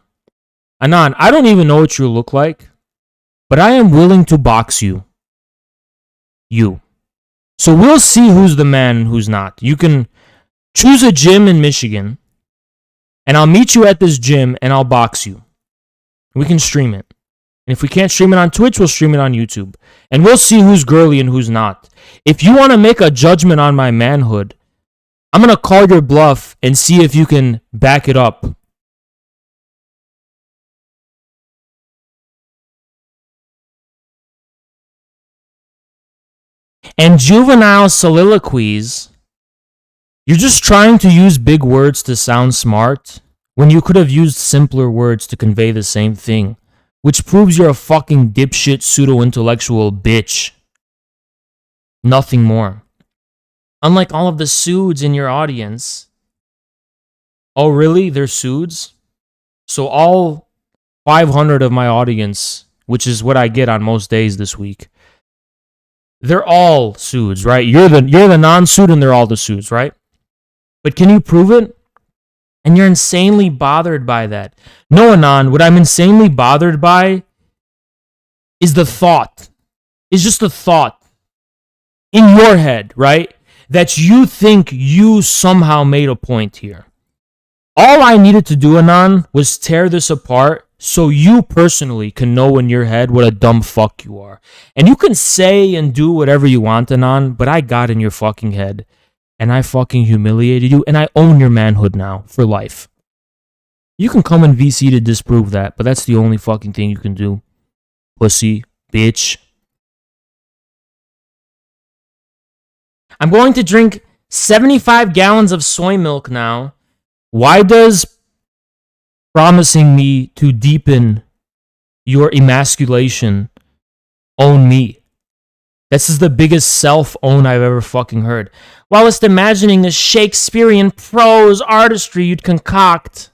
Anon, I don't even know what you look like, but I am willing to box you. You. So we'll see who's the man and who's not. You can choose a gym in Michigan, and I'll meet you at this gym and I'll box you. We can stream it. And if we can't stream it on Twitch, we'll stream it on YouTube. And we'll see who's girly and who's not. If you want to make a judgment on my manhood, I'm going to call your bluff and see if you can back it up. And juvenile soliloquies, you're just trying to use big words to sound smart when you could have used simpler words to convey the same thing, which proves you're a fucking dipshit pseudo-intellectual bitch. Nothing more. Unlike all of the suits in your audience. Oh, really? They're suits? So all 500 of my audience, which is what I get on most days this week, they're all suits, right? You're the non-suit and they're all the suits, right? But can you prove it? And you're insanely bothered by that. No, Anon, what I'm insanely bothered by is the thought. It's just a thought in your head, right? That you think you somehow made a point here. All I needed to do, Anon, was tear this apart so you personally can know in your head what a dumb fuck you are. And you can say and do whatever you want, Anon, but I got in your fucking head. And I fucking humiliated you, and I own your manhood now, for life. You can come in VC to disprove that, but that's the only fucking thing you can do. Pussy, bitch. I'm going to drink 75 gallons of soy milk now. Why does promising me to deepen your emasculation own me? This is the biggest self-own I've ever fucking heard. Whilst imagining the Shakespearean prose artistry you'd concoct.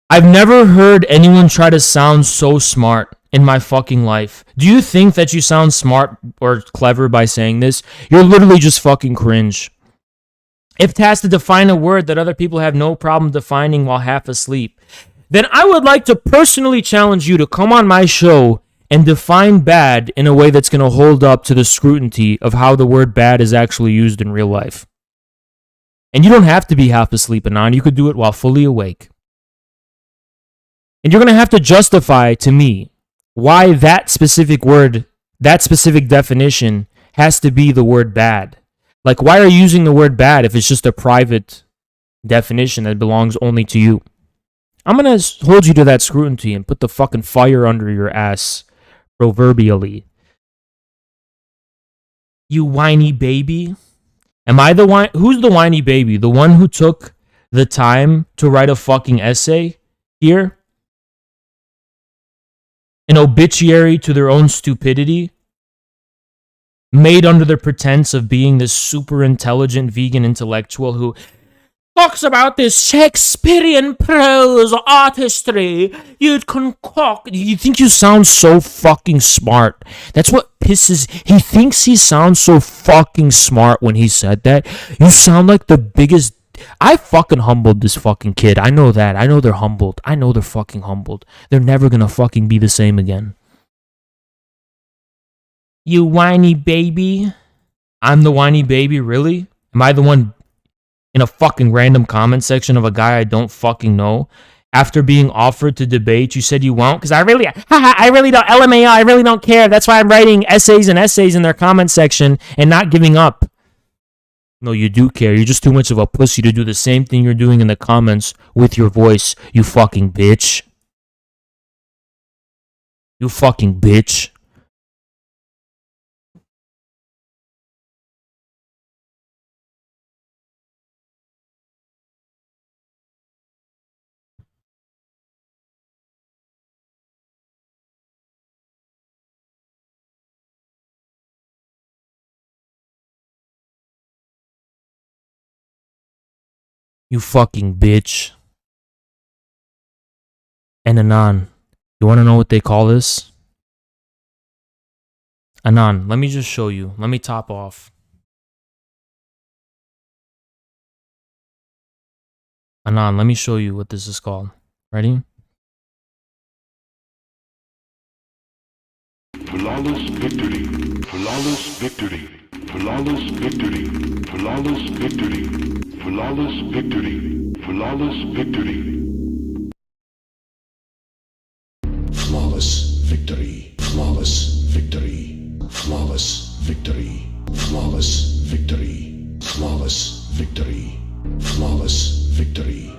I've never heard anyone try to sound so smart in my fucking life. Do you think that you sound smart or clever by saying this? You're literally just fucking cringe. If tasked to define a word that other people have no problem defining while half asleep, then I would like to personally challenge you to come on my show and define bad in a way that's going to hold up to the scrutiny of how the word bad is actually used in real life. And you don't have to be half asleep, Anon. You could do it while fully awake. And you're going to have to justify to me why that specific word, that specific definition has to be the word bad. Like, why are you using the word bad if it's just a private definition that belongs only to you? I'm going to hold you to that scrutiny and put the fucking fire under your ass. Proverbially. You whiny baby. Am I the whiny? Who's the whiny baby? The one who took the time to write a fucking essay here? An obituary to their own stupidity? Made under the pretense of being this super intelligent vegan intellectual who talks about this Shakespearean prose artistry you'd concoct. You think you sound so fucking smart. That's what pisses. He thinks he sounds so fucking smart when he said that. You sound like the biggest. I fucking humbled this fucking kid. I know that. I know they're humbled. I know they're fucking humbled. They're never gonna fucking be the same again. You whiny baby. I'm the whiny baby, really? Am I the one in a fucking random comment section of a guy I don't fucking know? After being offered to debate, you said you won't? Because I really don't, LMAO, I really don't care. That's why I'm writing essays and essays in their comment section and not giving up. No, you do care. You're just too much of a pussy to do the same thing you're doing in the comments with your voice, you fucking bitch. You fucking bitch. You fucking bitch. And Anon, you want to know what they call this? Anon, let me just show you. Let me top off. Anon, let me show you what this is called. Ready? Flawless victory. Flawless victory. Flawless victory. Flawless victory. Flawless victory. Flawless victory. Flawless victory. Flawless victory. Flawless victory. Flawless victory. Flawless victory. Flawless victory.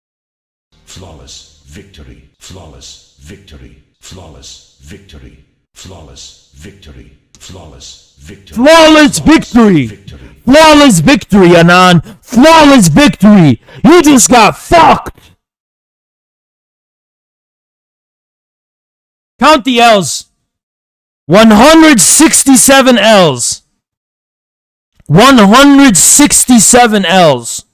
Flawless victory. Flawless victory. Flawless victory. Flawless victory. Flawless victory. Flawless victory! Flawless victory, Anon! Flawless victory! You just got fucked! Count the L's. 167 L's. 167 L's.